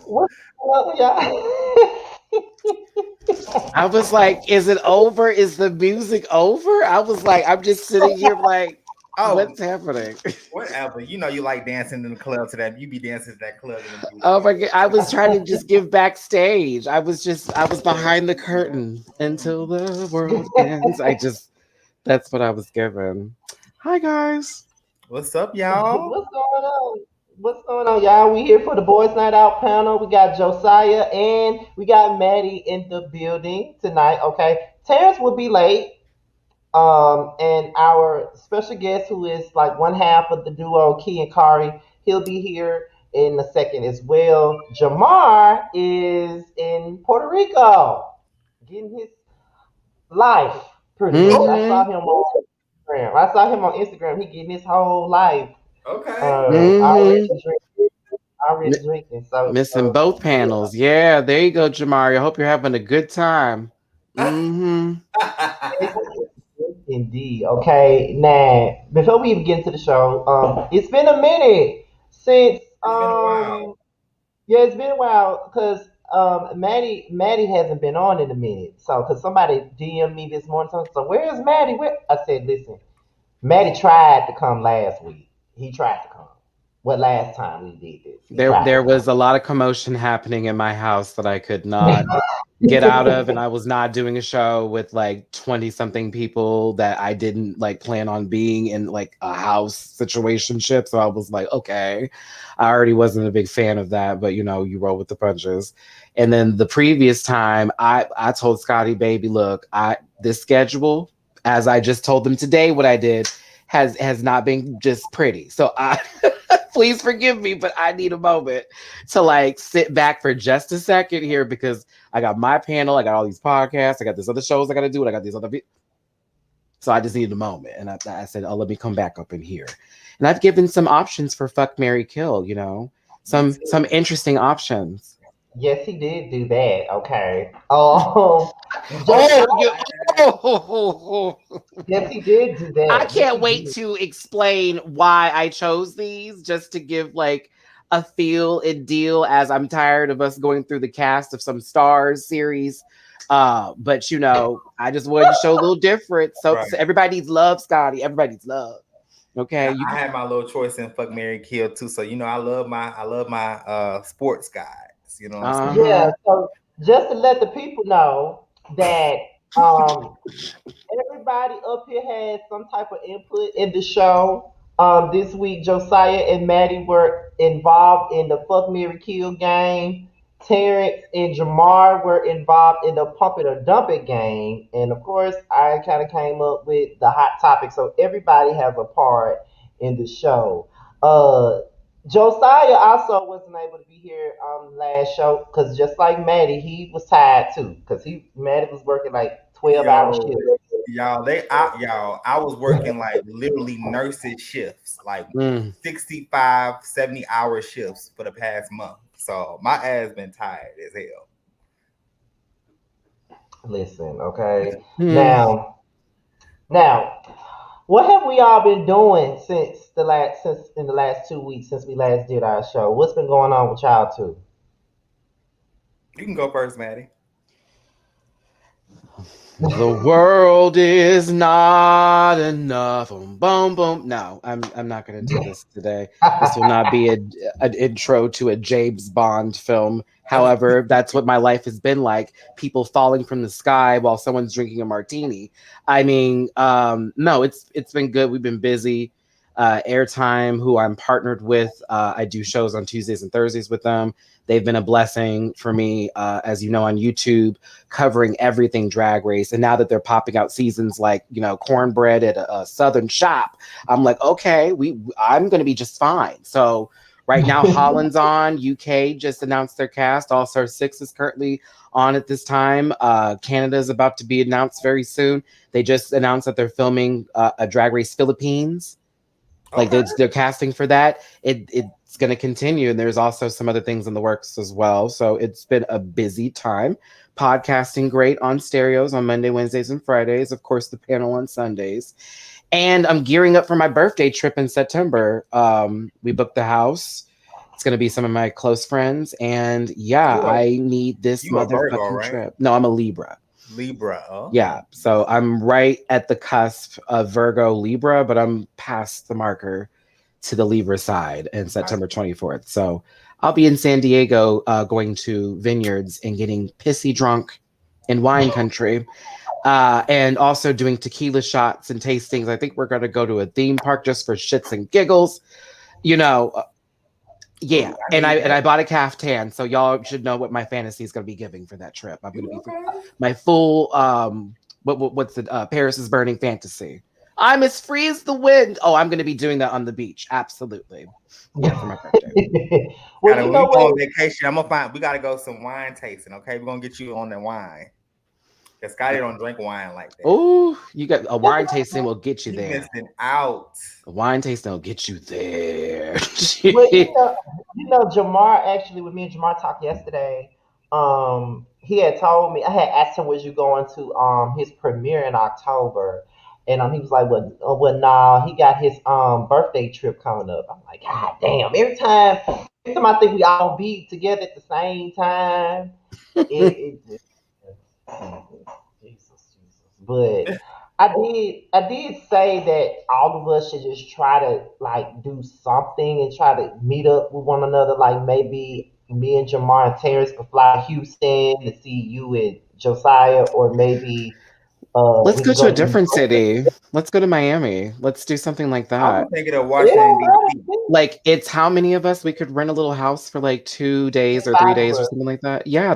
What's up, y'all? I was like, is it over? Is the music over? I was like, I'm just sitting here like, Oh, what's happening? whatever. You know you like dancing in the club to that. You be dancing to that club in the music. Oh my god! I was trying to just give backstage. I was behind the curtain until the world ends. That's what I was given. Hi guys. What's up, y'all? What's going on? What's going on, y'all? We here for the Boys Night Out panel. We got Josiah and we got Maddie in the building tonight. Okay, Terrence will be late. And our special guest, who is like one half of the duo, Key and Kari, he'll be here in a second as well. Jamar is in Puerto Rico, getting his life pretty much. I saw Mm-hmm. him on Instagram. He getting his whole life. Okay. Already Mm-hmm. drinking. Already drinking. Missing both Yeah. panels. Yeah, there you go, Jamari. I hope you're having a good time. Mm-hmm. Indeed. Okay. Now, before we even get into the show, it's been a minute since It's been a while. yeah, it's been a while because Maddie hasn't been on in a minute. So because somebody DM'd me this morning, so where is Maddie? Where I said, listen, Maddie tried to come last week. He tried to come. What last time we did this? He tried There to come. was a lot of commotion happening in my house that I could not get out of, and I was not doing a show with like 20 something people that I didn't like plan on being in like a house situationship. So I was like, okay. I already wasn't a big fan of that, but you know, you roll with the punches. And then the previous time I told Scotty, baby, look, I this schedule, as I just told them today what I did, has not been just pretty. So I please forgive me, but I need a moment to like sit back for just a second here because I got my panel, I got all these podcasts, I got these other shows I got to do, and I got these other. So I just needed a moment, and I said, "Oh, let me come back up in here." And I've given some options for fuck, Mary kill. You know, Me some too. interesting options. Yes, he did do that. Okay. Josiah, Oh, you, oh, yes, he did do I that. Yes, can't he wait did. to explain why I chose these just to give like a feel and deal as I'm tired of us going through the cast of some Stars series. But you know, I just wanted to show a little different. So Right. everybody needs love, Scotty. Everybody needs love. And Okay. You I had my little choice in fuck Mary Kill too. So you know I love my sports guides. You know what I'm saying? Yeah, uh-huh. so just to let the people know that um everybody up here has some type of input in the show. This week, Josiah and Maddie were involved in the Fuck Mary Kill game. Terrence and Jamar were involved in the Pump It or Dump It game. And of course, I kind of came up with the hot topic. So everybody has a part in the show. Uh, Josiah also wasn't able to be here last show because just like Maddie, he was tired too because Maddie was working like 12-hour Yo, shifts. I was working like literally nurses shifts, like Mm. 65, 70-hour shifts for the past month. So my ass been tired as hell. Listen, okay. Hmm. Now, what have we all been doing since in the last 2 weeks since we last did our show? What's been going on with y'all too? You can go first, Maddie. The world is not enough. Boom, boom, boom. No, I'm not going to do this today. This will not be an intro to a James Bond film. However, that's what my life has been like. People falling from the sky while someone's drinking a martini. I mean, no, it's been good. We've been busy. Airtime, who I'm partnered with, I do shows on Tuesdays and Thursdays with them. They've been a blessing for me, as you know, on YouTube, covering everything Drag Race. And now that they're popping out seasons like, Cornbread at a Southern Shop, I'm like, okay, I'm going to be just fine. So right now, Holland's on. UK just announced their cast. All Star 6 is currently on at this time. Canada is about to be announced very soon. They just announced that they're filming a Drag Race Philippines. Like they're casting for that. It's going to continue. And there's also some other things in the works as well. So it's been a busy time. Podcasting great on stereos on Monday, Wednesdays, and Fridays. Of course, the panel on Sundays. And I'm gearing up for my birthday trip in September. We booked the house. It's going to be some of my close friends. And I need this motherfucking trip. No, I'm a Libra. Oh. Yeah, so I'm right at the cusp of Virgo Libra, but I'm past the marker to the Libra side in September 24th. So I'll be in San Diego going to vineyards and getting pissy drunk in wine country, and also doing tequila shots and tastings. I think we're going to go to a theme park just for shits and giggles. Yeah, and I bought a caftan, so y'all should know what my fantasy is going to be giving for that trip. I'm going to be my full what's the Paris is Burning fantasy. I'm as free as the wind. Oh, I'm going to be doing that on the beach. Absolutely, yeah, for my birthday. Well, we go on vacation. We got to go some wine tasting. Okay, we're gonna get you on the wine. Because Scotty don't drink wine like that. Oh, you got a wine tasting will get you there. Missing out. A wine tasting will get you there. Well, Jamar actually, with me and Jamar talked yesterday. He had told me, I had asked him, was you going to his premiere in October? And he was like, well, nah, he got his birthday trip coming up. I'm like, God damn, every time I think we all be together at the same time, it just Jesus. But I did say that all of us should just try to like do something and try to meet up with one another. Like maybe me and Jamar and Terrence could fly to Houston to see you and Josiah, or maybe let's go to a different city. Let's go to Miami. Let's do something like that. I was thinking of Washington, D.C. Like, it's how many of us? We could rent a little house for like 2 days or 3 days or something like that. Yeah,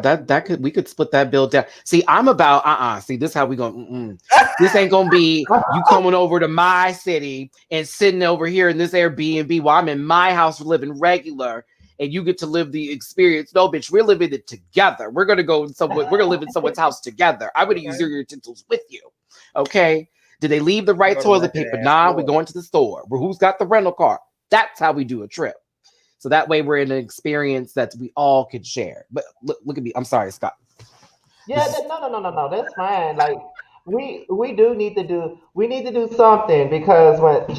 we could split that bill down. See, I'm about See, this is how we go. This ain't gonna be you coming over to my city and sitting over here in this Airbnb while I'm in my house living regular. And you get to live the experience. No, bitch, we're living it together. We're gonna live in someone's house together. I'm gonna use your utensils with you. Okay? Did they leave the right toilet paper? Nah, we're going to the store. Who's got the rental car? That's how we do a trip. So that way we're in an experience that we all could share. But look at me. I'm sorry, Scott. Yeah, no. That's fine. Like we need to do something because when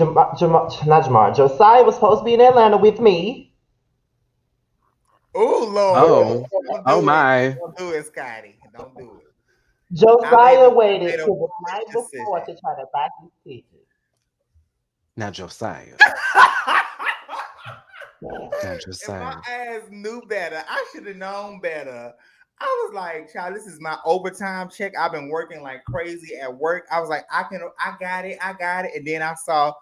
Josiah was supposed to be in Atlanta with me. Oh Lord! Oh my! Don't do it, Scotty. Don't do it. Josiah waited till the night before to try to buy his ticket. Now Josiah. If my ass knew better, I should have known better. I was like, child, this is my overtime check. I've been working like crazy at work. I was like, I got it. And then I saw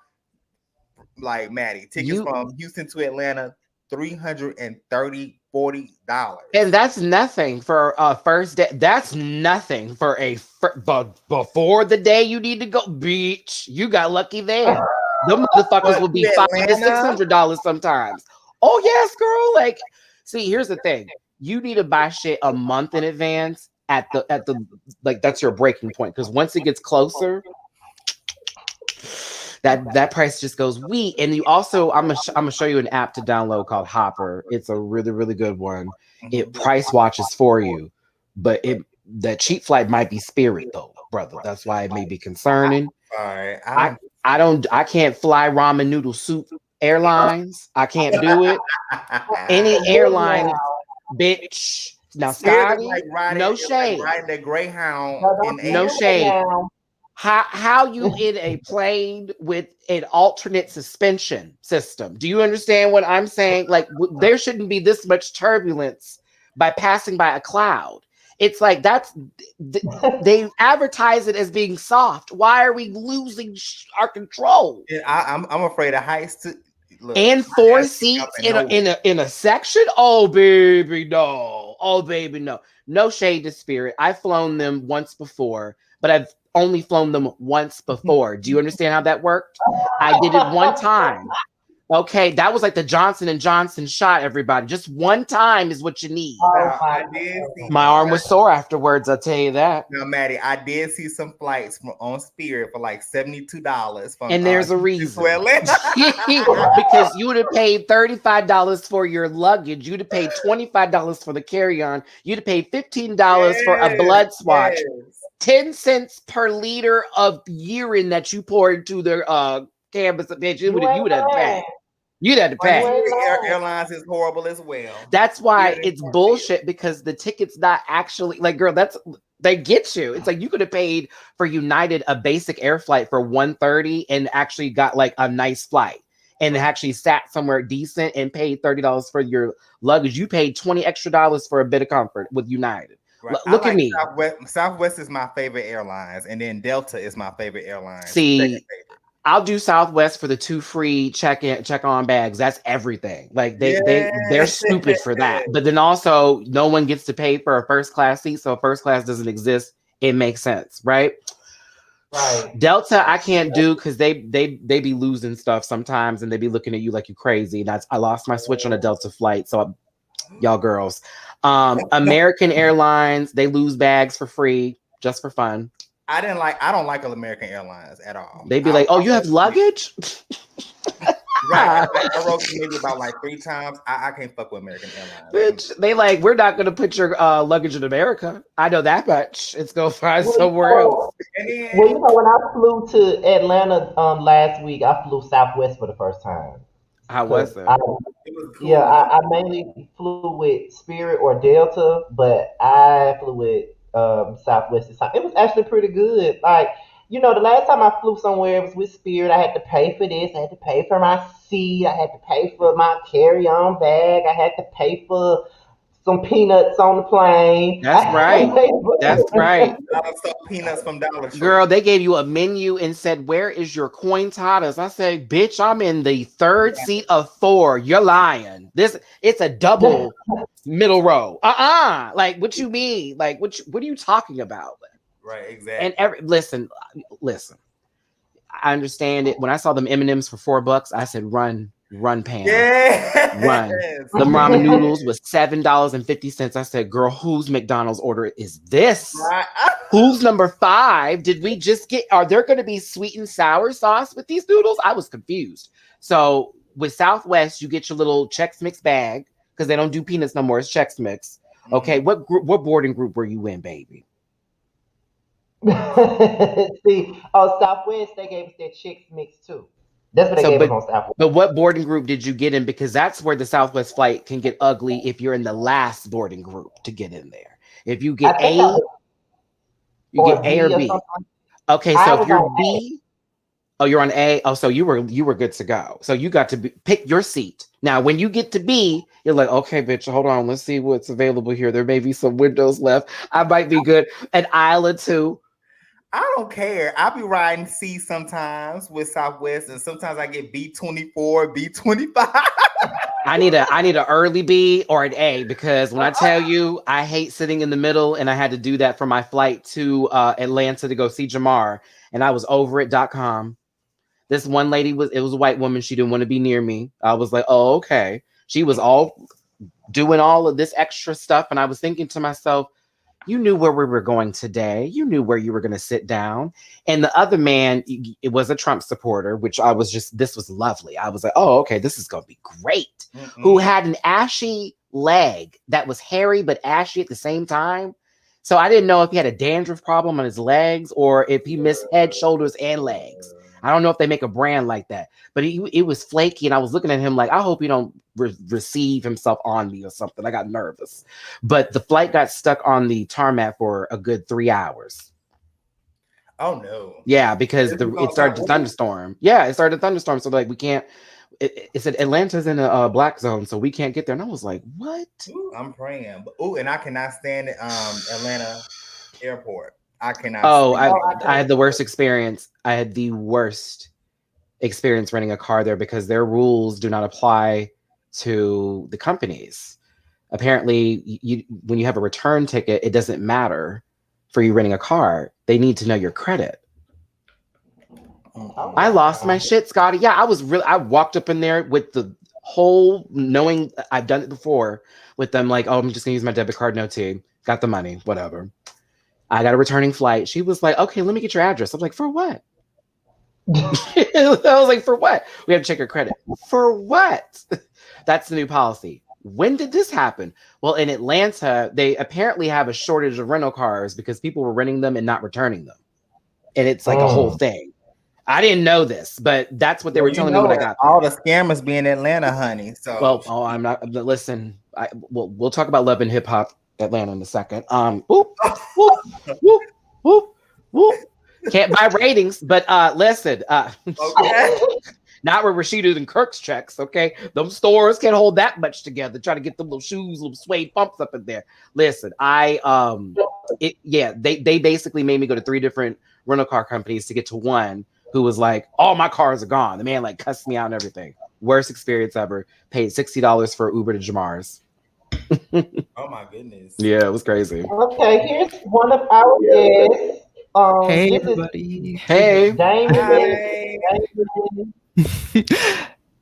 like Maddie, tickets from Houston to Atlanta, $330-$40. And that's nothing for a first day. That's nothing for but before the day you need to go, bitch. You got lucky there. The motherfuckers will be $500 to $600 sometimes. Oh yes, girl. Like, see, here's the thing. You need to buy shit a month in advance at the like that's your breaking point. Because once it gets closer, that price just goes wee. And you also, I'm gonna show you an app to download called Hopper. It's a really, really good one. It price watches for you, but that cheap flight might be Spirit though, brother. That's why it may be concerning. All right. I can't fly ramen noodle soup airlines. I can't do it. Any airline, bitch. Now, Scotty, no shade. Riding the Greyhound. No shade. How you in a plane with an alternate suspension system? Do you understand what I'm saying? Like, there shouldn't be this much turbulence by passing by a cloud. It's like they advertise it as being soft. Why are we losing our control? I'm afraid of heights too. Look, and 4 seats in a section. Oh baby, no. Oh baby, no. No shade to Spirit. I've flown them once before, but I've only flown them once before. Do you understand how that worked? I did it one time. Okay, that was like the Johnson & Johnson shot, everybody. Just one time is what you need. My arm was sore afterwards, I'll tell you that. Now, Maddie, I did see some flights on Spirit for like $72. And there's a reason. Because you would have paid $35 for your luggage. You'd have paid $25 for the carry-on. You'd have paid $15 for a blood swatch. 10 cents per liter of urine that you pour into their canvas, bitch. You would have to pay. You'd have to pay. Airlines is horrible as well. That's why it's bullshit, because the ticket's not actually like, girl, they get you. It's like you could have paid for United a basic air flight for $130 and actually got like a nice flight and actually sat somewhere decent and paid $30 for your luggage. You paid $20 extra for a bit of comfort with United. Right. Look at me. Southwest is my favorite airlines, and then Delta is my favorite airline. See, I'll do Southwest for the 2 free check-on bags. That's everything. Like they're stupid for that. But then also, no one gets to pay for a first class seat, so first class doesn't exist. It makes sense, right? Right. Delta, I can't do because they be losing stuff sometimes, and they be looking at you like you crazy. And I lost my switch on a Delta flight, so y'all girls. American Airlines, they lose bags for free just for fun. I don't like American Airlines at all. They'd be like, "Oh, you have luggage?" Right. I wrote maybe about like 3 times. I can't fuck with American Airlines. Bitch, they like, we're not gonna put your luggage in America. I know that much. It's gonna find somewhere else. Well, when I flew to Atlanta last week, I flew Southwest for the first time. How was it? Cool. I mainly flew with Spirit or Delta, but I flew with Southwest this time. It was actually pretty good. Like, the last time I flew somewhere, it was with Spirit. I had to pay for this. I had to pay for my seat. I had to pay for my carry-on bag. I had to pay for some peanuts on the plane. That's right. That's right. Peanuts from Dollar Tree. Girl, they gave you a menu and said, "Where is your coin todas?" I said, "Bitch, I'm in the 3rd seat of 4. You're lying. It's a double middle row. Like, what you mean? Like, what are you talking about?" Right, exactly. And listen. I understand it. When I saw them M&Ms for $4, I said, "Run, Pam, run." The ramen noodles was $7.50. I said, "Girl, whose McDonald's order is this? Right. Who's number 5? Did we just get? Are there going to be sweet and sour sauce with these noodles?" I was confused. So with Southwest, you get your little Chex Mix bag because they don't do peanuts no more. It's Chex Mix. Okay, what boarding group were you in, baby? See, Southwest, they gave us their Chex Mix too. That's what they gave us on Southwest. But what boarding group did you get in? Because that's where the Southwest flight can get ugly if you're in the last boarding group to get in there. If you get A, you get A or B. Okay, so if you're B, you're on A. Oh, so you were good to go. So you got to pick your seat. Now, when you get to B, you're like, "Okay, bitch, hold on. Let's see what's available here. There may be some windows left. I might be good." An aisle or 2. I don't care. I be riding C sometimes with Southwest, and sometimes I get B24, B25. I need a early B or an A, because when I tell you I hate sitting in the middle, and I had to do that for my flight to Atlanta to go see Jamar, and I was over it.com. This one lady was a white woman. She didn't want to be near me. I was like, oh, okay. She was all doing all of this extra stuff. And I was thinking to myself, you knew where we were going today. You knew where you were going to sit down. And the other man, it was a Trump supporter, which this was lovely. I was like, oh, okay, this is going to be great. Mm-hmm. Who had an ashy leg that was hairy but ashy at the same time. So I didn't know if he had a dandruff problem on his legs or if he missed head, shoulders, and legs. I don't know if they make a brand like that, but it was flaky. And I was looking at him like, I hope he don't receive himself on me or something. I got nervous, but the flight got stuck on the tarmac for a good 3 hours. Oh no. Yeah, because it started to thunderstorm. Yeah, it started to thunderstorm. So like, we can't, it said Atlanta's in a black zone, so we can't get there. And I was like, what? Ooh, I'm praying. And I cannot stand Atlanta airport. I cannot. Oh, I had the worst experience. I had the worst experience renting a car there because their rules do not apply to the companies. Apparently, when you have a return ticket, it doesn't matter for you renting a car. They need to know your credit. Oh, I lost my shit, Scotty. Yeah, I walked up in there with the whole knowing I've done it before with them like, oh, I'm just gonna use my debit card, no tea. Got the money, whatever. I got a returning flight. She was like, okay, let me get your address. I'm like, for what? I was like, for what? We have to check your credit. For what? That's the new policy. When did this happen? Well, in Atlanta, they apparently have a shortage of rental cars because people were renting them and not returning them. And it's like a whole thing. I didn't know this, but that's what they were telling me when I got there. All the scammers be in Atlanta, honey. So I'm not. Listen, we'll talk about love and hip hop Atlanta in a second. Can't buy ratings, but listen. Okay. Not where Rashida and Kirk's checks, okay? Those stores can't hold that much together. Try to get them little shoes, little suede bumps up in there. Listen, they basically made me go to 3 different rental car companies to get to one who was like, all my cars are gone. The man like cussed me out and everything. Worst experience ever. Paid $60 for Uber to Jamar's. Oh my goodness. Yeah, it was crazy. Okay, here's one of our guests. Hey everybody. Hey. Damon.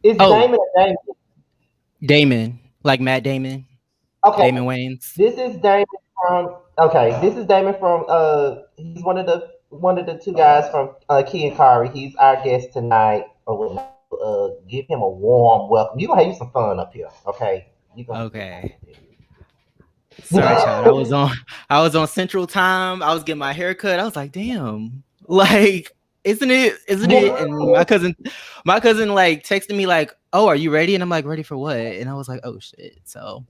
Is Damon or Damon? Damon, like Matt Damon. Okay. Damon Wayans. This is Damon from. Okay, this is Damon from. He's one of the 2 guys from Key and Kari. He's our guest tonight. Give him a warm welcome. You gonna have you some fun up here, okay? Okay. Sorry, child. I was on Central Time. I was getting my hair cut. I was like, damn, like. Isn't it? And my cousin like texted me like, oh, are you ready? And I'm like, ready for what? And I was like, oh shit. So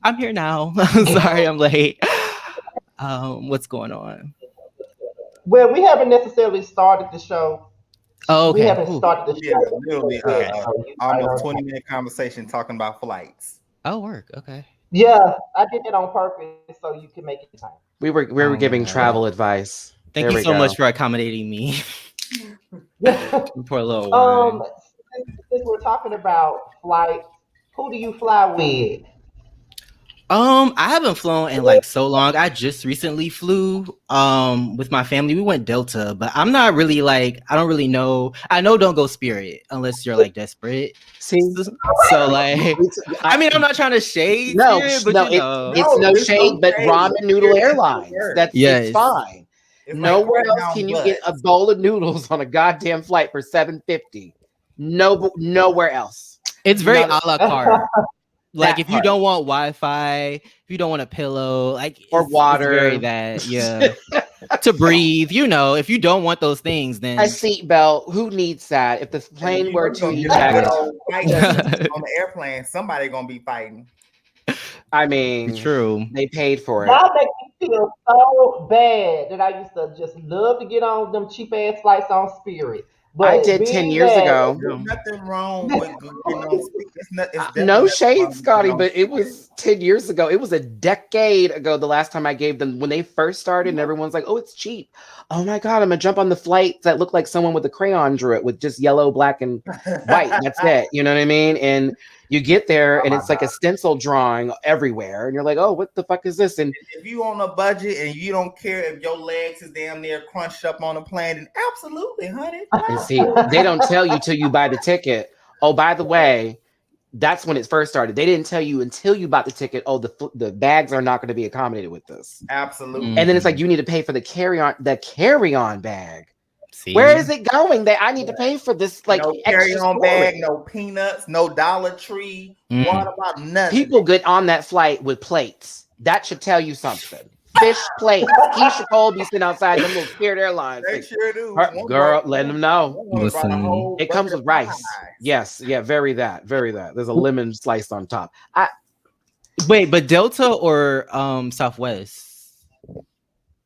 I'm here now. Sorry, I'm late. What's going on? Well, we haven't necessarily started the show. Oh, okay. We haven't started the show. Yeah, literally almost 20-minute conversation talking about flights. Oh, work. Okay. Yeah, I did that on purpose so you can make it time. We were giving travel advice. Thank you so much for accommodating me. Poor little since we're talking about flight, who do you fly with? I haven't flown in like so long. I just recently flew with my family. We went Delta, but I'm not really like, I don't really know. I know don't go Spirit unless you're like desperate. See, so like, I mean, I'm not trying to shade. No, Spirit, but it's no shade, but Ramen Noodle Airlines. It's fine. It's nowhere else can you get a bowl of noodles on a goddamn flight for $7.50. Nowhere else. It's very a la carte. Like if you don't want Wi-Fi, if you don't want a pillow, like or water, very that to breathe. If you don't want those things, then a seatbelt. Who needs that? If the plane were to eject on the airplane, somebody gonna be fighting. I mean, true. They paid for it. Y'all make me feel so bad that I used to just love to get on them cheap ass flights on Spirit. I did 10 years ago. There's nothing wrong with getting on speak. It's no shade, Scotty, but it was 10 years ago. It was a decade ago the last time I gave them when they first started, and everyone's like, oh, it's cheap. Oh my God, I'm gonna jump on the flights that look like someone with a crayon drew it with just yellow, black, and white. That's it. You know what I mean? And you get there and it's like a stencil drawing everywhere, and you're like, oh, what the fuck is this? And if you on a budget and you don't care if your legs is damn near crunched up on a plane, then absolutely, honey. And see, they don't tell you till you buy the ticket. Oh, by the way, that's when it first started. They didn't tell you until you bought the ticket. Oh, the bags are not going to be accommodated with this. Absolutely. And then it's like you need to pay for the carry-on bag. See? Where is it going? I need to pay for this, like, no carry-on bag, no peanuts, no Dollar Tree, water bottle, nothing. People get on that flight with plates. That should tell you something. Fish plates. Keisha Cole be sitting outside them little Spirit Airlines. They sure do. Girl, let them know. Listen, it comes with rice. Yes, yeah, very that. There's a lemon slice on top. Wait, but Delta or Southwest?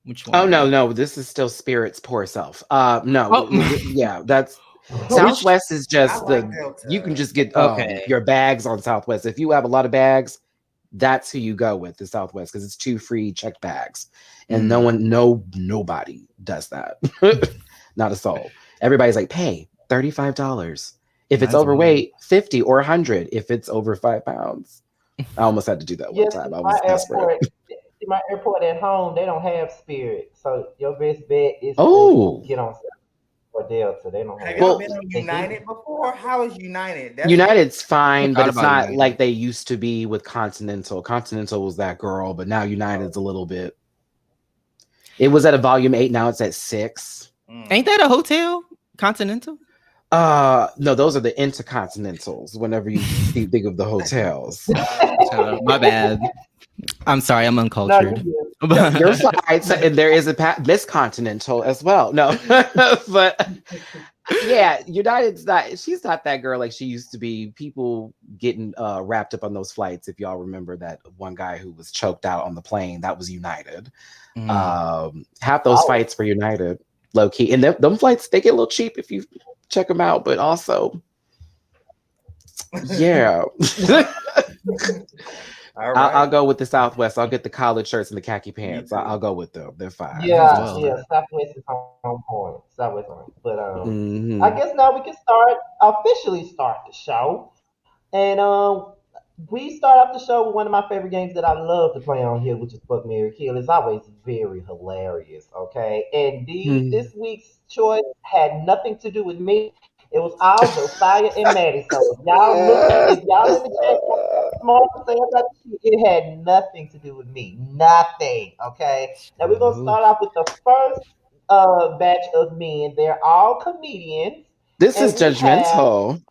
Which one? Oh no, this is still Spirit's poor self. Yeah, that's Southwest is just you can just get your bags on Southwest. If you have a lot of bags, that's who you go with, the Southwest, because it's 2 free checked bags, and nobody does that. Not a soul. Everybody's like, pay $35 if it's overweight, $50 or $100 if it's over 5 pounds. I almost had to do that one time. I was desperate. My airport at home, they don't have Spirit, so your best bet is to get on or Delta. They don't have. Have y'all been on United before? How is United? United's fine, but it's not like they used to be with Continental. Continental was that girl, but now United's a little bit. It was at a volume 8. Now it's at 6. Ain't that a hotel? Continental? No, those are the intercontinentals. Whenever you think of the hotels, my bad. I'm sorry, I'm uncultured. No, you're fine. And there is this continental as well. No, but yeah, United's not. She's not that girl like she used to be. People getting wrapped up on those flights. If y'all remember that one guy who was choked out on the plane, that was United. Half those flights were United, low key, and them flights they get a little cheap if you check them out, but also, yeah. All right. I'll go with the Southwest. I'll get the collared shirts and the khaki pants. I'll go with them. They're fine. Yeah. Southwest is on point. Southwest on. But I guess now we can officially start the show, and we start off the show with one of my favorite games that I love to play on here, which is Fuck, Marry, Kill. It's always very hilarious. Okay, and this week's choice had nothing to do with me. It was all Josiah and Maddie. So if y'all in the chat, smart to say about this, it had nothing to do with me. Nothing. Okay. Now we're gonna start off with the first batch of men. They're all comedians. This is judgmental.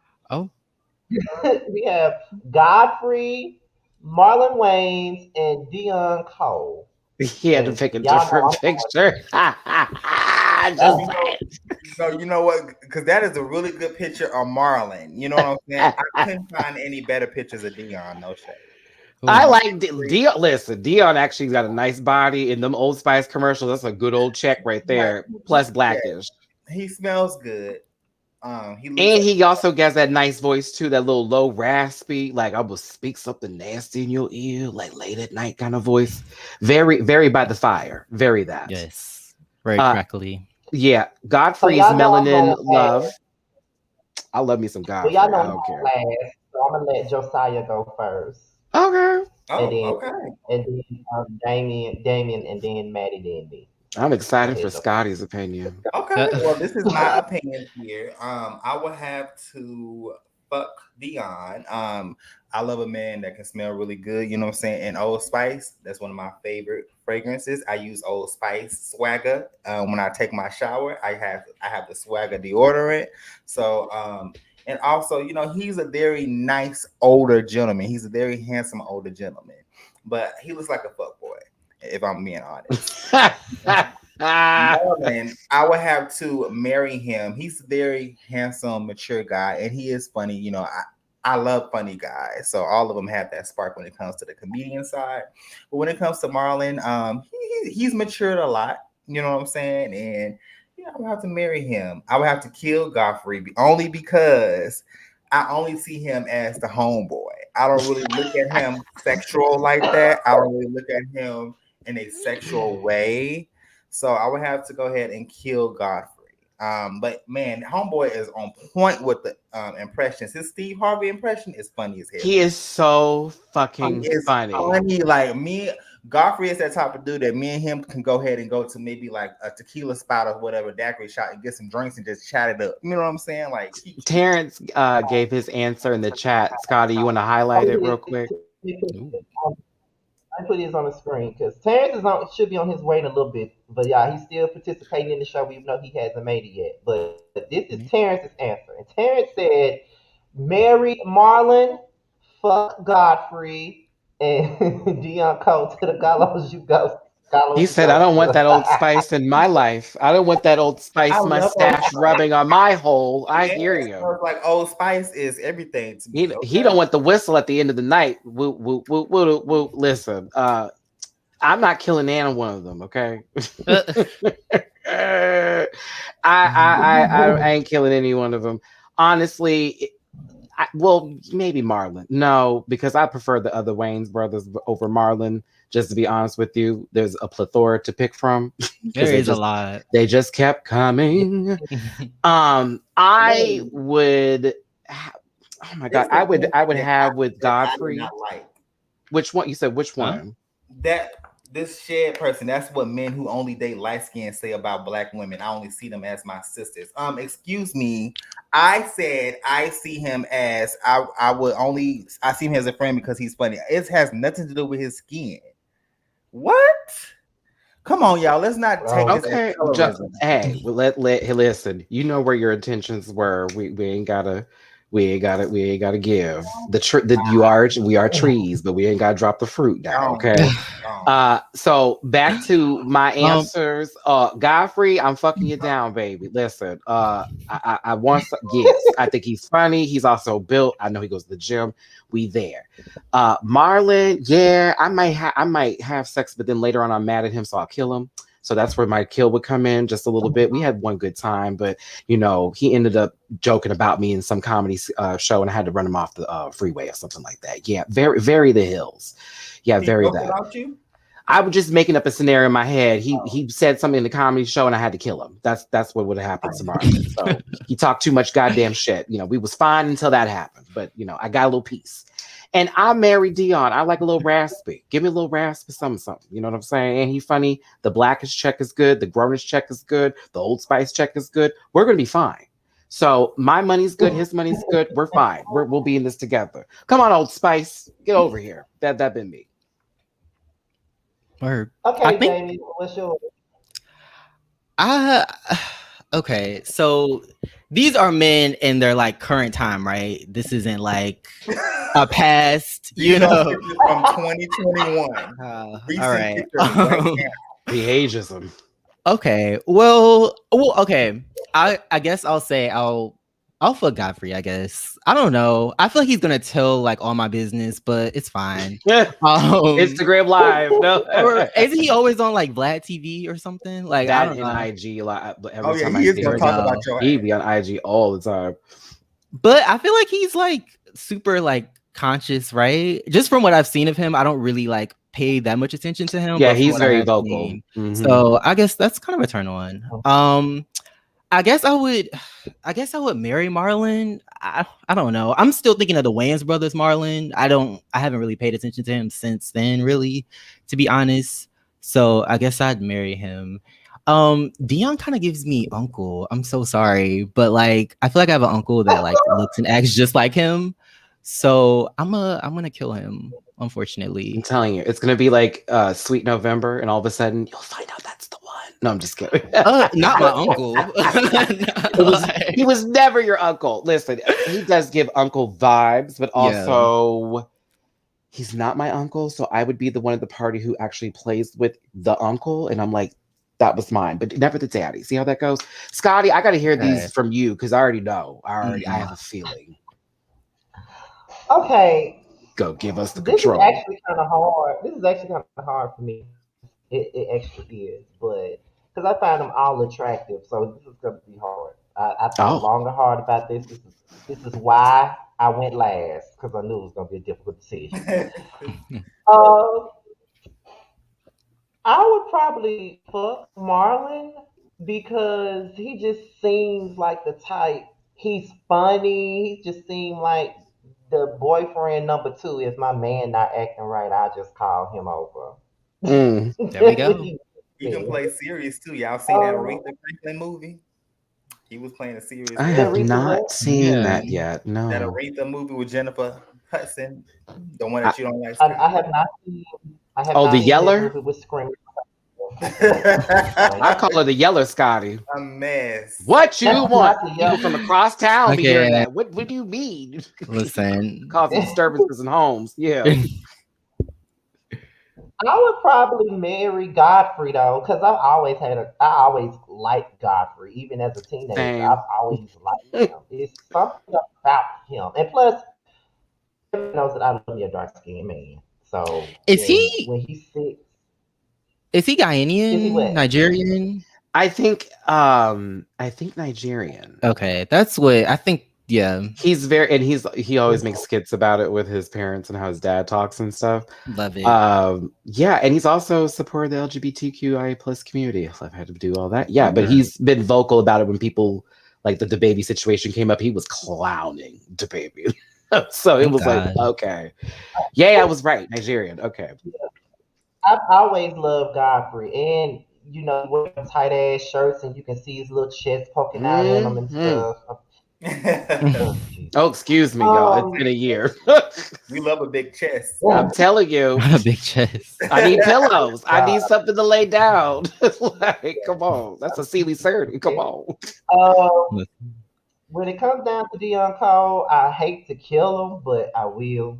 We have Godfrey, Marlon Wayans, and Dion Cole. He had to pick a different picture. So you know what? Because that is a really good picture of Marlon. You know what I'm saying? I couldn't find any better pictures of Dion. No shade. I like Dion. Listen, Dion actually got a nice body in them Old Spice commercials. That's a good old check right there. Plus Blackish. He smells good. He also gets that nice voice too, that little low raspy, like I will speak something nasty in your ear, like late at night kind of voice. Very, very by the fire. Very that. Yes. Very crackly. Yeah. Godfrey's Melanin Love. I love me some Godfrey. Well, y'all know last, so I'm gonna let Josiah go first. Okay. And then Damien, and then Maddie, then me. I'm excited for Scotty's opinion. Okay, well, this is my opinion here. I would have to fuck Dion. I love a man that can smell really good. You know what I'm saying? And Old Spice, that's one of my favorite fragrances. I use Old Spice Swagger when I take my shower. I have the Swagger deodorant. So, and also, you know, he's a very nice older gentleman. He's a very handsome older gentleman, but he looks like a fuckboy. If I'm being honest. Marlon, I would have to marry him. He's a very handsome, mature guy, and he is funny. You know, I love funny guys. So all of them have that spark when it comes to the comedian side. But when it comes to Marlon, he's matured a lot. You know what I'm saying? And Yeah, I would have to marry him. I would have to kill Godfrey only because I only see him as the homeboy. I don't really look at him sexual like that. I don't really look at him in a sexual way. So I would have to go ahead and kill Godfrey. But man, homeboy is on point with the impressions. His Steve Harvey impression is funny as hell. He is so fucking funny. Like me, Godfrey is that type of dude that me and him can go ahead and go to maybe like a tequila spot or whatever, daiquiri shot, and get some drinks and just chat it up. You know what I'm saying? Like Terrence gave his answer in the chat. Scotty, you want to highlight it real quick? I put his on the screen because Terrence should be on his way in a little bit, but yeah, he's still participating in the show even though he hasn't made it yet. But this is Terrence's answer, and Terrence said, "Marry Marlon, fuck Godfrey, and Dion Cole to the gallows you go." He said, "I don't want that Old Spice in my life. I don't want that Old Spice mustache rubbing on my hole." I hear you. Like Old Spice is everything to me. He don't want the whistle at the end of the night. Listen, I'm not killing any one of them. Okay, I ain't killing any one of them. Honestly, well, maybe Marlon. No, because I prefer the other Wayans brothers over Marlon. Just to be honest with you, there's a plethora to pick from. There is a lot. They just kept coming. I would. Oh my god! I would have with Godfrey. Which one? You said which one? That this shared person. That's what men who only date light skin say about black women. I only see them as my sisters. Excuse me. I said I see him as I see him as a friend because he's funny. It has nothing to do with his skin. What? Come on, y'all. Let's not take this. Okay, listen. You know where your intentions were. We ain't gotta give we are trees, but we ain't gotta drop the fruit down. Okay. So back to my answers. Godfrey, I'm fucking you down, baby. Listen, I want yes, I think he's funny. He's also built. I know he goes to the gym. We there. Marlon, yeah, I might have sex, but then later on I'm mad at him, so I'll kill him. So that's where my kill would come in just a little bit. We had one good time, but he ended up joking about me in some comedy show, and I had to run him off the freeway or something like that. Yeah, very the hills. Yeah, very that. About you? I was just making up a scenario in my head. He said something in the comedy show, and I had to kill him. That's what would have happened to Marlon. So he talked too much goddamn shit. We was fine until that happened, but I got a little piece. And I married Dion. I like a little raspy. Give me a little raspy something. You know what I'm saying? And he's funny. The Blackish check is good. The Grownish check is good. The Old Spice check is good. We're going to be fine. So my money's good. His money's good. We're fine. We'll be in this together. Come on, Old Spice. Get over here. That been me. Okay, Jamie. What's yours? Okay, so these are men in their current time, right? This isn't like a past, from 2021. All right. The ageism. Okay. Well, okay. I guess I'll say I'll fuck Godfrey, I guess. I don't know. I feel like he's gonna tell all my business, but it's fine. Instagram Live. No. Or isn't he always on Vlad TV or something? That I don't know. IG a lot. Every time he is gonna talk about your ass. He be on IG all the time. But I feel like he's super conscious, right? Just from what I've seen of him, I don't really pay that much attention to him. Yeah, he's very vocal. Mm-hmm. So I guess that's kind of a turn on. I guess I would marry Marlon. I don't know. I'm still thinking of the Wayans brothers Marlon. I haven't really paid attention to him since then, really, to be honest. So I guess I'd marry him. Dion kind of gives me uncle. I'm so sorry, but I feel like I have an uncle that looks and acts just like him. So I'm gonna kill him, unfortunately. I'm telling you, it's gonna be Sweet November, and all of a sudden you'll find out that's the one. No, I'm just kidding. Not my uncle. He was never your uncle. Listen, he does give uncle vibes, but also he's not my uncle. So I would be the one at the party who actually plays with the uncle, and I'm like, that was mine, but never the daddy. See how that goes, Scotty? I got to hear these from you because I already know. I have a feeling. Okay. Go give us the control. This is actually kind of hard. This is actually kind of hard for me. It actually is, but because I find them all attractive. So this is gonna be hard. I thought Oh, long and hard about this. This is why I went last because I knew it was gonna be a difficult decision. Uh, I would probably fuck Marlon because he just seems like the type. He's funny. He just seemed like the boyfriend number two. If my man not acting right, I just call him over. mm. There we go. He can play serious too. Y'all seen that Aretha Franklin movie? He was playing a serious I role. have Aretha not what? seen Yeah. that yet. That No. Aretha movie with Jennifer Hudson, the one I, that you don't like, I Scott. have not seen. I have oh, the not seen that Yeller? movie with Scream. I call her the Yeller, Scotty. A mess. What you That's want? not the People from Yeller. across town be hearing Okay, that. What do you mean? listen. Causing disturbances in homes. Yeah. I would probably marry Godfrey though, because I always liked Godfrey, even as a teenager. Same. I've always liked him. It's something about him, and plus, everyone knows that I love me a dark skinned man. So Is when he when he's sick, is he is he Ghanaian, what? Nigerian? I think Nigerian. Okay, that's what I think. Yeah, He's he always makes skits about it with his parents and how his dad talks and stuff. love it. Yeah, and he's also supported the LGBTQIA plus community. I've had to do all that. Yeah, but Okay. he's been vocal about it when people like the baby situation came up. He was clowning baby. So it Thank was like, God. okay. Yeah, I was right. Nigerian. Okay. I've always loved Godfrey, and you know, he wears tight ass shirts, and you can see his little chest poking out in them and Mhm. stuff. Oh, Jesus. Oh, excuse me, y'all. It's been a Um, year. We love a big chest. I'm telling you. What a big chest. I need pillows. I God. need something to lay down. Like, come on. That's a Sealy 30. Come on. Um, when it comes down to Dion Cole, I hate to kill him, but I will.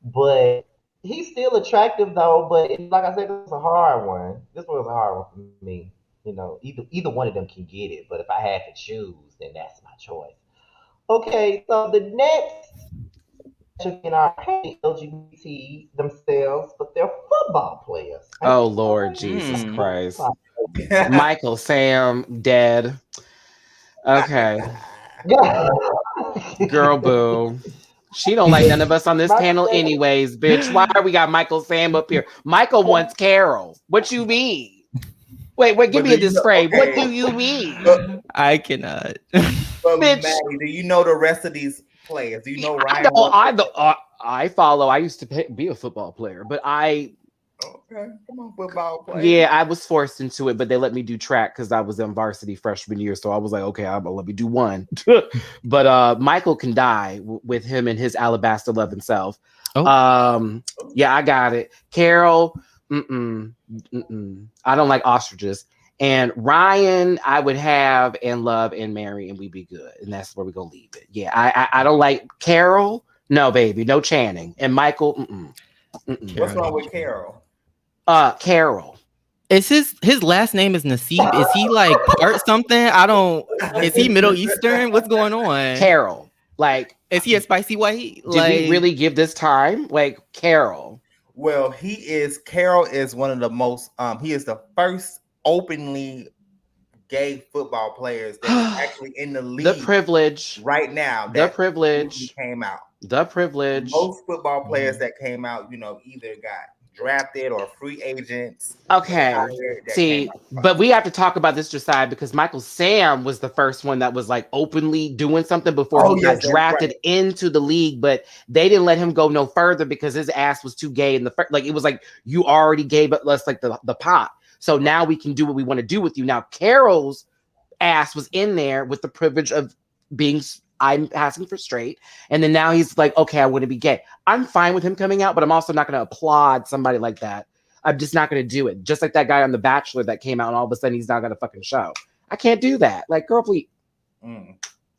But he's still attractive though. But like I said, this was a hard one. This was a hard one for me. You know, either one of them can get it. But if I had to choose, then that's my choice. Okay, so the next in our LGBT themselves, but they're football players. Oh, Lord Jesus Hmm. Christ. Michael, Sam, dead. Okay. Girl, boo. She don't like none of us on this panel anyways, bitch. Why we got Michael Sam up here? Michael wants Carol. What you mean? Wait, give me this frame. What do you mean? I cannot. But Bitch. Maddie, do you know the rest of these players? Do you know I Ryan? know, I follow. I used to be a football player, but Okay, come on, football player. yeah, I was forced into it, but they let me do track because I was in varsity freshman year. So I was like, okay, I'm gonna let me do one. But Michael can die with him and his alabaster loving self. Oh. Yeah, I got it. Carol, I don't like ostriches. And Ryan, I would have and love and marry, and we'd be good. And that's where we're gonna leave it. Yeah, I don't like Carol. No, baby, no Channing. And Michael, What's wrong with Carol? Carol. Is his last name is Nassib? Is he like part something? I don't. Is he Middle Eastern? What's going on? Carol. Like, Is he a spicy white? did we really give this time? Like, Carol. Well, Carol is one of the most he is the first openly gay football players that is actually in the league The privilege. right now. The That privilege. came out. The privilege. Most football players that came out, either got drafted or free agents. Okay. out here that See, came out. but we have to talk about this Josiah because Michael Sam was the first one that was like openly doing something before Oh, he yes, got that's drafted right. into the league, but they didn't let him go no further because his ass was too gay in the first. Like it was like you already gave us like the pot, so now we can do what we want to do with you. Now Carol's ass was in there with the privilege of being. I'm asking for straight, and then now he's like, okay, I want to be gay. I'm fine with him coming out, but I'm also not going to applaud somebody like that. I'm just not going to do it. Just like that guy on The Bachelor that came out and all of a sudden he's not going to fucking show. I can't do that. Like, girl, please.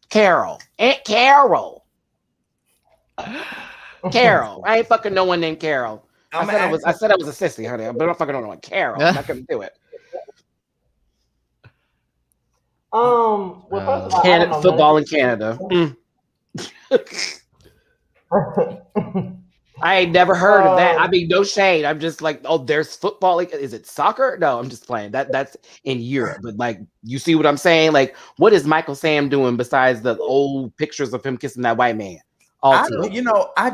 Carol. Aunt Carol. Carol. I ain't fucking no one named Carol. I said I was a sissy, honey, but I'm fucking no one. Carol. I'm not going to do it. Well, first of all, I don't know Football in Canada. I I ain't never heard of that. I mean, no shade. I'm just like, oh, there's football. Like, is it soccer? No, I'm just playing. That's in Europe. But like, you see what I'm saying? Like, what is Michael Sam doing besides the old pictures of him kissing that white man? I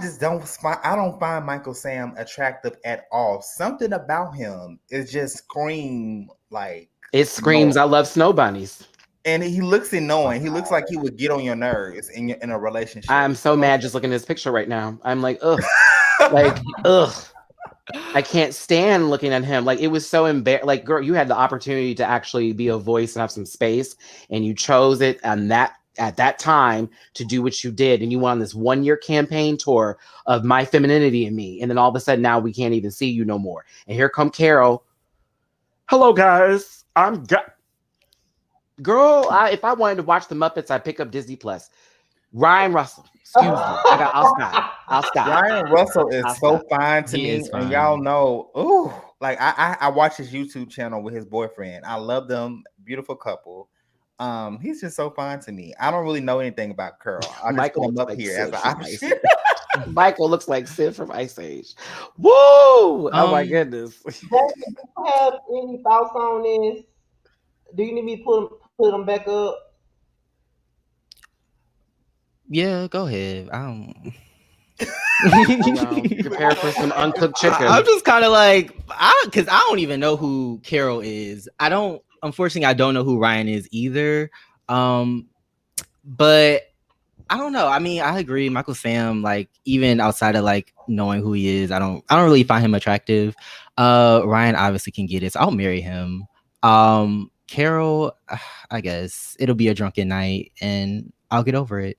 just I don't find Michael Sam attractive at all. Something about him is just scream like it screams. I love snow bunnies. And he looks annoying. He looks like he would get on your nerves in a relationship. I'm so mad just looking at his picture right now. I'm like, ugh. Like, ugh. I can't stand looking at him. Like, it was so embarrassing. Like, girl, you had the opportunity to actually be a voice and have some space, and you chose it at that time to do what you did. And you went on this 1-year campaign tour of My Femininity in Me. And then all of a sudden now we can't even see you no more. And here come Carol. Hello, guys. Girl, if I wanted to watch the Muppets, I'd pick up Disney Plus. Ryan Russell. Excuse me. I'll stop. Ryan Russell is fine to me. And y'all know, like I watch his YouTube channel with his boyfriend. I love them. Beautiful couple. He's just so fine to me. I don't really know anything about Carl. I just Michael put him up like here as an option. Michael looks like Sid from Ice Age. Woo! Oh my goodness. Do you have any thoughts on this? Do you need me to put them back up? Yeah, go ahead. I don't. Prepare for some uncooked chicken. I'm just kind of like, because I don't even know who Carol is. Unfortunately, I don't know who Ryan is either. But I don't know. I mean, I agree. Michael Sam, like, even outside of like knowing who he is, I don't really find him attractive. Ryan obviously can get it, so I'll marry him. Carol, I guess it'll be a drunken night and I'll get over it.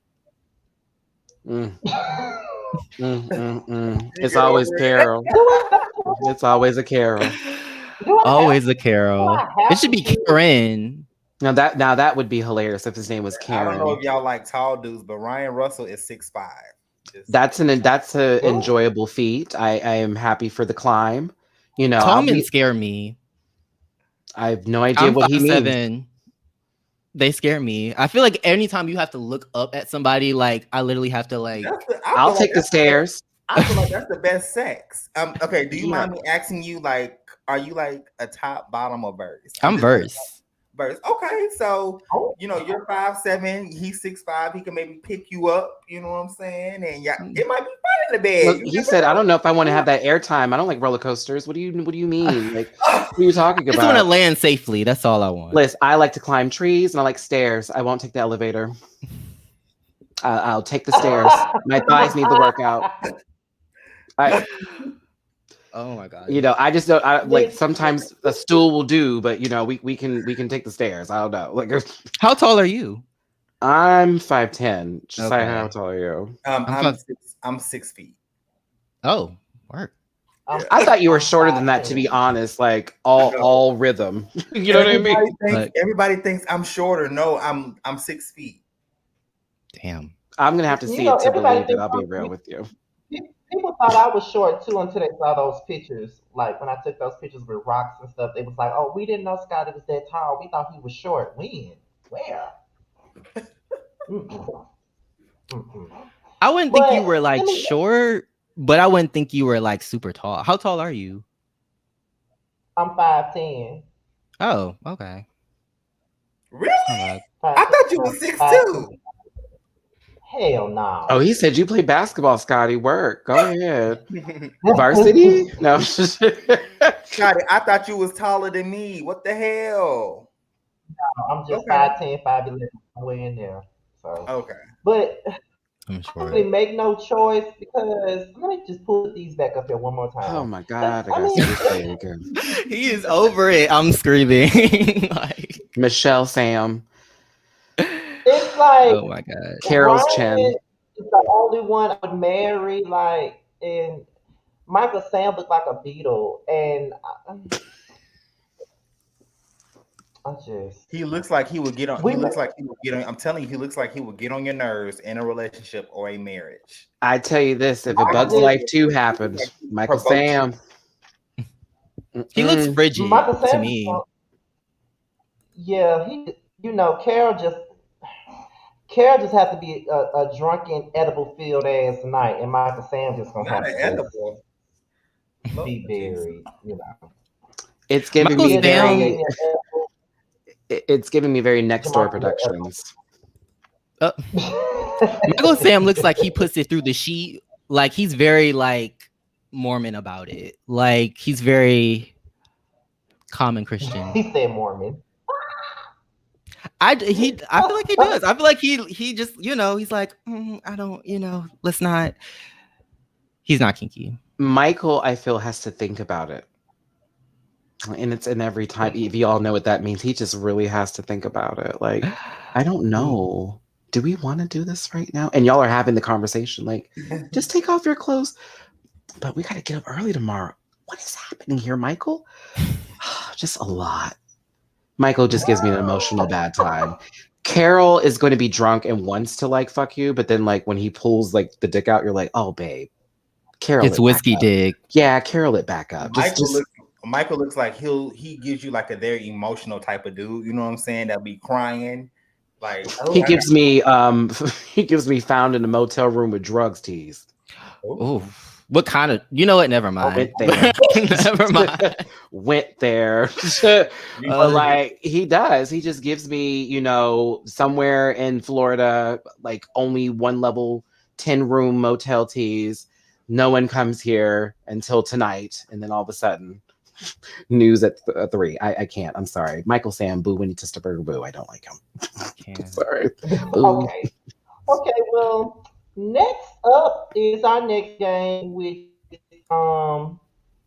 It's always Carol. It's always a Carol. Always a Carol. It should be Karen. Now that would be hilarious if his name was Karen. I don't know if y'all like tall dudes, but Ryan Russell is 6'5". That's an enjoyable feat. I am happy for the climb. You know, tall men scare me. I have no idea what he means. They scare me. I feel like anytime you have to look up at somebody, like I literally have to like. I'll take the stairs. I feel like that's the best sex. Okay, do you mind me asking you, like, are you like a top, bottom, or verse? I'm verse. Verse. Okay, so you know you're 5'7", he's 6'5". He can maybe pick you up. You know what I'm saying? And yeah, it might be fun in the bed. Look, he said, "I don't know if I want to have that airtime. I don't like roller coasters. What do you mean? Like, what are you talking about? I just want to land safely. That's all I want. Listen, I like to climb trees and I like stairs. I won't take the elevator. I'll take the stairs. My thighs need the workout. Oh my god! You know, I just don't. Like sometimes a stool will do, but you know, we can take the stairs. I don't know. Like, how tall are you? I'm 5'10". Just like, how tall are you? I'm 6 feet. Oh, work. I thought you were shorter than that. To be honest, like all rhythm. You know what I mean? Everybody thinks I'm shorter. No, I'm 6 feet. Damn. I'm gonna have to see it to believe it. I'll be real with you. People thought I was short too until they saw those pictures. Like when I took those pictures with rocks and stuff, they was like, "Oh, we didn't know Scotty was that tall. We thought he was short." When? Where? I wouldn't think you were like short, but I wouldn't think you were like super tall. How tall are you? I'm 5'10". Oh, okay. Really? I thought you were 6'2". Hell no. Oh, he said you play basketball, Scotty. Work. Go ahead. Varsity? No. Scotty, I thought you was taller than me. What the hell? No, I'm just 5'10", 5'11", way in there. So okay. But I'm sure. I really make no choice because let me just put these back up here one more time. Oh my god, I gotta see this thing again. He is over it. I'm screaming. Like Michelle Sam. It's like, oh my god, Carol's chin is the only one I would marry. Like, and Michael Sam looked like a beetle, and I just he looks like he would get on. He looks like he would get on. I'm telling you, he looks like he would get on your nerves in a relationship or a marriage. I tell you this: if A Bug's Life 2 happened, Michael Sam. He looks frigid to me. Yeah, Carol Carol just have to be a drunken, edible field ass tonight, and Michael Sam just gonna have Not to an just edible. be very, It's giving Michael me Sam- very. It's giving me very next door Jamal- productions. Michael Sam looks like he puts it through the sheet. Like he's very like Mormon about it. Like he's very common Christian. He said Mormon. I feel like he does. I feel like he just he's like I don't let's not. He's not kinky. Michael, I feel, has to think about it. And it's in every time. If you all know what that means, he just really has to think about it. Like, I don't know. Do we want to do this right now? And y'all are having the conversation. Like, just take off your clothes. But we got to get up early tomorrow. What is happening here, Michael? Just a lot. Michael just gives me an emotional bad time. Carol is going to be drunk and wants to like fuck you, but then like when he pulls like the dick out, you're like, oh babe, Carol, It's whiskey dick. Yeah, Carol it back up. Michael looks like he gives you like a very emotional type of dude. You know what I'm saying? That be crying. Like he gives me found in a motel room with drugs teased. Oh, what kind of? You know what? Never mind. Went there. Never mind. Went there. But like he does. He just gives me, somewhere in Florida, like only one level 10-room motel teas. No one comes here until tonight, and then all of a sudden, news at 3. I can't. I'm sorry. Michael Sam, boo, Winnie Tisterberger, boo. I don't like him. Sorry. Boo. Okay. Well, next up is our next game, which is also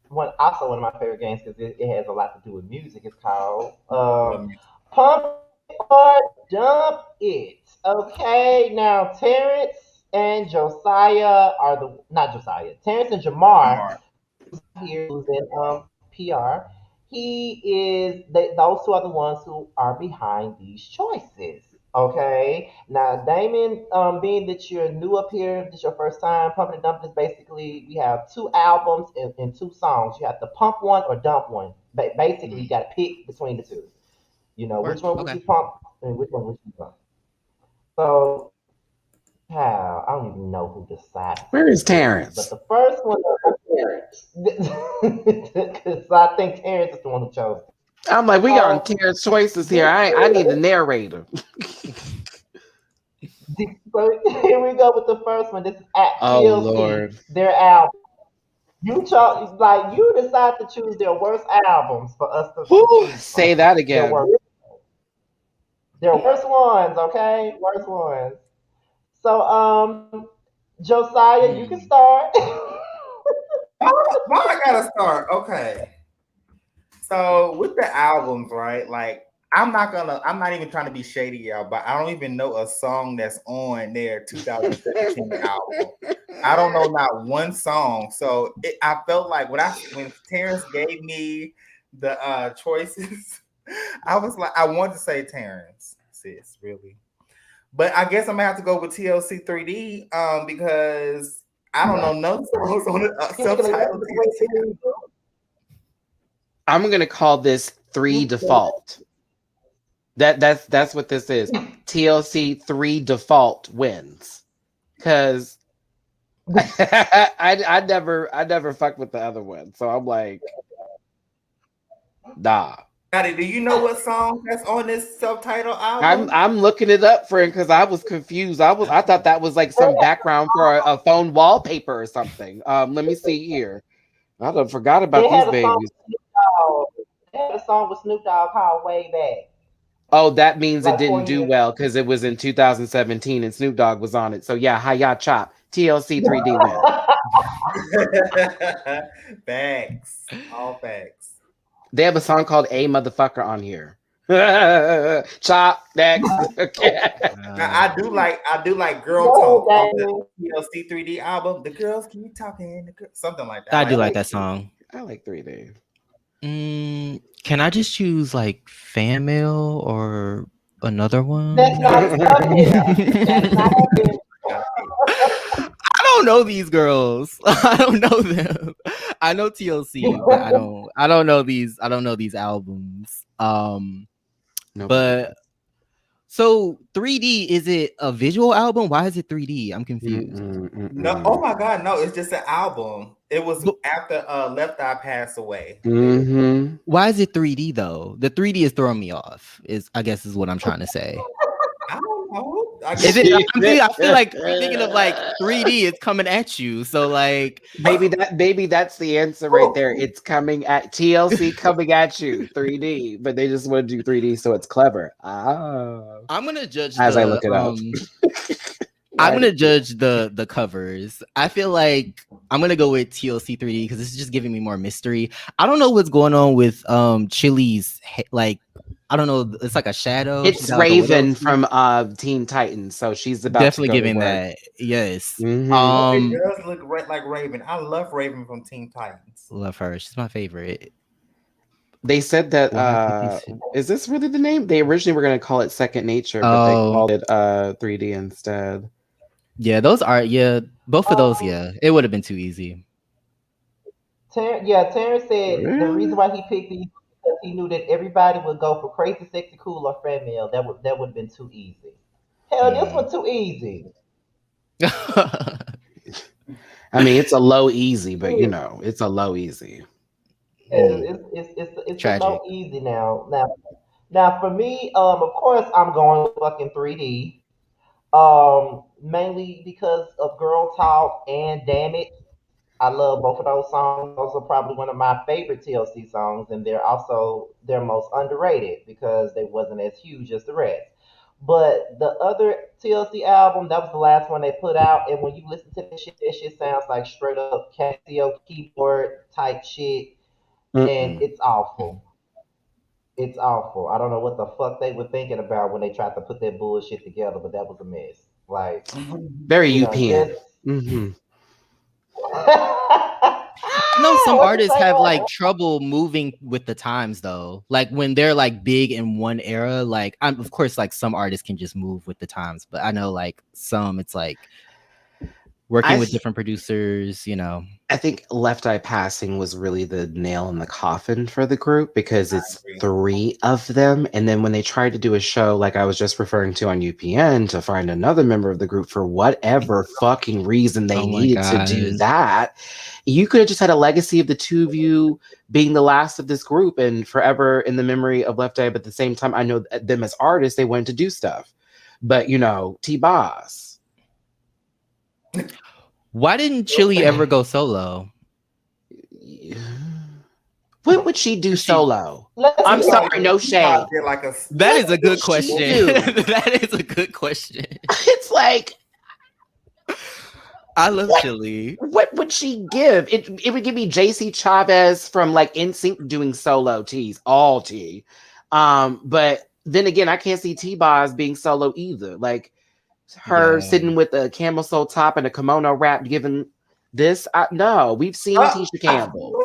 one of my favorite games because it has a lot to do with music. It's called Pump or Dump It. Okay. Now Terrence and Josiah are Terrence and Jamar here who's in PR. Those two are the ones who are behind these choices. Okay. Now Damon, being that you're new up here, this is your first time, Pump and Dump is basically we have 2 albums and 2 songs. You have to pump one or dump one. Basically, you got to pick between the two. Which one would you pump and which one would you dump? So. I don't even know who decided. Where is Terrence? But the first one is Terrence. Because I think Terrence is the one who chose it. I'm like, we got Terrence choices here. I need a narrator. So here we go with the first one. This is at TLC, Lord. Their album. You decide to choose their worst albums for us to say that again. Their worst ones, okay? Worst ones. So, Josiah, you can start. Why I gotta start? Okay. So with the albums, right? Like I'm not even trying to be shady, y'all, but I don't even know a song that's on their 2017 album. I don't know not one song. So I felt like when Terrence gave me the choices, I was like, I want to say Terrence, sis, really. But I guess I'm gonna have to go with TLC 3D because I don't know no songs on the self-titled. I'm gonna call this 3 default. That's what this is. TLC 3 default wins because I never fucked with the other one, so I'm like, nah. Patty, do you know what song that's on this self-titled album? I'm looking it up, friend, because I was confused. I thought that was like some background for a phone wallpaper or something. Let me see here. I done forgot about these babies. They had a song with Snoop Dogg called Way Back. Oh, that means it didn't do well because it was in 2017 and Snoop Dogg was on it. So yeah, hi-ya chop. TLC 3D win. Facts. All facts. They have a song called A Motherfucker on here. Chop next. Okay. I do like Girl Talk on the TLC 3D album. The girls keep talking, something like that. I do like that song. I like 3D. Can I just choose like Fan Mail or another one? That's not I don't know these girls. I don't know them. I know TLC, but I don't know these. I don't know these albums. But So 3D, is it a visual album? Why is it 3D? I'm confused. No, oh my God, no, it's just an album. It was after Left Eye passed away. Why is it 3D though? The 3D is throwing me off. I guess is what I'm trying to say. I don't know. I feel like thinking of like 3D is coming at you. So like maybe that's the answer right there. It's coming at TLC coming at you 3D, but they just want to do 3D so it's clever. I'm gonna judge as I look it up. I'm gonna judge the covers. I feel like I'm gonna go with TLC 3D because this is just giving me more mystery. I don't know what's going on with Chili's like. I don't know. It's like a shadow. It's Raven from Teen Titans, so she's about definitely to giving that. Yes. It does look like Raven. I love Raven from Teen Titans. Love her. She's my favorite. They said that is this really the name? They originally were going to call it Second Nature, but they called it 3D instead. Yeah, those are both of those. Yeah, it would have been too easy. Terrence said the reason why he picked these. He knew that everybody would go for Crazy Sexy Cool or Fred Mill. That would have been too easy. Hell, this one too easy. I mean, it's a low easy, but you know, it's a low easy. It's a low easy now. Now for me, of course, I'm going with fucking 3D. Mainly because of Girl Talk and Damn It. I love both of those songs. Those are probably one of my favorite TLC songs, and they're also their most underrated because they wasn't as huge as the rest. But the other TLC album, that was the last one they put out, and when you listen to this shit sounds like straight up Casio keyboard type shit, and it's awful. It's awful. I don't know what the fuck they were thinking about when they tried to put that bullshit together, but that was a mess. Like very UPN. I know some artists have like trouble moving with the times though. Like when they're like big in one era, like of course like some artists can just move with the times, but I know like some it's like working with different producers, you know. I think Left Eye Passing was really the nail in the coffin for the group because it's 3 of them. And then when they tried to do a show like I was just referring to on UPN to find another member of the group for whatever fucking reason they needed to do that, you could have just had a legacy of the two of you being the last of this group and forever in the memory of Left Eye. But at the same time, I know them as artists, they wanted to do stuff. But, you know, T-Boz. Why didn't Chili ever go solo? What would she do solo? I'm sorry, no shade. That is a good question. That is a good question. It's like I love Chili. What would she give? It would give me JC Chavez from like NSYNC doing solo teas, all tea. But then again, I can't see T-Boz being solo either. Like her sitting with a camel toe top and a kimono wrap giving this. No, we've seen Tisha Campbell.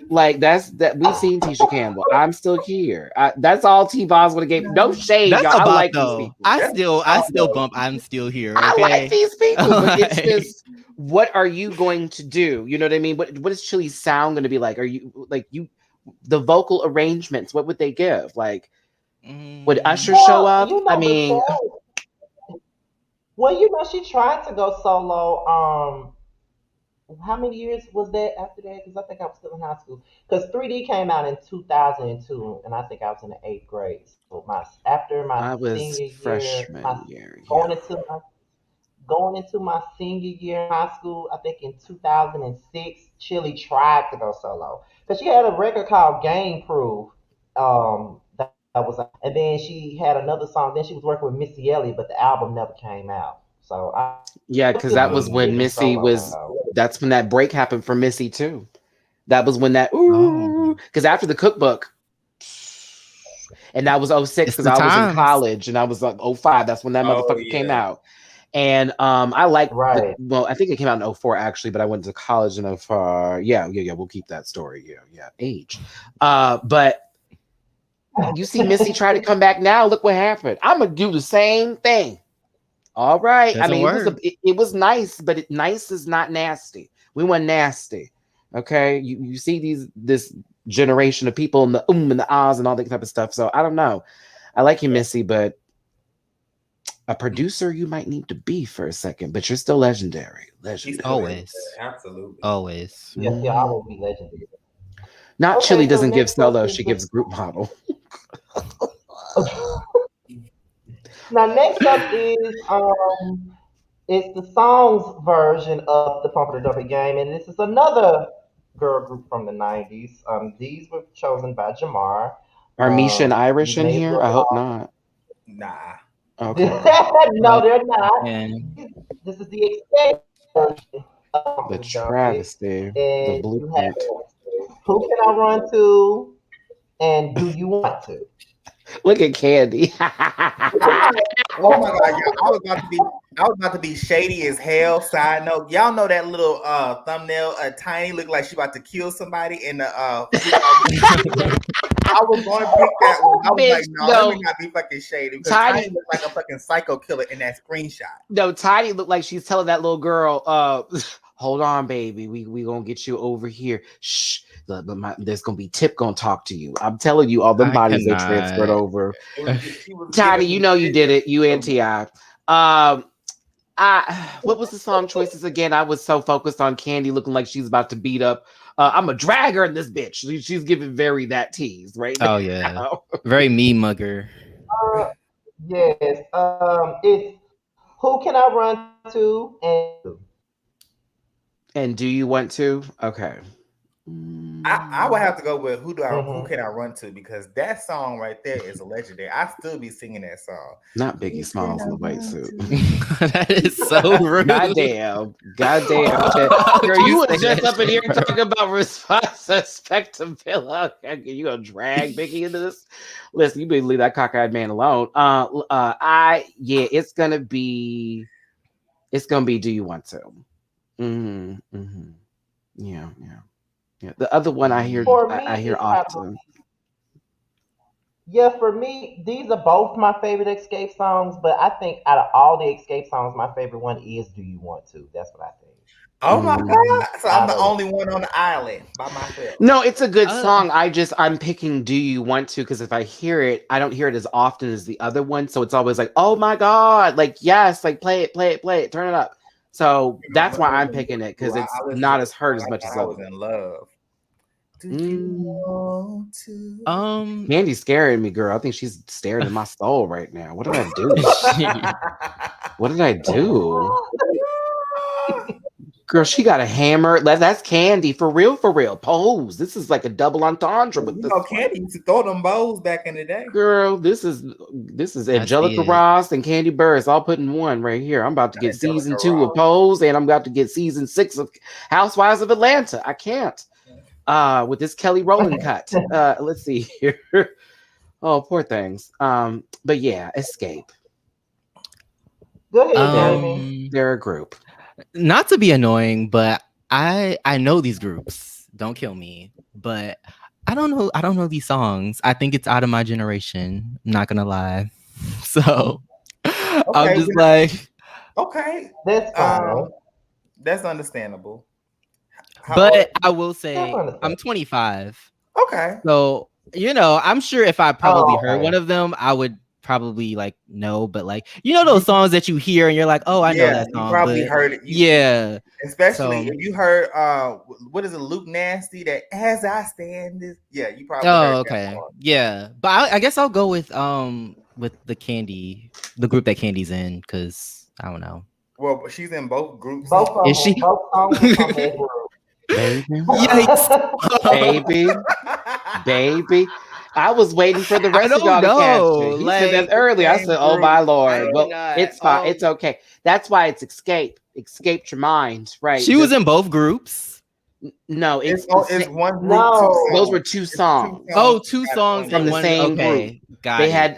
Like we've seen Tisha Campbell. I'm still here. That's all T-Boz would have gave. No shade, y'all. I like these people. I still bump. I'm still here. Okay? I like these people, but it's just, what are you going to do? You know what I mean? What is Chili's sound going to be like? Are you the vocal arrangements? What would they give? Like, would Usher show up? I mean. Well, you know, she tried to go solo. How many years was that after that? Because I think I was still in high school. Because 3D came out in 2002, and I think I was in the 8th grade. So I was senior freshman year. Going into my senior year in high school, I think in 2006, Chili tried to go solo because she had a record called Game Proof. And then she had another song. Then she was working with Missy Elliott, but the album never came out. So because that was when Missy was. That's when that break happened for Missy too. That was when that because after the Cookbook, and that was 06 because I was in college and I was like 05. That's when that motherfucker came out. And I like well, I think it came out in 04 actually, but I went to college in 04. Yeah. We'll keep that story. Yeah. Age. But. You see Missy try to come back now. Look what happened. I'm gonna do the same thing. All right. I mean, it was nice, but nice is not nasty. We want nasty. Okay. You see this generation of people and the and the ahs and all that type of stuff. So I don't know. I like you, Missy, but a producer you might need to be for a second, but you're still legendary. She's Legendary. still Always. absolutely. Always. Yes, yeah, I will be legendary. Not Okay, Chili so doesn't give next up solo, is she the- gives group model. Now, next up is it's the songs version of the Pump It Up game, and this is another girl group from the '90s. These were chosen by Jamar. Are Misha and Irish These in names here? were I hope not. Nah. Okay. no, they're not. And This is the escape version of Pump The It Up travesty. The and you have blueprint. Who Can I Run To and Do You Want To? Look at Candy. Oh my god, yeah, I was about to be shady as hell. Side note, y'all know that little thumbnail, Tiny looked like she about to kill somebody in the I was going to pick that one. I was Bitch, like, no, no. let me not be fucking shady. Because Tiny- Tiny looked like a fucking psycho killer in that screenshot. No, Tiny looked like she's telling that little girl, hold on, baby. We gonna get you over here. Shh. There's gonna be Tip gonna talk to you. I'm telling you, all the I bodies they cannot. transferred over. She was Tiny, giving you me know you did it. You and shit. Ti. What was the song choices again? I was so focused on Candy looking like she's about to beat up. I'm a drag her in this bitch. She's giving very that tease, right? oh yeah, very me mugger. Yes. It's Who Can I Run To and And do you want to? Okay. I would have to go with Who Mhm. Can I Run To, because that song right there is a legendary. I still be singing that song. Not Biggie Smalls in the white suit. That is so rude. Goddamn. Girl, you was just up in here talking about respectability. You gonna drag Biggie into this? Listen, you better leave that cockeyed man alone. It's gonna be Do You Want To? Mm-hmm. Yeah. The other one I hear For me, I hear it's often. probably- Yeah, for me, these are both my favorite Escape songs, but I think out of all the Escape songs, my favorite one is Do You Want To? That's what I think. Oh my god! So I'm the Out of- only one on the island by myself. No, it's a good song. I'm picking Do You Want To, because if I hear it, I don't hear it as often as the other one. So it's always like, oh my God, like, yes, like play it, turn it up. So that's why I'm picking it, because it's not as hurt as much as I was other. in love. Do you want to? Candy's scaring me, girl. I think she's staring in my soul right now. What did I do? What did I do? Girl, she got a hammer. That's Candy for real. Pose. This is like a double entendre with this. Candy used to throw them bows back in the day. Girl, this is Angelica Ross and Candy Burris all put in one right here. I'm about to get season 2 of Pose, and I'm about to get season 6 of Housewives of Atlanta. I can't. With this Kelly Rowland cut. Let's see here. Oh, poor things. But yeah, Escape. Go ahead, Jamie. They're a group. Not to be annoying, but I know these groups. Don't kill me. But I don't know these songs. I think it's out of my generation. I'm not gonna lie. So I'm just like, okay, that's fine. That's understandable. But I will say I'm 25. Okay. So, I'm sure if I probably heard one of them, I would probably like know, but like those songs that you hear and you're like, oh, I know that song. You probably heard it. Yeah. Especially if you heard what is it, Luke Nasty, that As I Stand This. Yeah, you probably heard that song. Yeah. But I guess I'll go with the group that Candy's in, because I don't know. Well, she's in both groups. Is she? Both songs are from that group. Baby. Yikes. Baby. I was waiting for the rest of y'all to catch it. He said that earlier. I said, oh my Lord. Well, it's fine. It's okay. That's why it's Escape. Escape your mind, right? She was in both groups. No, it's one group. No. Those were 2 songs. Two songs from the same group. They had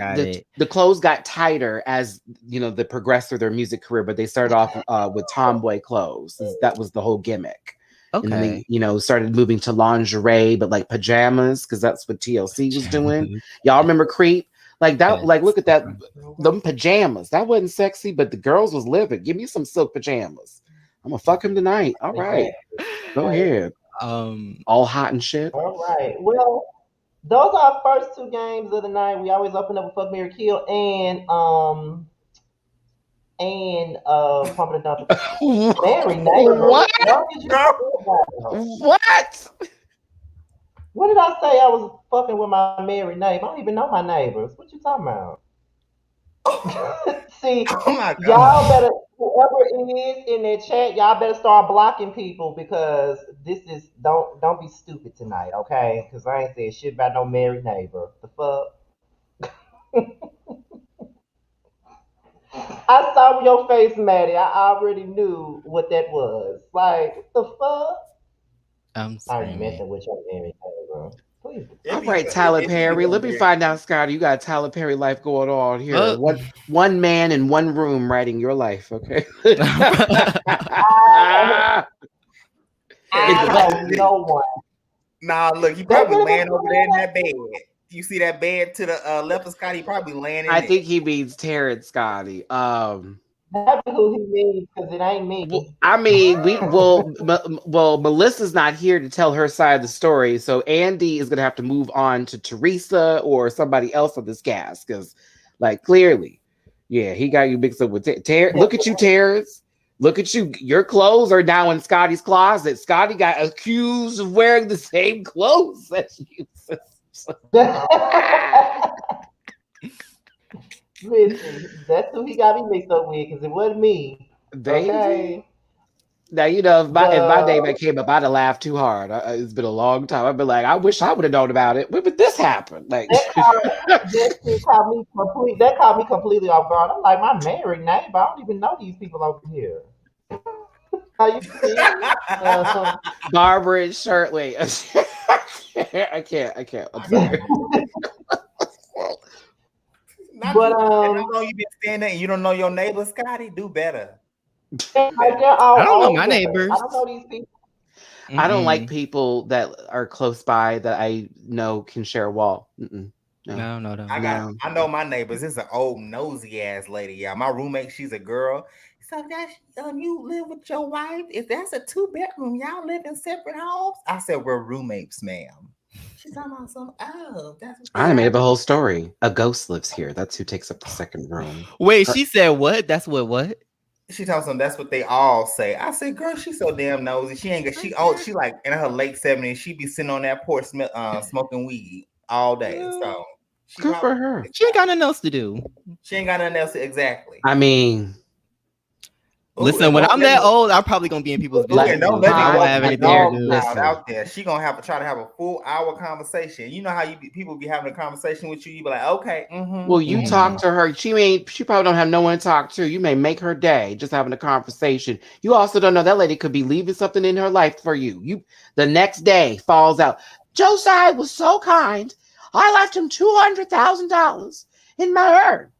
the clothes got tighter as the progressed through their music career, but they started off with tomboy clothes. That was the whole gimmick. Okay. And then they, started moving to lingerie, but like pajamas, because that's what TLC was doing. Y'all remember Creep? Like that, like look at that, them pajamas. That wasn't sexy, but the girls was living. Give me some silk pajamas. I'm gonna fuck him tonight. All right. Go ahead. All hot and shit. All right. Well, those are our first 2 games of the night. We always open up with Fuck, Marry, Kill, and and Pump It Dump It. Mary neighbor. What? What did you say about her? What? What did I say? I was fucking with my married neighbor. I don't even know my neighbors. What you talking about? See, Oh my y'all god. better, whoever it is in that chat, y'all better start blocking people because this is don't be stupid tonight, okay? Because I ain't said shit about no married neighbor. The fuck. I saw your face, Maddie. I already knew what that was. Like, what the fuck? I'm I was screaming. messing with your married neighbor. Please. All right, Tyler Perry. Let me find out, Scotty. You got Tyler Perry life going on here. One man in one room writing your life, okay? I know no one. Nah, look, he probably laying over there in that bed. You see that bed to the left of Scotty? He probably laying in I there. think he means Terrence Scotty. That's who he means because it ain't me. Well, I mean, Melissa's not here to tell her side of the story, so Andy is gonna have to move on to Teresa or somebody else on this cast because, like, clearly, yeah, he got you mixed up with Terrence. Look at you, Terrence. Look at you. Your clothes are now in Scotty's closet. Scotty got accused of wearing the same clothes as you. Listen, that's who he got me mixed up with because it wasn't me. Baby. Okay. Now, you know, if my name had came up, I'd have laughed too hard. It's been a long time. I'd be like, I wish I would have known about it. When did this happen? Like, that caught me completely off guard. I'm like, my married neighbor. I don't even know these people over here. How you see? Barbara and shirt. Wait, I can't. I'm sorry. But how long you been standing and you don't know your neighbor, Scotty? Do better. I don't know my neighbors. I don't know these people. I don't like people that are close by that I know can share a wall. No. I know my neighbors. It's an old nosy ass lady. Yeah, my roommate, she's a girl. So that's you live with your wife. If that's a 2-bedroom, y'all live in separate homes. I said we're roommates, ma'am. She's talking about some. Oh, that's. I made up a whole story. A ghost lives here. That's who takes up the second room. Wait, she said what? That's what? She tells them that's what they all say. I said, girl, she's so damn nosy. She ain't. She like in her late 70s. She be sitting on that porch smoking weed all day. So good for her. She ain't got nothing else to do. She ain't got nothing else. Exactly. I mean. Listen, when I'm that old, I'm probably gonna be in people's business. Don't let I won't have anything to do. Out there. She gonna have to try to have a full hour conversation. You know how people be having a conversation with you. You be like, okay. Well, you talk to her. She probably don't have no one to talk to. You may make her day just having a conversation. You also don't know that lady could be leaving something in her life for you. You the next day falls out. Josiah was so kind. I left him $200,000 in my urn.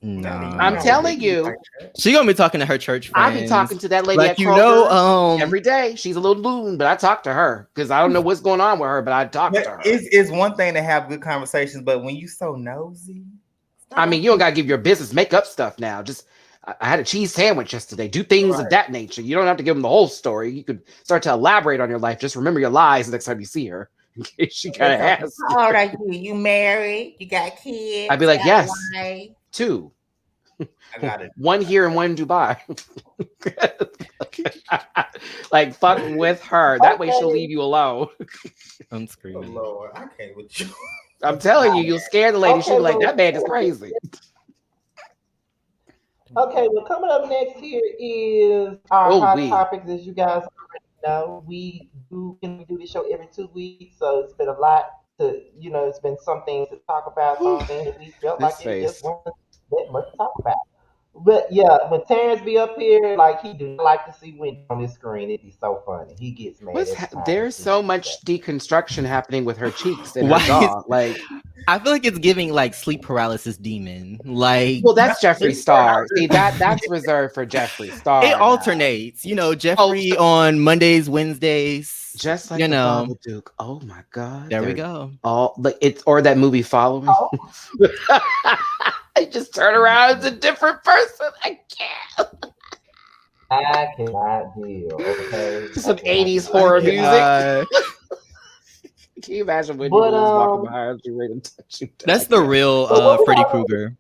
No, I'm telling you, she gonna be talking to her church friends. I be talking to that lady like at Kroger every day. She's a little loon, but I talk to her because I don't know what's going on with her, but I talk to her. It's one thing to have good conversations, but when you so nosy, I mean, you don't gotta give your business. Make up stuff now. Just I had a cheese sandwich yesterday. Do things of that nature. You don't have to give them the whole story. You could start to elaborate on your life. Just remember your lies the next time you see her. In case she kind of asks. How old are you? You married? You got kids? I'd be like, yes, 2. I got it. 1 here and 1 in Dubai. Like fucking with her. That way she'll leave you alone. I'm screaming. Oh Lord, I can't with you. I'm telling you, you'll scare the lady. She'll be like, that man is crazy. Okay, well, coming up next here is our hot topics. As you guys already know, we do this show every 2 weeks, so it's been a lot to, it's been some things to talk about, some things that we felt like it just wasn't that much to talk about. But yeah, when Terrence be up here, like he do like to see Wendy on the screen. It'd be so funny. He gets mad. There's so much deconstruction happening with her cheeks and her jaw. Like, I feel like it's giving like sleep paralysis demon. Like, well, that's Jeffree Star. See, that's reserved for Jeffree Star. It alternates. Jeffree on Mondays, Wednesdays. Just like the Babadook. Oh my God. There we go. Or that movie Following. Oh. I just turn around as a different person. I can't. I cannot deal. Okay. Some 80s horror music. Can you imagine when you was walking behind you, ready to touch you? That's the real Freddy Krueger.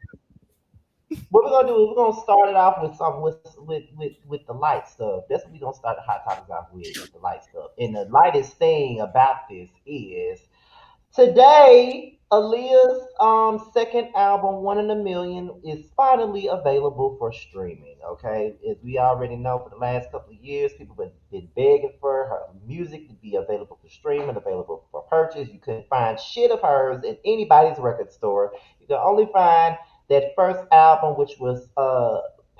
What we're gonna do is we're gonna start it off with some with the light stuff. That's what we're gonna start the hot topics off with the light stuff. And the lightest thing about this is today, Aaliyah's second album, One in a Million, is finally available for streaming. Okay, as we already know, for the last couple of years, people have been begging for her music to be available for streaming, available for purchase. You couldn't find shit of hers in anybody's record store. You can only find that first album, which was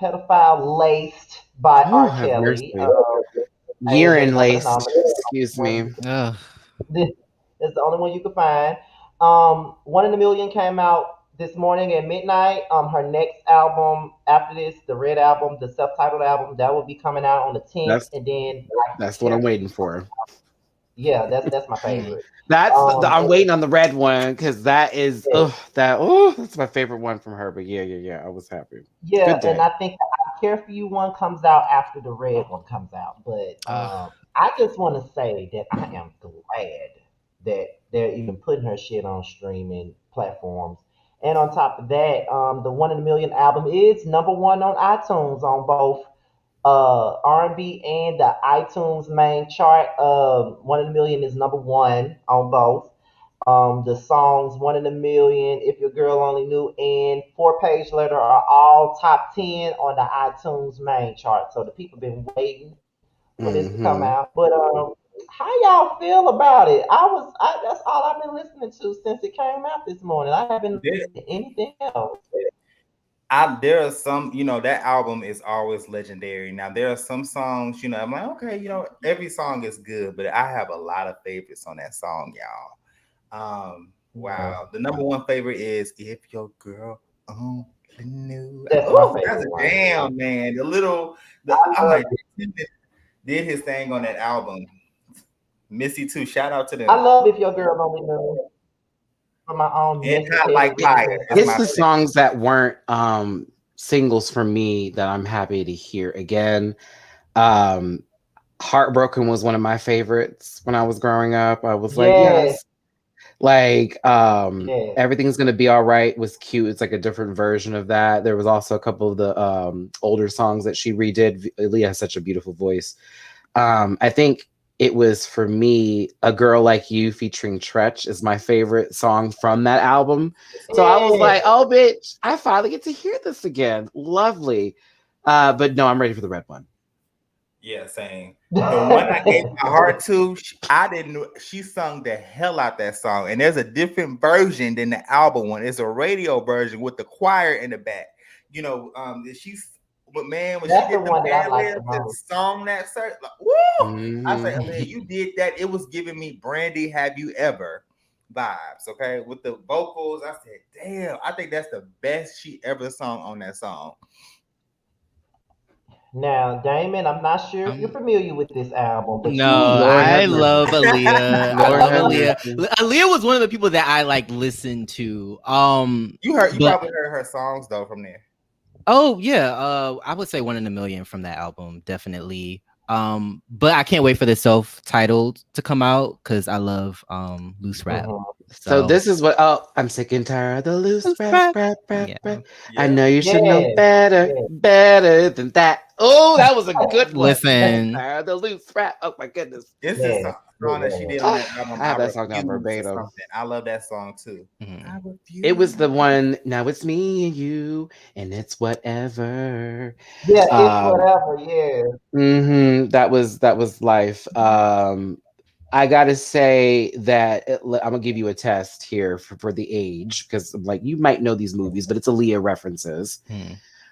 pedophile laced by Oh, R. have Kelly. mercy. Urine laced. Excuse me. Ugh. This is the only one you can find. One in a Million came out this morning at midnight. Her next album after this, the Red album, the self-titled album, that will be coming out on the 10th. That's- And then That's what I'm waiting for. yeah, that's my favorite. I'm waiting on the Red one because that is that's my favorite one from her. But yeah. I was happy. Yeah, Good day. and I think the I Care For You one comes out after the Red one comes out. But I just want to say that I am glad that they're even putting her shit on streaming platforms. And on top of that, the One in a Million album is number one on iTunes on both R&B and the iTunes main chart. One in a Million is number one on both. The songs One in a Million, If Your Girl Only Knew, and 4 Page Letter are all top 10 on the iTunes main chart. So the people been waiting for this to come out. But how y'all feel about it? That's all I've been listening to since it came out this morning. I haven't listened to anything else. There are some, that album is always legendary. Now there are some songs, I'm like, okay, every song is good, but I have a lot of favorites on that song, y'all. Wow. The number one favorite is If Your Girl Only Knew. That's my favorite That's a one. damn, man. Did his thing on that album. Missy too. Shout out to them. I love If Your Girl Only Knew. For my own And Hot Like Fire. It's the songs that weren't singles for me that I'm happy to hear again. Heartbroken was one of my favorites when I was growing up. I was like, yes. Like Everything's Gonna Be All Right was cute. It's like a different version of that. There was also a couple of the older songs that she redid. Aaliyah has such a beautiful voice. I think it was, for me, A Girl Like You featuring Tretch is my favorite song from that album. So I was like, oh, bitch, I finally get to hear this again. Lovely. But no, I'm ready for the Red one. Yeah, same. The one I gave my heart to, I didn't know, she sung the hell out that song. And there's a different version than the album one. It's a radio version with the choir in the back. But man, when That's she did the one that I like ad-libs the and most. song that certain, like, woo! I say, man, you did that. It was giving me Brandy Have You Ever vibes, okay? With the vocals, I said, damn, I think that's the best she ever sung on that song. Now, Damon, I'm not sure if you're familiar with this album, but No, I love Aaliyah. Lord I love have Aaliyah. mercy. Aaliyah was one of the people that I listened to. You probably heard her songs though from there. Oh yeah, I would say One in a Million from that album, definitely. But I can't wait for the self-titled to come out because I love loose rap. So this is what I'm sick and tired of the loose rap. Yeah. I know you should know better than that. Oh, that was a good one. Listen. Tired of the loose rap. Oh my goodness. This is a song that she did on that album. I have that song down Refuse or verbatim. something. I love that song too. Mhm. It was the one, now it's me and you, and it's whatever. Yeah, it's whatever, yeah. That was life. I gotta say that I'm gonna give you a test here for the age, because like you might know these movies, but it's Aaliyah references.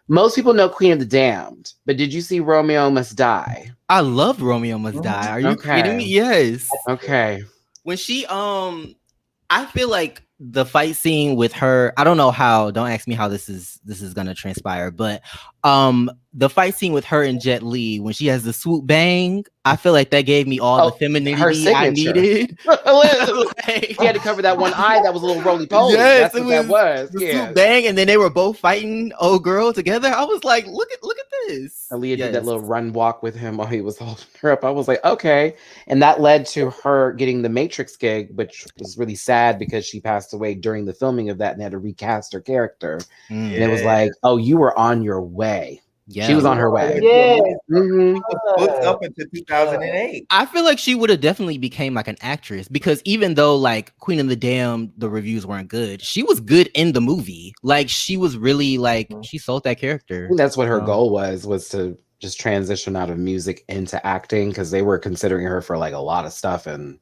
Most people know Queen of the Damned, but did you see Romeo Must Die? I love Romeo Must Die. Are you kidding me? Yes. Okay. When she I feel like the fight scene with her, I don't know how, don't ask me how this is gonna transpire, but the fight scene with her and Jet Li when she has the swoop bang, I feel like that gave me all the femininity I needed. He had to cover that one eye that was a little roly poly. Yes, that's what that was. The swoop bang, and then they were both fighting old girl together. I was like, look at this. Aaliyah did that little run walk with him while he was holding her up. I was like, okay. And that led to her getting the Matrix gig, which was really sad because she passed away during the filming of that and had to recast her character. And it was like, oh, you were on your way. Yeah. She was on her way. Yeah. It was booked up into 2008. I feel like she would have definitely became like an actress because even though like Queen of the Damned, the reviews weren't good, she was good in the movie. Like she was really like she sold that character. I think that's what her goal was to just transition out of music into acting because they were considering her for like a lot of stuff and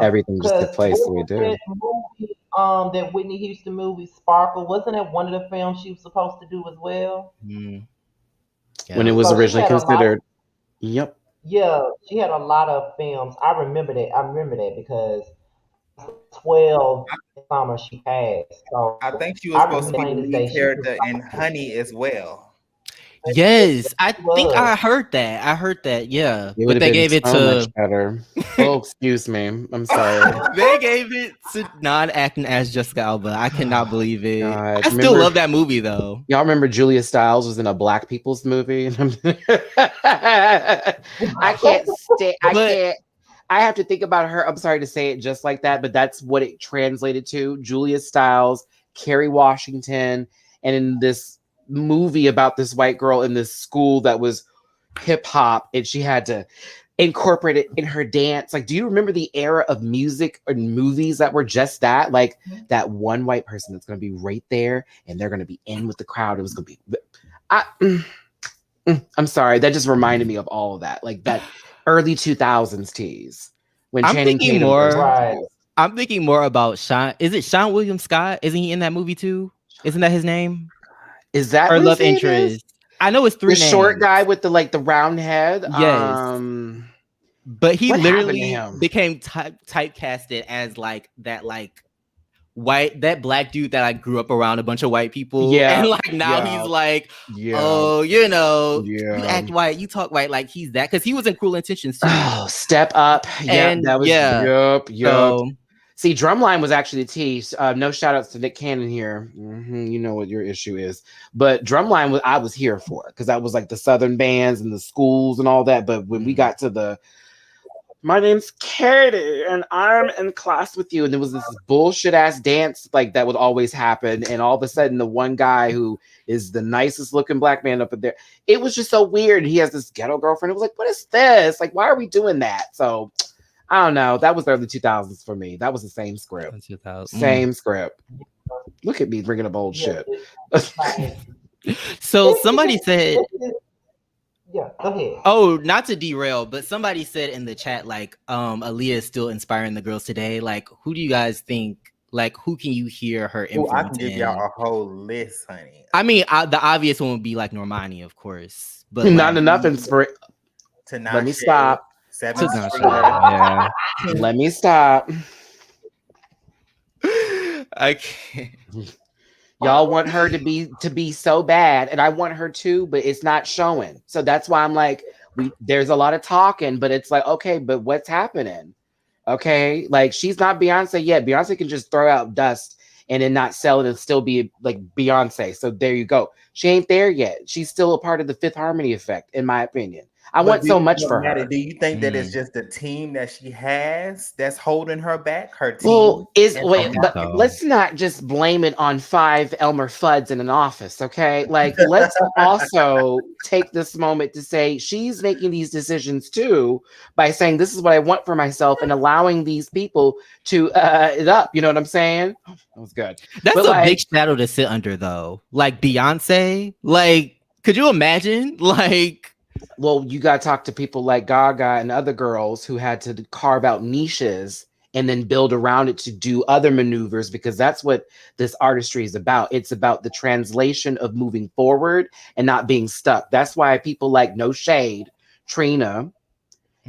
everything just took place the way it did. That Whitney Houston movie Sparkle, wasn't that one of the films she was supposed to do as well? When it was originally considered. Yep. Yeah, she had a lot of films. I remember that because 12 summer she passed. So I think she was supposed to be the lead character in Honey as well. Yes, I think I heard that. Yeah, but they gave it to much better. Oh, excuse me. I'm sorry. They gave it to non-acting as Jessica Alba. I cannot believe it. God. I still love that movie though. Y'all remember Julia Stiles was in a Black People's movie? I can't stay. I have to think about her. I'm sorry to say it just like that, but that's what it translated to. Julia Stiles, Kerry Washington, and in this movie about this white girl in this school that was hip hop, and she had to incorporate it in her dance. Like, do you remember the era of music or movies that were just that? Like that one white person that's going to be right there, and they're going to be in with the crowd. It was going to be. I'm sorry, that just reminded me of all of that, like that early 2000s tease when Channing Tatum I'm thinking more about Sean. Is it Sean William Scott? Isn't he in that movie too? Isn't that his name? Is that her love interest? I know it's three names. Short guy with the the round head. Yes. But he literally became typecasted as like that white, that black dude that I grew up around a bunch of white people. Yeah. And like now he's like, oh, you act white, you talk white, like he's that, because he was in Cruel Intentions too. Oh, Step Up. Yeah, and that was yup. So, see, Drumline was actually the tease. No shout outs to Nick Cannon here. You know what your issue is. But Drumline I was here for, because that was like the Southern bands and the schools and all that. But when we got to my name's Katie and I'm in class with you, and there was this bullshit ass dance like that would always happen, and all of a sudden the one guy who is the nicest looking black man up in there, it was just so weird. He has this ghetto girlfriend. It was like, what is this? Like, why are we doing that? So I don't know. That was the early 2000s for me. That was the same script. Same script. Look at me bringing up old shit. So somebody said, yeah, go ahead. Oh, not to derail, but somebody said in the chat, like, Aaliyah is still inspiring the girls today. Like, who do you guys think, like, who can you hear her influence? I can give y'all a whole list, honey. I mean, the obvious one would be like Normani, of course. But not enough inspiration. Let me stop. Yeah. Let me stop. I can't. Y'all want her to be so bad, and I want her to, but it's not showing. So that's why I'm like, there's a lot of talking, but it's like, okay, but what's happening? Okay, like she's not Beyonce yet. Beyonce can just throw out dust and then not sell it and still be like Beyonce. So there you go. She ain't there yet. She's still a part of the Fifth Harmony effect, in my opinion. I want so much for her. Do you think that it's just the team that she has that's holding her back? Her team. Well, but let's not just blame it on 5 Elmer Fuds in an office, okay? Like, let's also take this moment to say she's making these decisions too by saying this is what I want for myself and allowing these people to it up. You know what I'm saying? That was good. That's a big shadow to sit under, though. Like Beyonce, like, could you imagine? Like. Well, you got to talk to people like Gaga and other girls who had to carve out niches and then build around it to do other maneuvers, because that's what this artistry is about. It's about the translation of moving forward and not being stuck. That's why people like No Shade, Trina,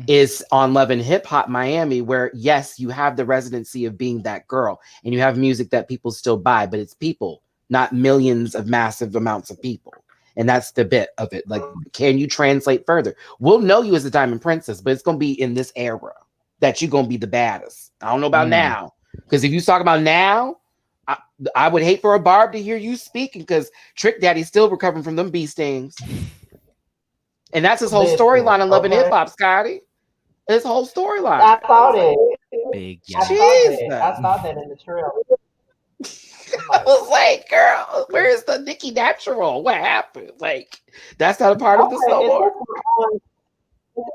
is on Love and Hip Hop Miami, where, yes, you have the residency of being that girl and you have music that people still buy, but it's people, not millions of massive amounts of people. And that's the bit of it. Like, can you translate further? We'll know you as a Diamond Princess, but it's going to be in this era that you're going to be the baddest. I don't know about now. Because if you talk about now, I would hate for a Barb to hear you speaking because Trick Daddy's still recovering from them bee stings. And that's his whole storyline in Love and Hip Hop, Scotty. His whole storyline. I saw that. Big I saw that in the trailer. I was like, girl, where's the Nicki Natural? What happened? Like, that's not a part of the solo.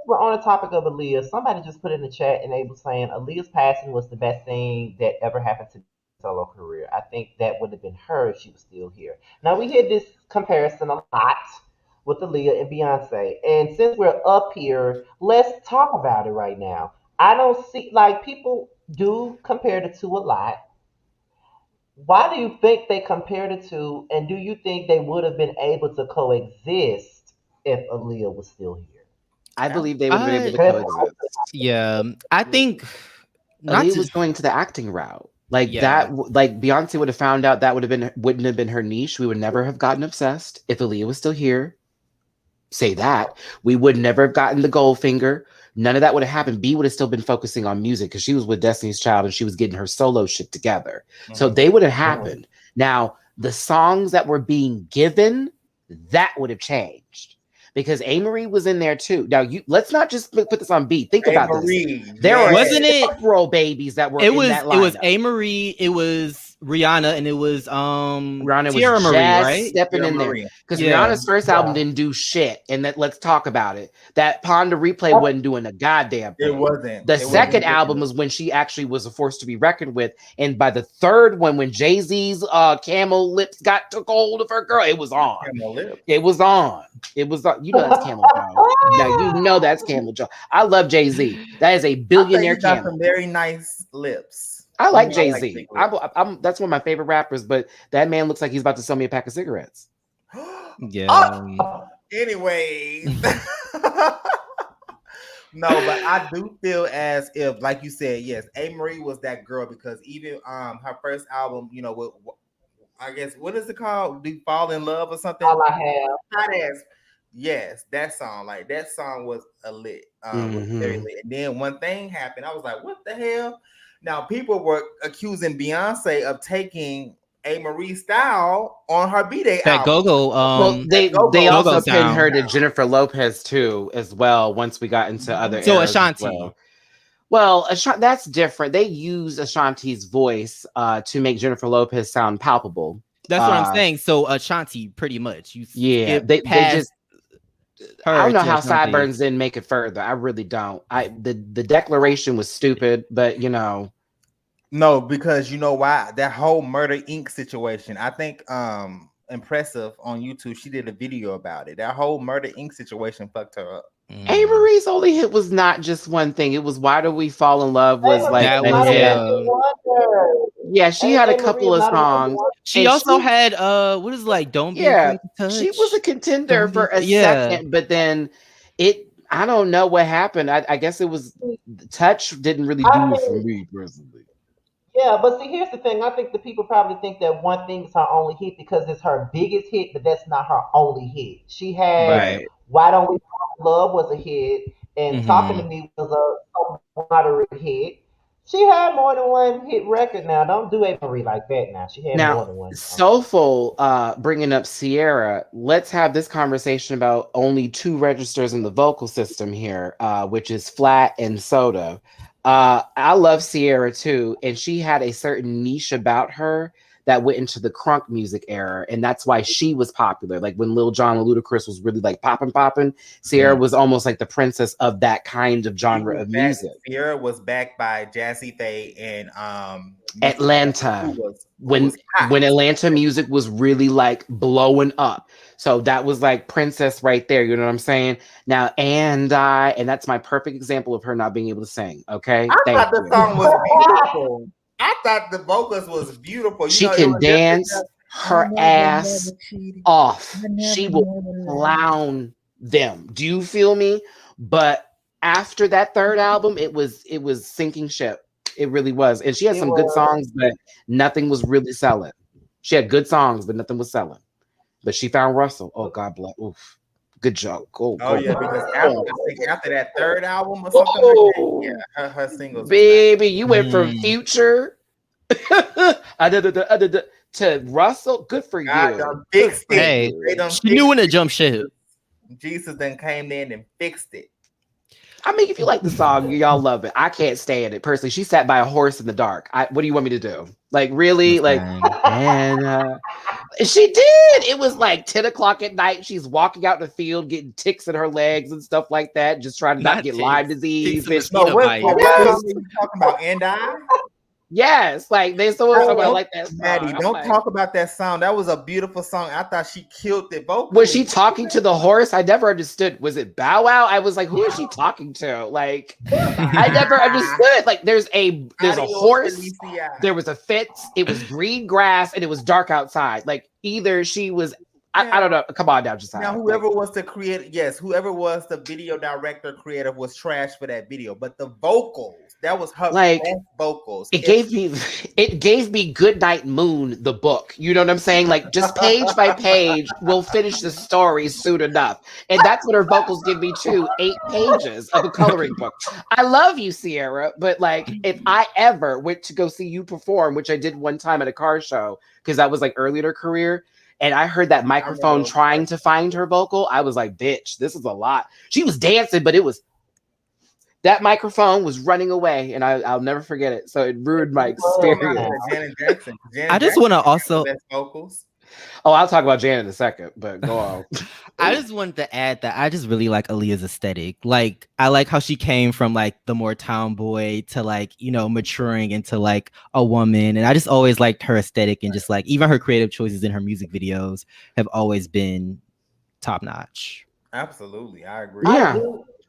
We're on the topic of Aaliyah. Somebody just put in the chat and they were saying Aaliyah's passing was the best thing that ever happened to the solo career. I think that would have been her if she was still here. Now we hear this comparison a lot with Aaliyah and Beyonce. And since we're up here, let's talk about it right now. I don't see, like, people do compare the two a lot. Why do you think they compared the two? And do you think they would have been able to coexist if Aaliyah was still here? I believe they would have been able to coexist. Yeah, I think Aaliyah was going to the acting route. Like that, like Beyonce would have found out that wouldn't have been her niche. We would never have gotten obsessed if Aaliyah was still here. Say that. We would never have gotten the Goldfinger. None of that would have happened. B would have still been focusing on music because she was with Destiny's Child and she was getting her solo shit together. Mm-hmm. So they would have happened. Mm-hmm. Now, the songs that were being given, that would have changed. Because A-Marie was in there too. Now, let's not just put this on beat. Think about this. There wasn't it roll babies that were in that lineup. It was A-Marie, it was Rihanna, and it was Rihanna Tierra was Marie, right? Stepping Tierra in Marie. there because Rihanna's first album didn't do shit, and let's talk about it. That Ponder Replay wasn't doing a goddamn thing. It wasn't. The second album was when she actually was a force to be reckoned with, and by the third one, when Jay-Z's Camel Lips took hold of her, girl, it was on. Camel Lips. It was on. It was on. You know that's Camel Joe. Now you know that's Camel Joe. I love Jay-Z. That is a billionaire Camel. Some very nice lips. I like Jay-Z. I'm that's one of my favorite rappers, but that man looks like he's about to sell me a pack of cigarettes. Anyways. No, but I do feel as if, like you said, yes, A-Marie was that girl because even her first album, you know, I guess, what is it called? Do you fall in love or something? All I Have. Yes, that song. Like, that song was a lit. Was very lit. And then one thing happened. I was like, what the hell? Now, people were accusing Beyonce of taking A-Marie style on her B-Day album. Go-Go. Well, they also pinned her to Jennifer Lopez, too, as well, once we got into other So eras Ashanti. Well, that's different. They used Ashanti's voice to make Jennifer Lopez sound palpable. That's what I'm saying. So Ashanti, pretty much. They just... I don't know how Sideburns didn't make it further. I really don't. The declaration was stupid, but you know. No, because you know why? That whole Murder Inc. situation. I think Impressive on YouTube, she did a video about it. That whole Murder Inc. situation fucked her up. A-Marie's only hit was not just one thing. It was Why Do We Fall in Love was like that was yeah, she had a couple of songs. She also had what is like Don't Be Afraid to Touch. She was a contender for a second, but then I don't know what happened. I guess it was Touch didn't really do it for me personally. Yeah, but see, here's the thing. I think the people probably think that one thing is her only hit because it's her biggest hit, but that's not her only hit. She had Why Don't We Fall in Love was a hit, and Talking to Me was a moderate hit. She had more than one hit record now. Don't do A-Marie like that now. She had more than one. Soulful, bringing up Sierra, let's have this conversation about only two registers in the vocal system here, which is flat and soda. I love Sierra too, and she had a certain niche about her that went into the crunk music era, and that's why she was popular. Like when Lil Jon and Ludacris was really like popping, Sierra was almost like the princess of that kind of genre of music. Sierra was backed by Jazzy Faye and Atlanta when Atlanta music was really like blowing up. So that was like princess right there. You know what I'm saying? Now, and that's my perfect example of her not being able to sing. Okay, I thought the song was beautiful. I thought the vocals was beautiful. She can dance her ass off. She will clown them. Do you feel me? But after that third album, it was sinking ship. It really was. And she had some good songs, but nothing was really selling. She had good songs, but nothing was selling. But she found Russell. Oh, God bless. Oof. Good job. Yeah, because after that third album or something like that, her singles. Baby, you went from Future To Russell, good for God you. done fixed it. Hey, They done she knew when to fixed jump ship. it. Jesus then came in and fixed it. I mean, if you like the song, y'all love it. I can't stand it personally. She sat by a horse in the dark. What do you want me to do? Like, really? Like, and she did. It was like 10 o'clock at night. She's walking out in the field, getting ticks in her legs and stuff like that, just trying to not get Lyme disease. No, what Yes. song are you talking about? And I? Yes, like there's someone like that song. Maddie, don't talk about that song. That was a beautiful song. I thought she killed it vocally. Was she talking to the horse? I never understood. Was it Bow Wow? I was like, who is she talking to? Like, I never understood. Like, there's a horse, there was a fence, it was green grass, and it was dark outside. Like, either she was, I don't know. Come on now, just now. Whoever was the creator, whoever was the video director, creative was trash for that video. But the vocals, that was her best vocals. It gave me Goodnight Moon, the book. You know what I'm saying? Like, just page by page, we'll finish the story soon enough. And that's what her vocals give me too. 8 pages of a coloring book. I love you, Sierra, but like, if I ever went to go see you perform, which I did one time at a car show, because that was like early in her career, and I heard that microphone trying to find her vocal, I was like, bitch, this is a lot. She was dancing, but that microphone was running away, and I'll never forget it. So it ruined my experience. Janet Jackson. I just want to also vocals. Oh, I'll talk about Janet in a second, but go on. I just wanted to add that I just really like Aaliyah's aesthetic. Like, I like how she came from like the more tomboy to like, you know, maturing into like a woman. And I just always liked her aesthetic, and just like even her creative choices in her music videos have always been top notch. Absolutely. I agree. Yeah.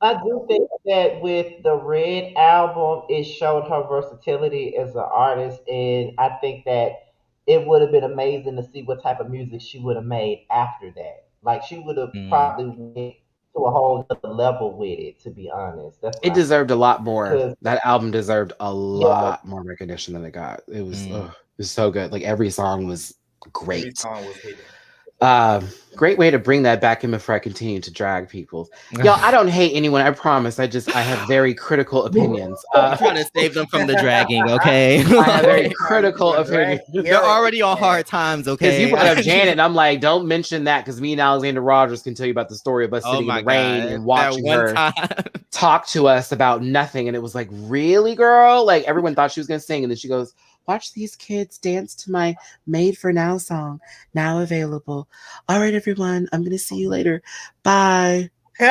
I do think that with the Red album, it showed her versatility as an artist, and I think that it would have been amazing to see what type of music she would have made after that. Like, she would have probably went to a whole other level with it, to be honest. It deserved a lot more. That album deserved a lot more recognition than it got. It was it was so good. Like, every song was great. Every song was hidden. Great way to bring that back in before I continue to drag people. Y'all, I don't hate anyone. I promise. I have very critical opinions. I'm trying to save them from the dragging, okay? I have very critical opinions. They're already on hard times, okay? Because you brought up Janet, and I'm like, don't mention that, because me and Alexander Rogers can tell you about the story of us sitting in the rain and watching her talk to us about nothing. And it was like, really, girl? Like, everyone thought she was going to sing, and then she goes, watch these kids dance to my Made for Now song, now available. All right, everyone, I'm going to see you later. Bye. With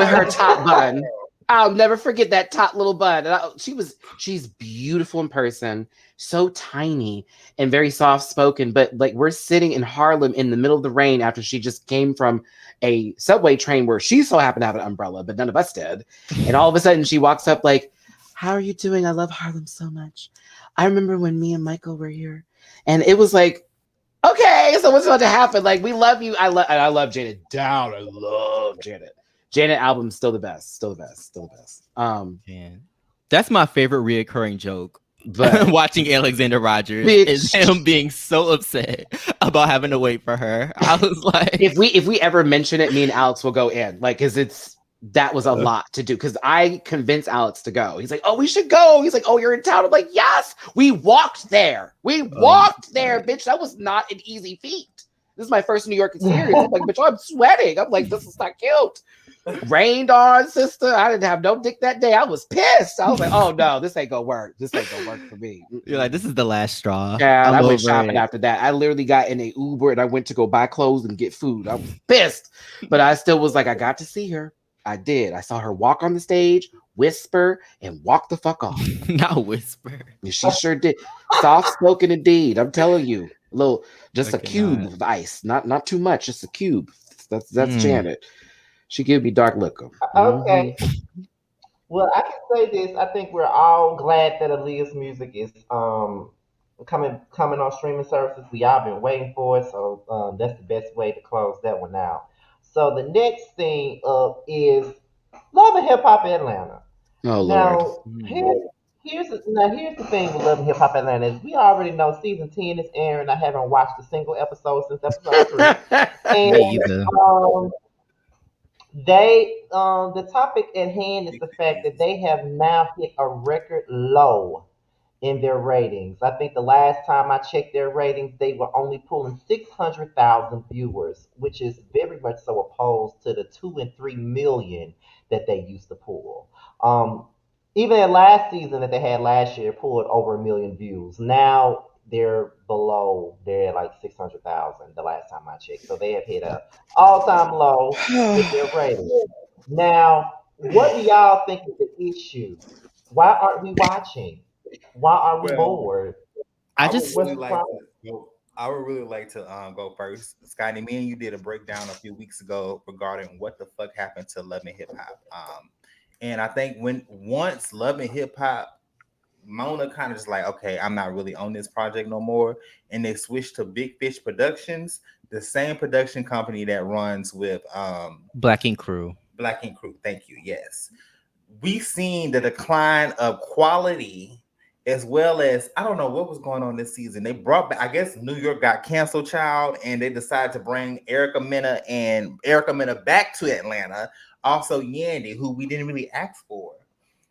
her top bun. I'll never forget that top little bun. She's beautiful in person, so tiny and very soft spoken. But like, we're sitting in Harlem in the middle of the rain after she just came from a subway train where she so happened to have an umbrella, but none of us did. And all of a sudden she walks up like, how are you doing? I love Harlem so much. I remember when me and Michael were here, and it was like, okay, so what's about to happen? Like, we love you. I love Janet down. I love Janet. Janet album still the best. Still the best. Still the best. Man. That's my favorite reoccurring joke. But watching Alexander Rogers is him being so upset about having to wait for her. I was like, if we ever mention it, me and Alex will go in, like, because that was a lot to do, because I convinced Alex to go. He's like, oh, we should go. He's like, oh, you're in town. I'm like, yes, we walked there. We walked there, bitch. That was not an easy feat. This is my first New York experience. I'm like, bitch, I'm sweating. I'm like, this is not cute. Rained on, sister. I didn't have no dick that day. I was pissed. I was like, oh no, this ain't gonna work. This ain't gonna work for me. You're like, this is the last straw. Yeah, I went shopping after that. I literally got in a Uber and I went to go buy clothes and get food. I was pissed, but I still was like, I got to see her. I did. I saw her walk on the stage, whisper, and walk the fuck off. Not whisper. She sure did. Soft spoken indeed. I'm telling you. A little, just a cube of ice. Not too much, just a cube. That's Janet. She gives me dark liquor. Okay. Well, I can say this. I think we're all glad that Aaliyah's music is coming on streaming services. We all been waiting for it, so that's the best way to close that one out. So the next thing up is Love and Hip Hop Atlanta. Oh Lord. Here's the thing with Love and Hip Hop Atlanta is we already know season 10 is airing. I haven't watched a single episode since episode 3. And the topic at hand is the fact that they have now hit a record low in their ratings. I think the last time I checked their ratings, they were only pulling 600,000 viewers, which is very much so opposed to the 2 and 3 million that they used to pull. Um, Even that last season that they had last year pulled over 1 million views. Now they're below. They're at like 600,000 the last time I checked. So they have hit a all-time low with their ratings. Now, what do y'all think is the issue? Why aren't we watching? Why are we Well, bored? I I would just What's really the like problem? to go. I would really like to go first. Scotty, me and you did a breakdown a few weeks ago regarding what the fuck happened to Love and Hip Hop. And I think when once Love and Hip Hop, Mona kind of just like, okay, I'm not really on this project no more. And they switched to Big Fish Productions, the same production company that runs with Black Ink Crew. Black Ink Crew. Thank you. Yes. We've seen the decline of quality as well as I don't know what was going on this season. They brought back, I guess New York got canceled, child, and they decided to bring Erica Mena back to Atlanta. Also Yandy, who we didn't really ask for.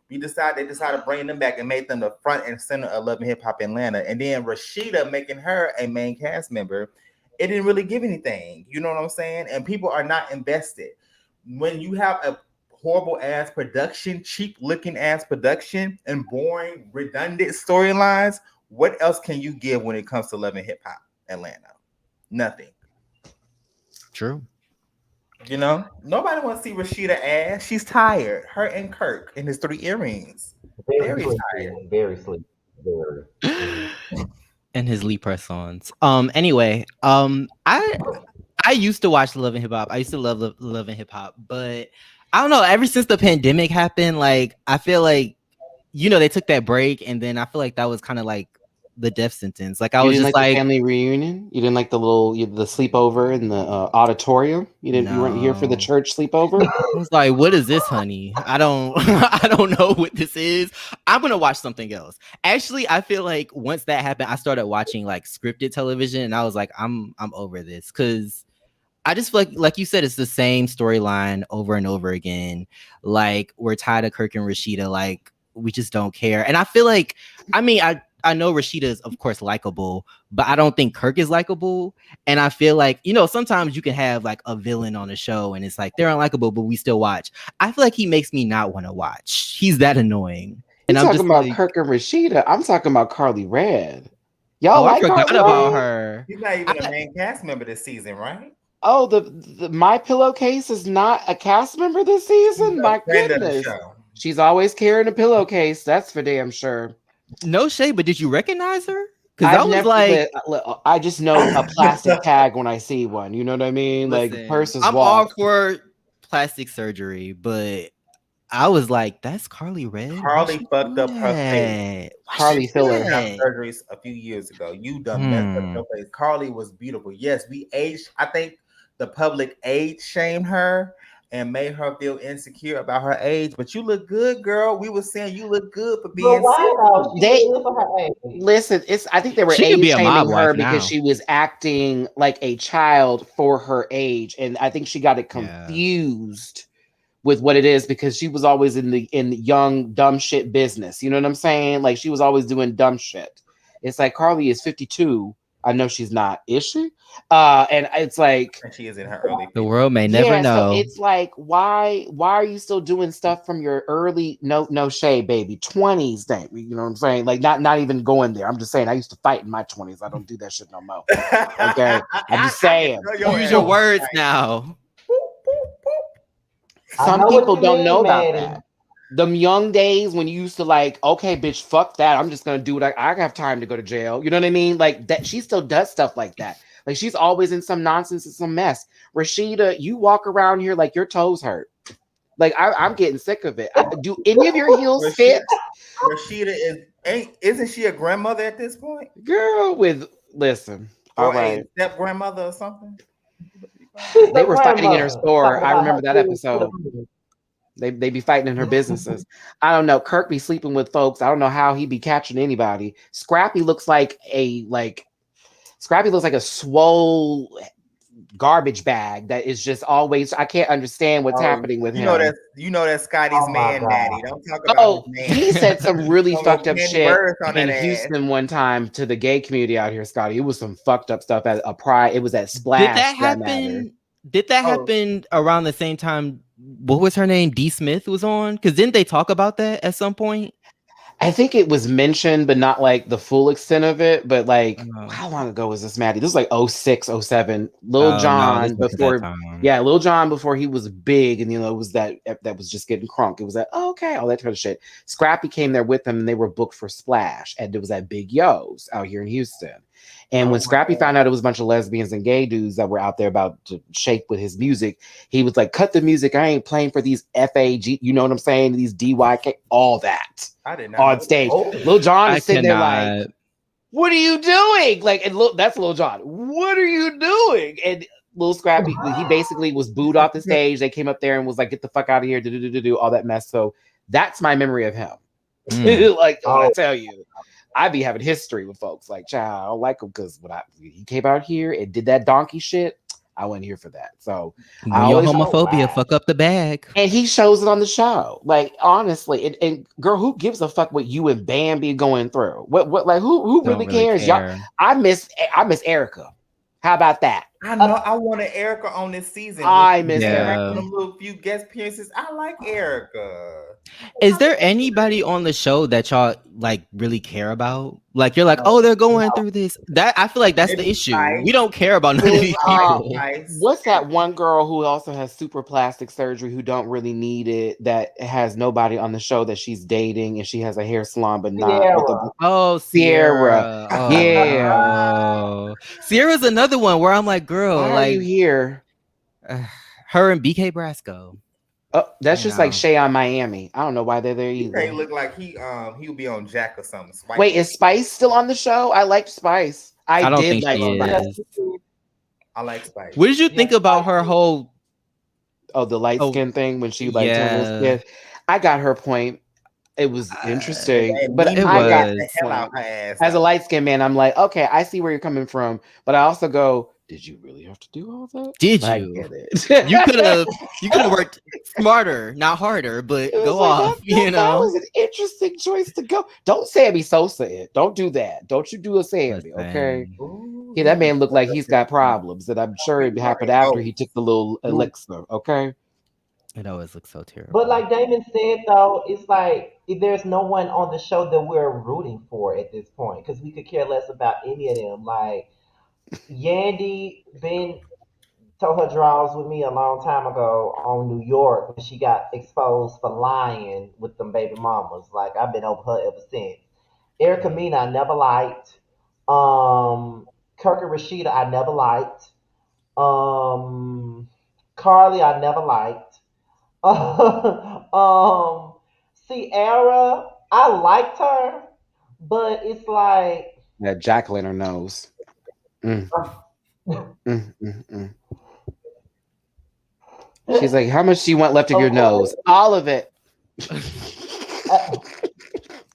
They decided to bring them back and made them the front and center of Love and Hip Hop Atlanta. And then Rashida making her a main cast member. It didn't really give anything. You know what I'm saying? And people are not invested. When you have a horrible ass production, cheap looking ass production, and boring, redundant storylines, what else can you give when it comes to Love and Hip Hop Atlanta? Nothing. True. You know, nobody wants to see Rashida ass. She's tired. Her and Kirk and his 3 earrings. Very Very sleepy. tired. Very sleepy. Very. And his Lee press-ons. Anyway, I used to watch Love and Hip Hop. I used to love and Hip Hop, but I don't know. Ever since the pandemic happened, like I feel like they took that break, and then I feel like that was kind of like the death sentence. Like I You was didn't just like the like, family reunion? You didn't like the sleepover in the auditorium? You weren't here for the No. church sleepover? I was like, what is this, honey? I don't I don't know what this is. I'm gonna watch something else. Actually, I feel like once that happened, I started watching like scripted television, and I was like, I'm over this because I just feel like you said, it's the same storyline over and over again. Like we're tired of Kirk and Rashida. Like we just don't care. And I feel like, I know Rashida is of course likable, but I don't think Kirk is likable. And I feel like, sometimes you can have like a villain on a show and it's like they're unlikable, but we still watch. I feel like he makes me not want to watch. He's that annoying. And And I'm I'm talking just about like, Kirk and Rashida. I'm talking about Carly Red. Y'all oh, I like forgot Carly about Red? her. He's not even a main cast member this season, right? Oh, the My Pillowcase is not a cast member this season? My Friend of the goodness. show. She's always carrying a pillowcase. That's for damn sure. No shade, but did you recognize her? Because I was never, like, I just know a plastic tag when I see one. You know what I mean? listen, like purse is I'm all washed. for plastic surgery, but I was like, that's Carly Red. Carly fucked up her face. Carly filler. Had surgeries a few years ago. You done messed up your face. Carly was beautiful. Yes, we aged. I think the public age shamed her and made her feel insecure about her age. But you look good, girl. We were saying you look good for being But why though? They- She good for her age. Listen, I think they were She could be age a mob shaming her wife because now. she was acting like a child for her age, and I think she got it Yeah. confused with what it is because she was always in the young dumb shit business. You know what I'm saying? Like she was always doing dumb shit. It's like Carly is 52. I know she's not, is she? And it's like she is in her early. The world may never know. So it's like, why are you still doing stuff from your early no shade, baby, 20s? Thing, you know what I'm saying? Like not even going there. I'm just saying I used to fight in my 20s. I don't do that shit no more. Okay, I'm just saying. Use your words now. Some I know what people you don't mean, know about Maddie. that. Them young days when you used to like, okay, bitch, fuck that. I'm just gonna do it. I have time to go to jail. You know what I mean? Like that. She still does stuff like that. Like she's always in some nonsense and some mess. Rashida, you walk around here like your toes hurt. Like I'm getting sick of it. Do any of your heels fit? Rashida isn't she a grandmother at this point? Girl, listen. All right. A step grandmother or something? They were fighting in her store. I remember that episode. They be fighting in her businesses. I don't know. Kirk be sleeping with folks. I don't know how he be catching anybody. Scrappy looks like a swole garbage bag that is just always. I can't understand what's happening with him. You know that Scotty's Oh my man God. daddy. Don't talk about Oh, his man. he said some really Don't fucked go up candy shit words on in that ass. Houston one time to the gay community out here, Scotty. It was some fucked up stuff at a pride. It was at Splash. Did that for matter. happen? Did that happen around the same time? What was her name? D. Smith was on? Because didn't they talk about that at some point? I think it was mentioned, but not like the full extent of it. But like, how long ago was this, Maddie? This was like 06, 07. Lil Jon before, Lil Jon before he was big, and it was that was just getting crunk. It was like, okay, all that kind of shit. Scrappy came there with them, and they were booked for Splash, and it was at Big Yo's out here in Houston. And when Scrappy found out it was a bunch of lesbians and gay dudes that were out there about to shake with his music, he was like, cut the music. I ain't playing for these FAG, you know what I'm saying? These DYK, all that. I did not on stage. Lil Jon is sitting there like, what are you doing? Like, and that's Lil Jon. What are you doing? And Lil Scrappy, he basically was booed off the stage. They came up there and was like, get the fuck out of here, do all that mess. So that's my memory of him. Like, I tell you, I be having history with folks. Like, child, I don't like him because when he came out here and did that donkey shit, I wasn't here for that. So your homophobia fuck up the bag. And he shows it on the show. Like, honestly, and girl, who gives a fuck what you and Bambi going through? What like who really cares? Y'all, I miss Erica. How about that? I know I wanted Erica on this season. I miss Erica. Them little few guest appearances. I like Erica. Is there anybody on the show that y'all like really care about? Like you're like, oh, they're going through this. That I feel like that's the issue. We don't care about none of these people. What's that one girl who also has super plastic surgery who don't really need it, that has nobody on the show that she's dating, and she has a hair salon but not Sierra. Oh, yeah. Sierra's another one where I'm like, girl, why like are you here? Her and BK Brasco. Oh, that's just like Shay on Miami. I don't know why they're there either. He look like he'll be on Jack or something. Spice. Wait, is Spice still on the show? I liked Spice. I don't think like she is. I like Spice. What did you think about her whole the light skin thing when she like I got her point. It was interesting, but I got the hell out her ass. As a light skinned man, I'm like, okay, I see where you're coming from, but I also go, did you really have to do all that? Did you? I get it. you could have worked smarter, not harder, but go off. That was an interesting choice to go. Don't Sammy Sosa it. Don't do that. Don't you do a Sammy, okay? Ooh. Yeah, that man looked like he's got problems, and I'm sure it happened after he took the little elixir, okay? It always looks so terrible. But like Damon said, though, it's like there's no one on the show that we're rooting for at this point, because we could care less about any of them. Like Yandy been told her draws with me a long time ago on New York when she got exposed for lying with them baby mamas. Like I've been over her ever since. Erica Mena I never liked. Kirk and Rashida I never liked. Carly I never liked. Sierra, I liked her, but it's like that Jacqueline her nose. She's like, how much do you want left of your nose? All of it.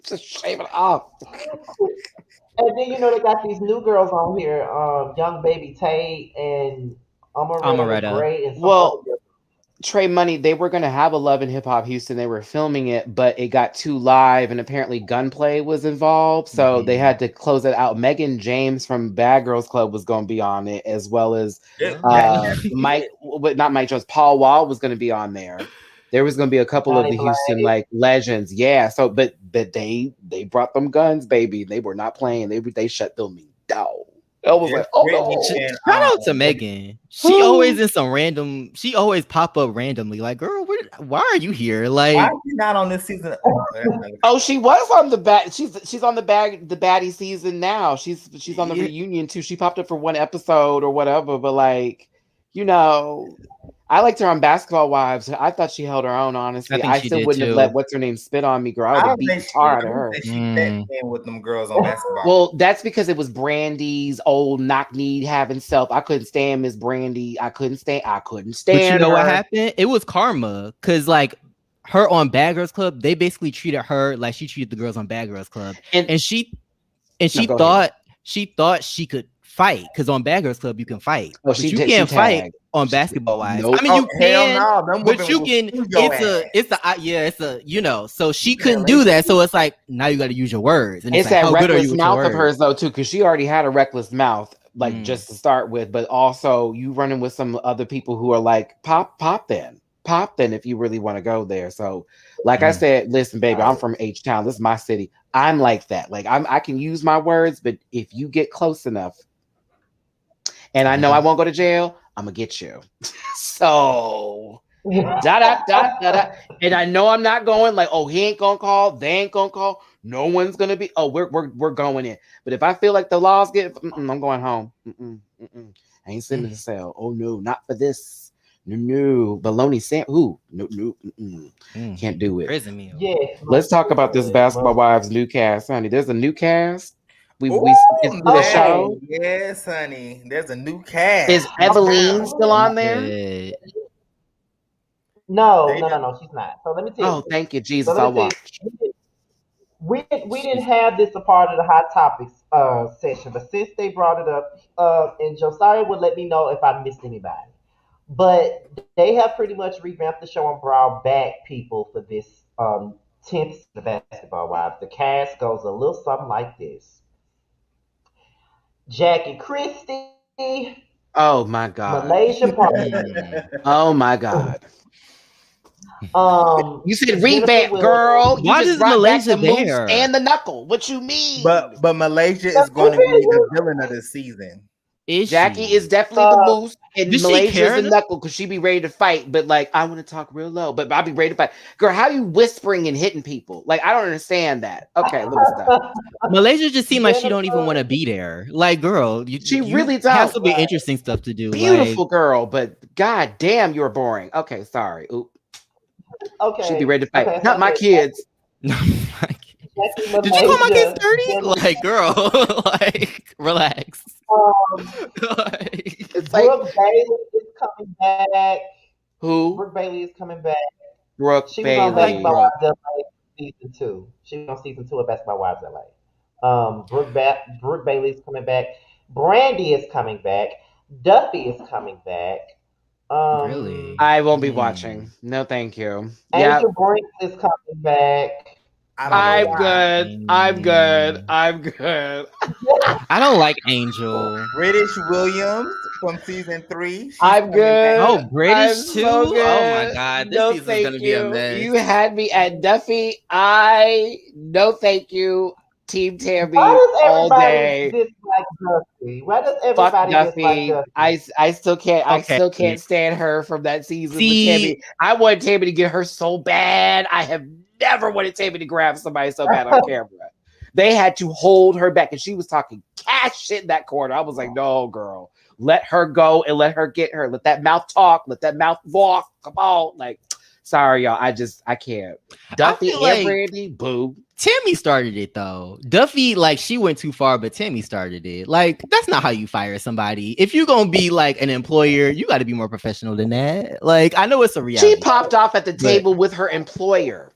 Just shave it off. And then they got these new girls on here, young baby Tate and Amaretta Gray and Trey Money, they were going to have a Love and Hip Hop Houston. They were filming it, but it got too live, and apparently gunplay was involved, so they had to close it out. Megan James from Bad Girls Club was going to be on it, as well as not Mike Jones. Paul Wall was going to be on there. There was going to be a couple of the Houston like legends, yeah. So, but they brought them guns, baby. They were not playing. They shut them down. I was like, shout out to Megan. She always in some random. She always pop up randomly. Like, girl, why are you here? Like, why are you not on this season? She was on the bat. She's on the baddie season now. She's on the reunion too. She popped up for one episode or whatever. But like, I liked her on Basketball Wives. I thought she held her own, honestly. I still wouldn't have let what's her name spit on me, girl. I would have beat the tar out of her. She with them girls on Basketball. Well, that's because it was Brandy's old knock-kneed having self. I couldn't stand Miss Brandy. I couldn't stand But you know what happened? It was karma. Because like her on Bad Girls Club, they basically treated her like she treated the girls on Bad Girls Club. And she thought she could fight because on Bad Girls Club you can fight, Oh, but you can't fight on Basketball Wives. Nope. I mean, you can, no. Them but women you will can. sue your ass. It's a you know. So she couldn't do that. So it's like now you got to use your words, and It's like, that how good are you reckless with mouth your of words? hers though too, because she already had a reckless mouth, like just to start with. But also, you running with some other people who are like pop then if you really want to go there. So, like I said, listen, baby, I'm from H Town. This is my city. I'm like that. Like I can use my words, but if you get close enough, and I know I won't go to jail, I'm gonna get you. So. Da. And I know I'm not going like, oh, he ain't gonna call, they ain't gonna call, no one's gonna be. Oh, we're going in. But if I feel like the laws get, I'm going home. I ain't sitting in the cell. Oh no, not for this. No. Baloney Sam. Who? No. Can't do it. Prison meal. Yes. Let's talk about this Basketball Wives new cast, honey. There's a new cast. It's Ooh, the show. Yes, honey. There's a new cast. Is Eveline still on there? Yeah. No, she's not. So let me tell you. Oh, thank you, Jesus. I'll watch. We didn't have this a part of the Hot Topics session, but since they brought it up, and Josiah would let me know if I missed anybody. But they have pretty much revamped the show and brought back people for this 10th season of Basketball Wives. The cast goes a little something like this: Jackie Christie. Oh my God. Malaysia Parker. Oh my God. You said revamp, Wilson. girl. Why You is Malaysia back the moose there? and the knuckle. What you mean? But Malaysia is going to be the villain of this season. Jackie is definitely the moose, and Malaysia's the enough? knuckle because she be ready to fight. But like, I want to talk real low, but I'll be ready to fight. Girl, how you whispering and hitting people? Like, I don't understand that. Okay, let me stop. Malaysia just seemed like she don't even want to be there. Like, girl, you really does. have some interesting stuff to do. Beautiful girl, but god damn, you're boring. Okay, sorry. Oop. Okay. She'd be ready to fight. Okay, Not my kids. Did you call my kids dirty? Like, girl, like, relax. It's Brooke Bailey is coming back. Who? Brooke Bailey is coming back. Brooke She Bailey. was on Basketball Wives LA season 2. She was on season 2 of Basketball Wives LA. Brooke Bailey is coming back. Brandy is coming back. Duffy is coming back. Really? I won't be watching. No, thank you. Angel Brinks is coming back. I'm good. I don't like Angel. British Williams from season 3. I'm good. Oh, British too? So good. Oh my god, this season's gonna be a mess. You had me at Duffy. No, thank you. Team Tammy Why does all day. Dislike Duffy? Why does everybody Fuck dislike Duffy? I still can't. I still can't stand her from that season with Tammy. I wanted Tammy to get her so bad. I have never wanted Tammy to grab somebody so bad on camera. They had to hold her back, and she was talking cash shit in that corner. I was like, no, girl, let her go and let her get her. Let that mouth talk. Let that mouth walk. Come on, like. Sorry, y'all. I can't. Duffy and Brandy, boo. Tammy started it though. Duffy, like, she went too far, but Tammy started it. Like, that's not how you fire somebody. If you're gonna be like an employer, you got to be more professional than that. Like, I know it's a reality. She popped off at the table with her employer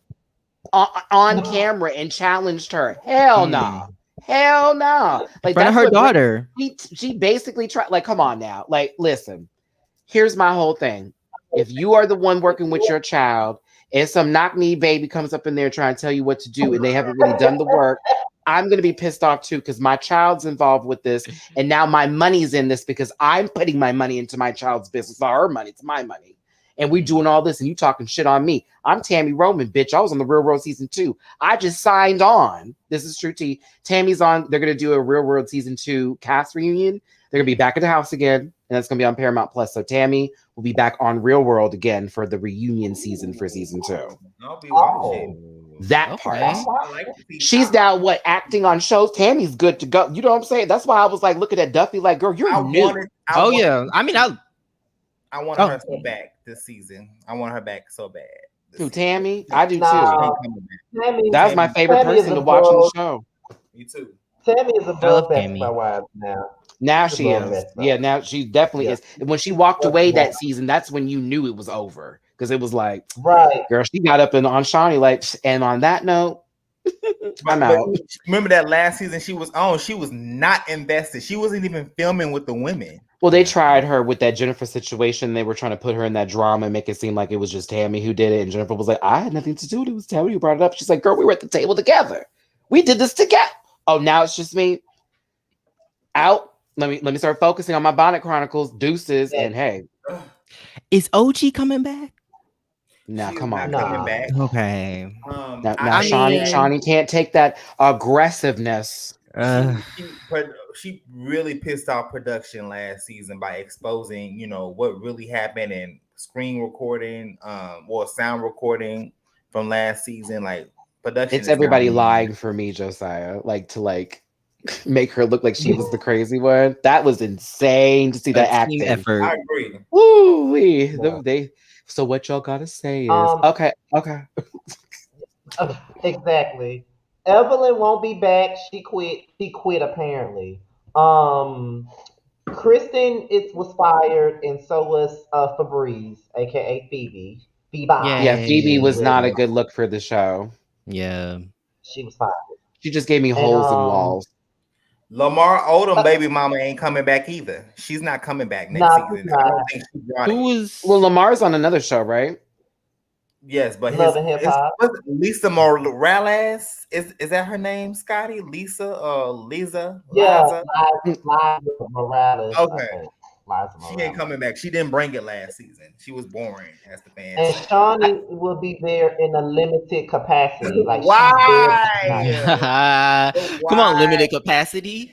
on camera and challenged her. Hell no. Hell no. Like, that's her daughter. She basically tried. Like, come on now. Like, listen. Here's my whole thing. If you are the one working with your child and some knock-knee baby comes up in there trying to tell you what to do and they haven't really done the work, I'm going to be pissed off too because my child's involved with this and now my money's in this because I'm putting my money into my child's business. It's not her money, it's my money. And we doing all this and you talking shit on me. I'm Tammy Roman, bitch. I was on the Real World season 2. I just signed on. This is true tea. Tammy's on. They're going to do a Real World season 2 cast reunion. They're going to be back at the house again. And that's going to be on Paramount Plus. So Tammy will be back on Real World again for the reunion season for season 2. I'll be watching. That part. She's now acting on shows. Tammy's good to go. You know what I'm saying? That's why I was like looking at Duffy like, girl, you're new. I want her so back this season. I want her back so bad. Who, Tammy? I do too. That's my favorite person to watch on the show. Me too. Tammy is above Basketball Wives now. Now she is. Yeah, now she definitely is. And when she walked away that season, that's when you knew it was over. Because it was like, right, girl, she got up on Shawnee like, and on that note, I'm out. Remember that last season she was on? She was not invested. She wasn't even filming with the women. Well, they tried her with that Jennifer situation. They were trying to put her in that drama and make it seem like it was just Tammy who did it. And Jennifer was like, I had nothing to do with it. It was Tammy who brought it up. She's like, girl, we were at the table together. We did this together. Oh, now it's just me. Out. Let me start focusing on my Bonnet Chronicles, deuces, and hey. Is OG coming back? Now, She's come on. not coming back. Okay. Now Shawnee can't take that aggressiveness. She really pissed off production last season by exposing, what really happened in screen recording, or sound recording from last season. Like production, it's everybody lying for me, Josiah. To make her look like she was the crazy one. That was insane to see that acting effort. I agree. Woo wee. So what y'all gotta say is okay. Exactly. Evelyn won't be back. She quit. She quit apparently. Kristen was fired, and so was Febreze, aka Phoebe. Yeah, Phoebe was not a good look for the show. Yeah, she was fired. She just gave me holes in walls. Lamar Odom, baby mama, ain't coming back either. She's not coming back next season. I don't think she's running. Well, Lamar's on another show, right? Yes, but Love and Hip Hop. Lisa Morales is that her name, Scotty? Lisa or Lisa? Yeah, Liza Morales. Okay. She ain't coming back. She didn't bring it last season. She was boring, as the fans. And Shawnee will be there in a limited capacity. Like why? Come on, limited capacity.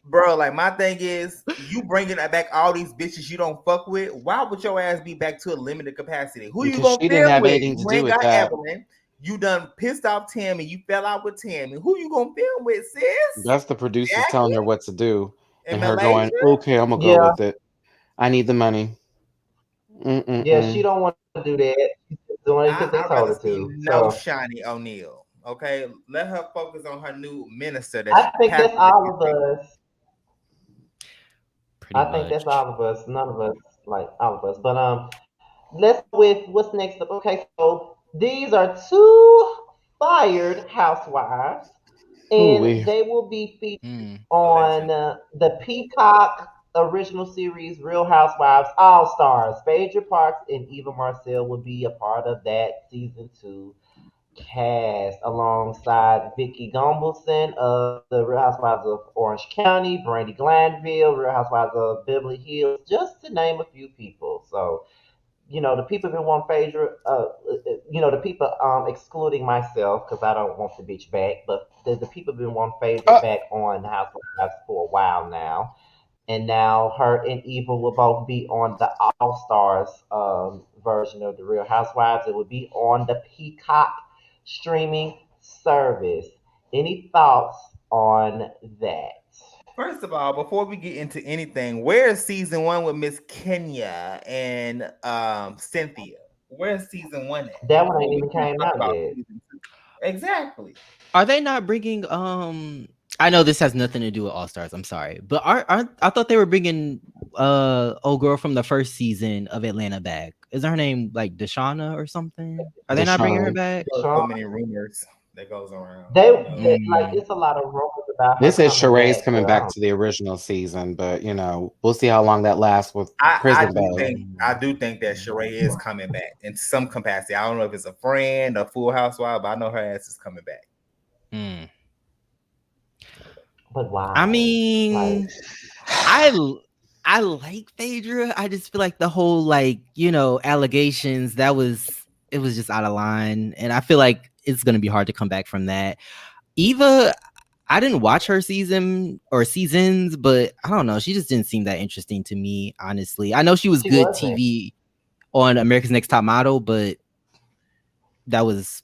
Bro, like my thing is, you bringing back all these bitches you don't fuck with. Why would your ass be back to a limited capacity? Who you gonna film with? You ain't got Evelyn. You done pissed off Tammy. You fell out with Tammy. Who you gonna film with, sis? That's the producers telling her what to do, and her going, "Okay, I'm gonna go with it. I need the money." Yeah, she don't want to do that. She's doing it because they told her to. No, Shawnee O'Neal. Okay, let her focus on her new minister. I think that's all of us. I think that's all of us. None of us, like all of us. But let's go with what's next up. Okay, so these are 2 fired housewives, and they will be featured on the Peacock original series Real Housewives All Stars. Phaedra Parks and Eva Marcel will be a part of that season 2 cast alongside Vicky Gumbelson of the Real Housewives of Orange County, Brandy Glanville, Real Housewives of Beverly Hills, just to name a few people. So, the people that want Phaedra, the people excluding myself because I don't want the bitch back, but the people have been wanting Phaedra back on the Housewives for a while now. And now her and Eva will both be on the All Stars version of the Real Housewives. It will be on the Peacock streaming service. Any thoughts on that? First of all, before we get into anything, where's season 1 with Miss Kenya and Cynthia? Where's season 1 at? That one ain't even came out yet. Exactly. Are they not bringing? I know this has nothing to do with All Stars. I'm sorry, but I thought they were bringing old girl from the first season of Atlanta back. Is her name like Deshauna or something? Are they not bringing her back? So many rumors that goes around. They like it's a lot of rumors about. This is Sheree's coming back to the original season, but we'll see how long that lasts with Prison Bell. I do think that Sheree is coming back in some capacity. I don't know if it's a friend, a Full Housewife, but I know her ass is coming back. But why? I mean, I like Phaedra. I just feel like the whole allegations it was just out of line, and I feel like it's gonna be hard to come back from that. Eva, I didn't watch her seasons, but I don't know. She just didn't seem that interesting to me, honestly. I know she was good TV on America's Next Top Model, but that was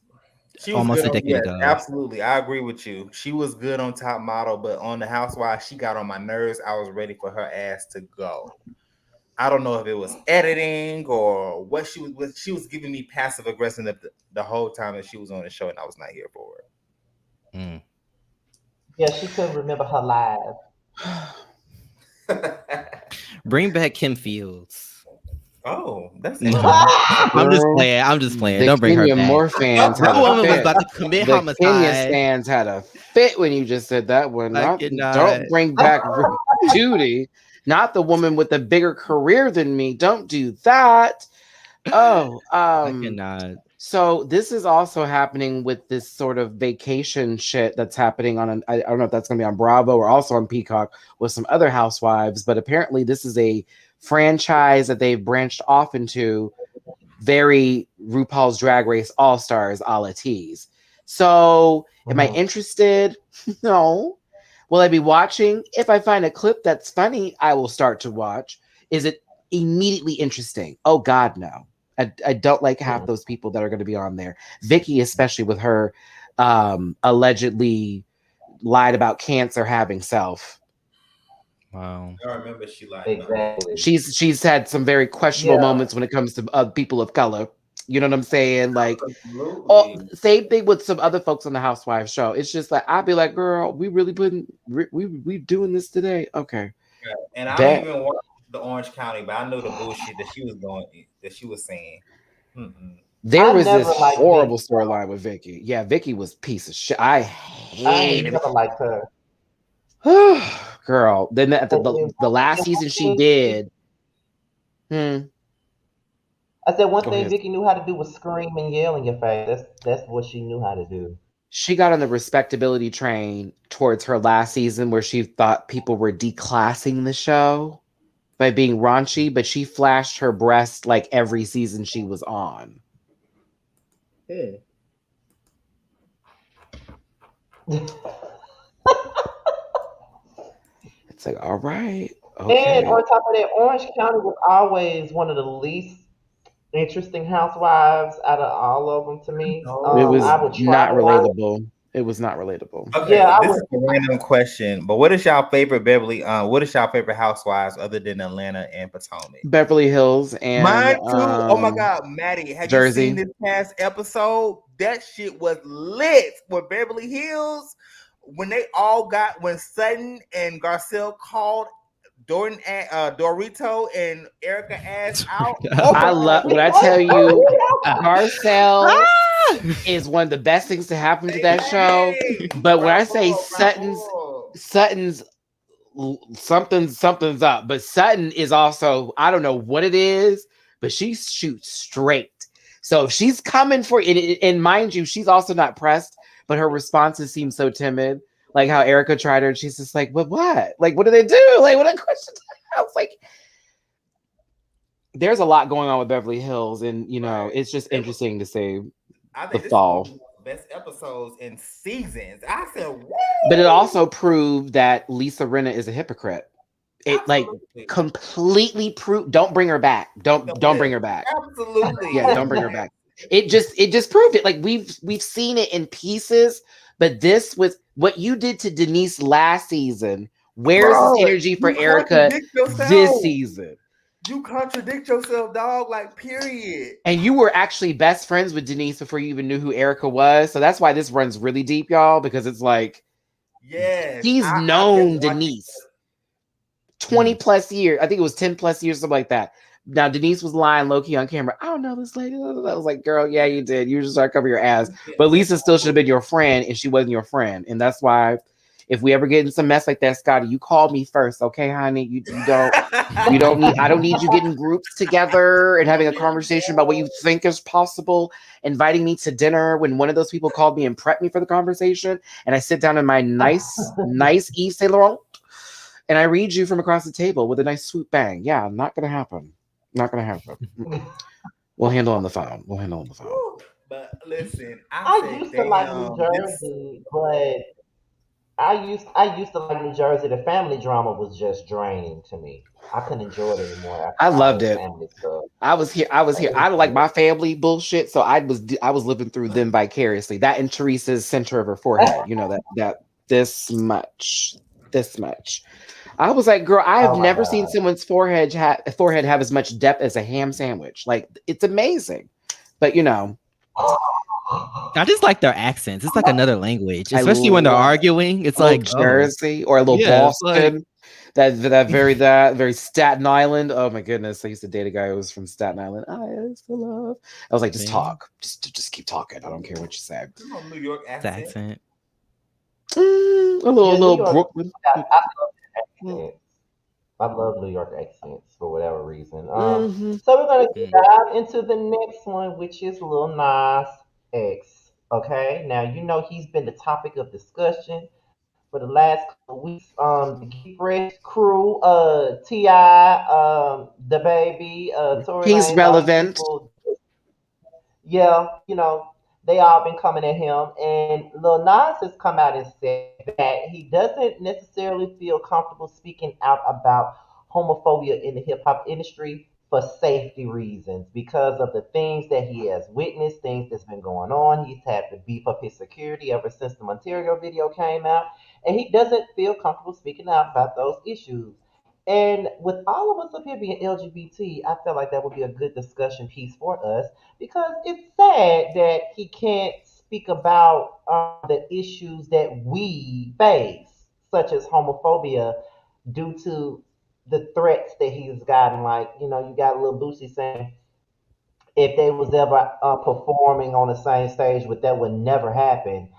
almost a decade ago. Absolutely, I agree with you. She was good on Top Model, but on the Housewives, she got on my nerves. I was ready for her ass to go. I don't know if it was editing or what she was. She was giving me passive aggressive the whole time that she was on the show, and I was not here for it. Yeah, she couldn't remember her live. Bring back Kim Fields. Oh, that's Mhm. interesting. I'm just Girl, playing. I'm just playing. the Don't bring her Kenya back. Moore fans had That a woman was fit. about to commit The Kenya homicide. stands had a fit when you just said that one. I Not, cannot. don't bring back Judy, not the woman with a bigger career than me. Don't do that. Oh, I cannot. so this is also happening with this sort of vacation shit that's happening on I don't know if that's going to be on Bravo or also on Peacock with some other housewives, but apparently this is a franchise that they've branched off into, very RuPaul's Drag Race All Stars a la tease. So am I interested? No. Will I be watching? If I find a clip that's funny, I will start to watch. Is it immediately interesting? Oh God, no. I don't like half those people that are going to be on there. Vicky, especially with her allegedly lied about cancer having self. Wow. I remember she lied. Exactly. She's had some very questionable moments when it comes to people of color. You know what I'm saying? Like, same thing with some other folks on the Housewives show. It's just like I'd be like, girl, we really we doing this today? Okay. Yeah. And I don't even watch the Orange County, but I know the bullshit that she was saying. Mm-mm. There was this horrible storyline with Vicky. Yeah, Vicky was a piece of shit. I never liked her. Girl, then the last season she did. I said one thing Vicky knew how to do was scream and yell in your face. That's what she knew how to do. She got on the respectability train towards her last season where she thought people were declassing the show by being raunchy, but she flashed her breast like every season she was on. Yeah. It's like, all right. Okay. And on top of that, Orange County was always one of the least interesting housewives out of all of them to me. It was not relatable. It was not relatable. Okay, yeah, this is a random question, but what is y'all favorite what is y'all favorite housewives other than Atlanta and Potomac? Beverly Hills and mine too. Oh my God, Maddie, have Jersey. you seen this past episode? That shit was lit with Beverly Hills when Sutton and Garcelle called Dorito and Erica ass out. I love when I tell you Garcelle is one of the best things to happen to that show. But when I say Sutton's something's up, but Sutton is also, I don't know what it is, but she shoots straight. So if she's coming for it, and mind you, she's also not pressed, but her responses seem so timid. Like how Erica tried her, and she's just like, "But what? Like, what do they do? Like, what a question?" I was like, "There's a lot going on with Beverly Hills, and it's just interesting to see the fall." Best episodes in seasons. I said, "Woo!" But it also proved that Lisa Rinna is a hypocrite. It completely proved. Don't bring her back. Don't bring her back. Absolutely. Yeah, don't bring her back. It just proved it. Like we've seen it in pieces, but this was what you did to Denise last season. Where's this energy for Erica this season? You contradict yourself, dog. Like, period. And you were actually best friends with Denise before you even knew who Erica was. So that's why this runs really deep, y'all, because it's like, he's known Denise 20 plus years. I think it was 10 plus years, something like that. Now, Denise was lying low-key on camera. I don't know this lady. I was like, girl, yeah, you did. You just started covering your ass. But Lisa still should have been your friend, and she wasn't your friend. And that's why if we ever get in some mess like that, Scotty, you call me first, okay, honey? You don't need, I don't need you getting groups together and having a conversation about what you think is possible, inviting me to dinner when one of those people called me and prepped me for the conversation, and I sit down in my nice Yves Saint Laurent, and I read you from across the table with a nice swoop bang. Yeah, not gonna happen. Not gonna happen. We'll handle on the phone. But listen, I used to like New Jersey, but I used to like New Jersey. The family drama was just draining to me. I couldn't enjoy it anymore. I loved it. I was here. I don't like my family bullshit, so I was living through them vicariously. That and Teresa's center of her forehead. You know that this much. I was like, girl, I have never seen someone's forehead have as much depth as a ham sandwich. Like, it's amazing. But I just like their accents. It's like another language, especially when they're arguing. It's like Jersey or a little Boston. That very Staten Island. Oh my goodness! I used to date a guy who was from Staten Island. I used to love. I was like, just talk, just keep talking. I don't care what you say. New York accent. A little Brooklyn. I love New York accents for whatever reason. So we're gonna dive into the next one, which is Lil Nas X. Okay, now you know he's been the topic of discussion for the last couple of weeks. The Get Fresh crew, Ti, the baby, Tory He's Lanez, relevant. Yeah, they all been coming at him, and Lil Nas has come out and said that he doesn't necessarily feel comfortable speaking out about homophobia in the hip hop industry for safety reasons because of the things that he has witnessed, things that's been going on. He's had to beef up his security ever since the Ontario video came out, and he doesn't feel comfortable speaking out about those issues. And with all of us up here being LGBT, I feel like that would be a good discussion piece for us because it's sad that he can't speak about the issues that we face, such as homophobia, due to the threats that he's gotten. Like, you got Lil Boosie saying if they was ever performing on the same stage, that would never happen.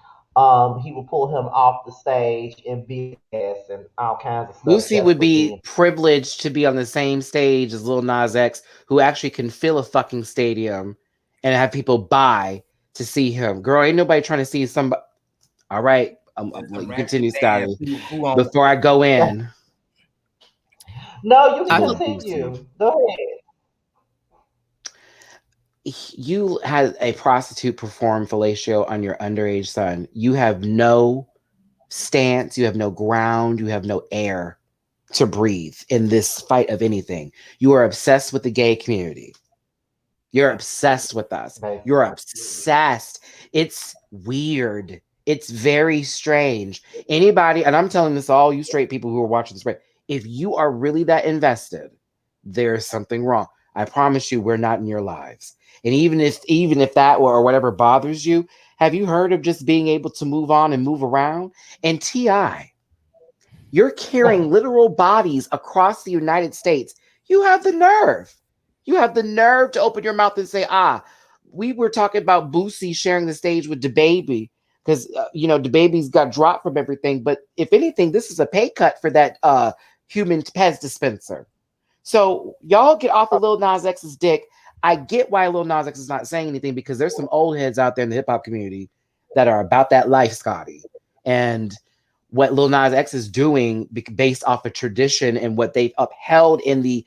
He would pull him off the stage and BS and all kinds of stuff. Lucy would be privileged to be on the same stage as Lil Nas X, who actually can fill a fucking stadium and have people buy to see him. Girl, ain't nobody trying to see somebody. All right, continue, Scotty. Before I go in. No, you can continue. Go ahead. You had a prostitute perform fellatio on your underage son. You have no stance, you have no ground, you have no air to breathe in this fight of anything. You are obsessed with the gay community. You're obsessed with us. You're obsessed. It's weird. It's very strange. Anybody, and I'm telling this to all you straight people who are watching this, right? If you are really that invested, there's something wrong. I promise you, we're not in your lives. And even if that or whatever bothers you, have you heard of just being able to move on and move around? And T.I., you're carrying literal bodies across the United States. You have the nerve. You have the nerve to open your mouth and say, we were talking about Boosie sharing the stage with DaBaby because, DaBaby's got dropped from everything. But if anything, this is a pay cut for that human Pez dispenser. So y'all get off of Lil Nas X's dick. I get why Lil Nas X is not saying anything because there's some old heads out there in the hip hop community that are about that life, Scotty. And what Lil Nas X is doing based off of tradition and what they've upheld in the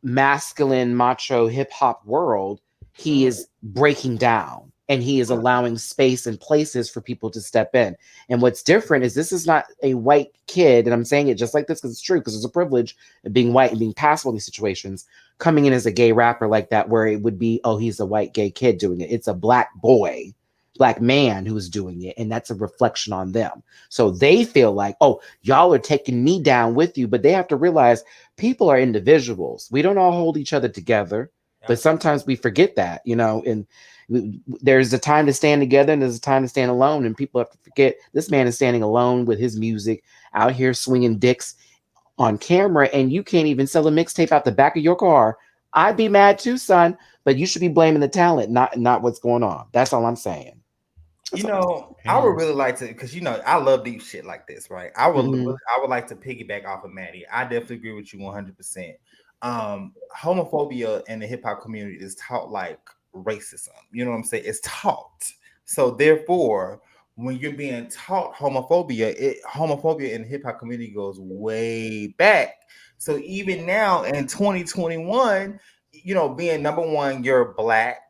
masculine macho hip hop world, he is breaking down and he is allowing space and places for people to step in. And what's different is this is not a white kid, and I'm saying it just like this because it's true, because it's a privilege of being white and being passable in these situations, coming in as a gay rapper like that, where it would be, he's a white gay kid doing it. It's a black boy, black man who is doing it, and that's a reflection on them. So they feel like, y'all are taking me down with you, but they have to realize people are individuals. We don't all hold each other together, but sometimes we forget that, and there's a time to stand together and there's a time to stand alone, and people have to forget this man is standing alone with his music out here swinging dicks on camera, and you can't even sell a mixtape out the back of your car. I'd be mad too, son, but you should be blaming the talent, not what's going on. That's all I'm saying. I would really like to, because I love deep shit like this, right? I would like to piggyback off of Maddie. I definitely agree with you 100%. Homophobia in the hip hop community is taught like racism. You know what I'm saying? It's taught. So therefore, when you're being taught homophobia in the hip hop community goes way back. So even now in 2021, being number one, you're black,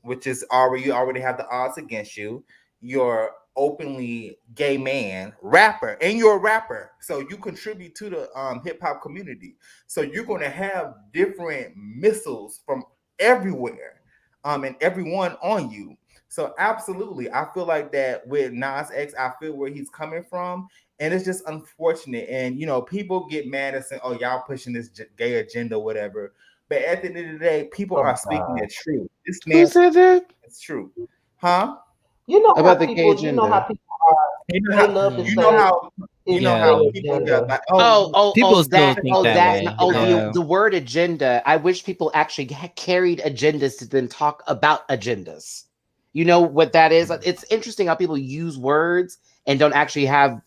which is you already have the odds against you. You're openly gay man, rapper, and you're a rapper. So you contribute to the hip hop community. So you're going to have different missiles from everywhere. And everyone on you. So absolutely, I feel like that with Nas X, I feel where he's coming from, and it's just unfortunate. And people get mad and say, y'all pushing this gay agenda, whatever. But at the end of the day, people are speaking the truth. This man, who said that? It's true, huh? About the gay agenda. You know how people are. You know It's how the people agenda. got like, People still think that way. Yeah. The word agenda. I wish people actually carried agendas to then talk about agendas. You know what that is? It's interesting how people use words and don't actually have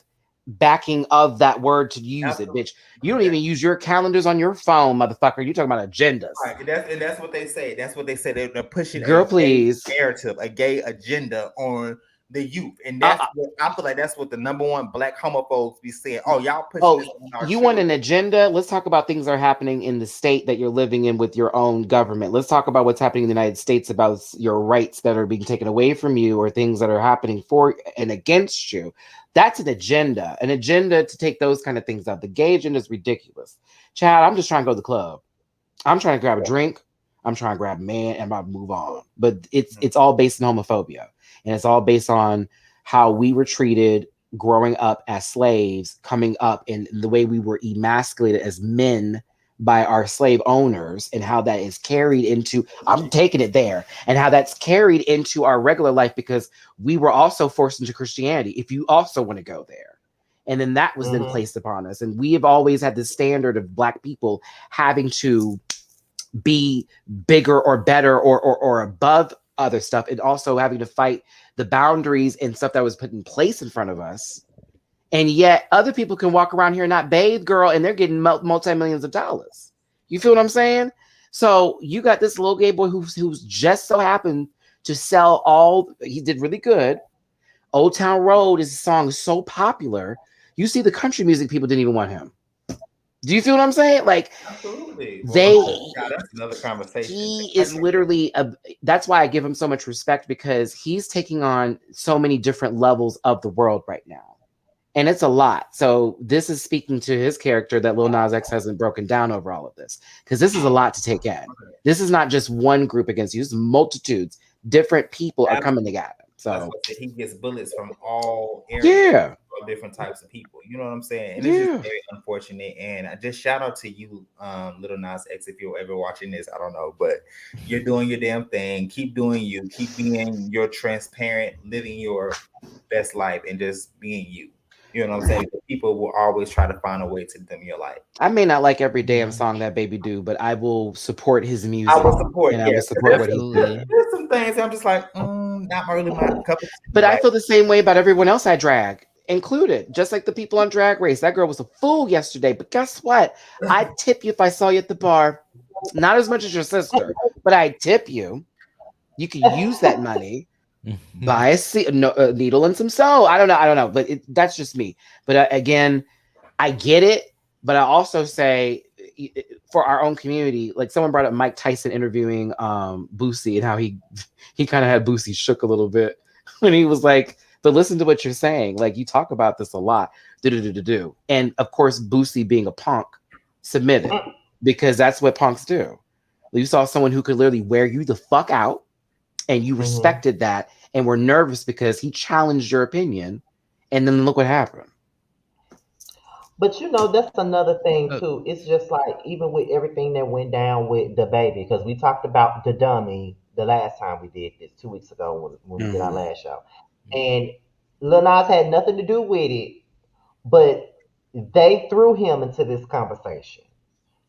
backing of that word to use it, bitch. You don't even use your calendars on your phone, motherfucker. You're talking about agendas. Right, and that's what they say. That's what they say. They're pushing Girl, a please. gay narrative, a gay agenda on the youth, and that's what I feel like. That's what the number one black homophobes be saying. Oh, y'all pushing this on our you children. want an agenda? Let's talk about things that are happening in the state that you're living in with your own government. Let's talk about what's happening in the United States about your rights that are being taken away from you or things that are happening for and against you. That's an agenda to take those kind of things out. The gay agenda is ridiculous. Chad, I'm just trying to go to the club. I'm trying to grab a drink. I'm trying to grab a man and I'm move on. But it's all based on homophobia. And it's all based on how we were treated growing up as slaves, coming up in the way we were emasculated as men by our slave owners, and how that is carried into, I'm taking it there, and how that's carried into our regular life because we were also forced into Christianity, if you also want to go there. And then that was then placed upon us. And we have always had this standard of Black people having to be bigger or better or above other stuff, and also having to fight the boundaries and stuff that was put in place in front of us. And yet other people can walk around here and not bathe, girl, and they're getting multi-millions of dollars. You feel what I'm saying? So you got this little gay boy who's just so happened to sell he did really good. Old Town Road is a song so popular. You see the country music people didn't even want him. Do you feel what I'm saying? Like, absolutely. That's another conversation. He is literally that's why I give him so much respect, because he's taking on so many different levels of the world right now. And it's a lot. So this is speaking to his character that Lil Nas X hasn't broken down over all of this, because this is a lot to take in. This is not just one group against you. This is multitudes. Different people are coming together. So he gets bullets from all areas of different types of people. You know what I'm saying? And it's just very unfortunate. And I just shout out to you, Lil Nas X, if you're ever watching this. I don't know, but you're doing your damn thing. Keep doing you. Keep being your transparent, living your best life, and just being you. You know what I'm saying? People will always try to find a way to dim your light. I may not like every damn song that baby do, but I will support his music. I will support. I will support what he does. There's some things I'm just like, not really my cup of tea. But I feel the same way about everyone else I drag, included. Just like the people on Drag Race. That girl was a fool yesterday, but guess what? I'd tip you if I saw you at the bar. Not as much as your sister, but I'd tip you. You can use that money. Buy a needle and some sew. I don't know, but that's just me. But again, I get it, but I also say for our own community, like someone brought up Mike Tyson interviewing Boosie and how he kind of had Boosie shook a little bit when he was like, but listen to what you're saying. Like, you talk about this a lot. And of course, Boosie, being a punk, submitted, because that's what punks do. You saw someone who could literally wear you the fuck out, and you respected that and were nervous because he challenged your opinion. And then look what happened. But that's another thing too. It's just like, even with everything that went down with the baby, because we talked about the dummy the last time we did this 2 weeks ago when we did our last show. And Lil Nas had nothing to do with it, but they threw him into this conversation.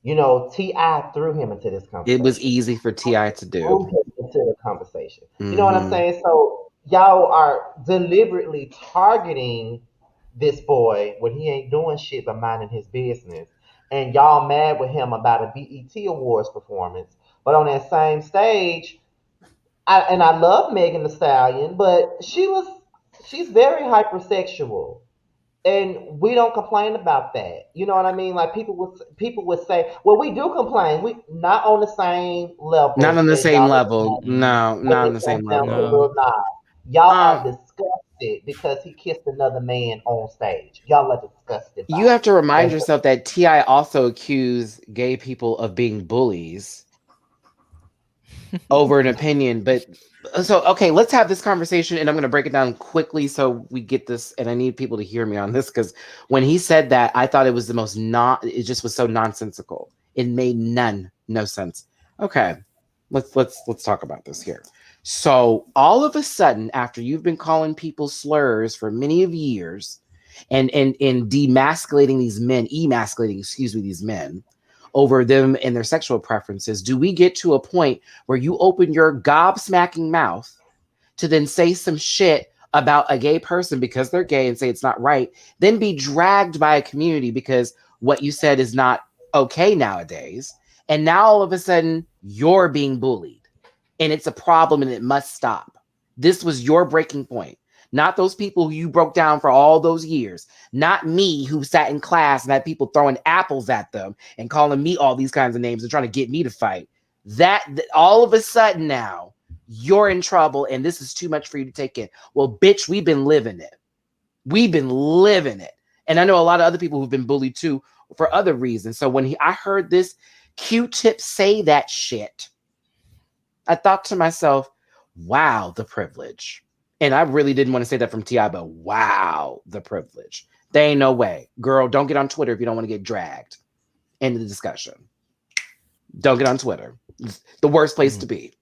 T.I. threw him into this conversation. It was easy for T.I. to do. Threw him into the conversation. You know what I'm saying? So y'all are deliberately targeting this boy when he ain't doing shit but minding his business. And y'all mad with him about a BET Awards performance. But on that same stage, I love Megan Thee Stallion, but she's very hypersexual. And we don't complain about that. You know what I mean? Like, people would say, well, we do complain. We not on the same level. Not on the same level. No, not on the same level. Y'all are disgusted because he kissed another man on stage. Y'all are disgusted. You have to remind yourself that T.I. also accused gay people of being bullies over an opinion. But so, okay, let's have this conversation, and I'm going to break it down quickly so we get this, and I need people to hear me on this, because when he said that, I thought it was it just was so nonsensical. It made no sense. Okay, let's talk about this here. So all of a sudden, after you've been calling people slurs for many of years, and demasculating these men, these men over them and their sexual preferences, do we get to a point where you open your gobsmacking mouth to then say some shit about a gay person because they're gay and say it's not right, then be dragged by a community because what you said is not okay nowadays, and now all of a sudden you're being bullied and it's a problem and it must stop? This was your breaking point, not those people who you broke down for all those years, not me who sat in class and had people throwing apples at them and calling me all these kinds of names and trying to get me to fight. That all of a sudden now you're in trouble and this is too much for you to take in. Well, bitch, we've been living it. We've been living it. And I know a lot of other people who've been bullied too for other reasons. So when I heard this Q-Tip say that shit, I thought to myself, wow, the privilege. And I really didn't want to say that from T.I., but wow, the privilege. There ain't no way. Girl, don't get on Twitter if you don't want to get dragged. End of the discussion. Don't get on Twitter. It's the worst place to be.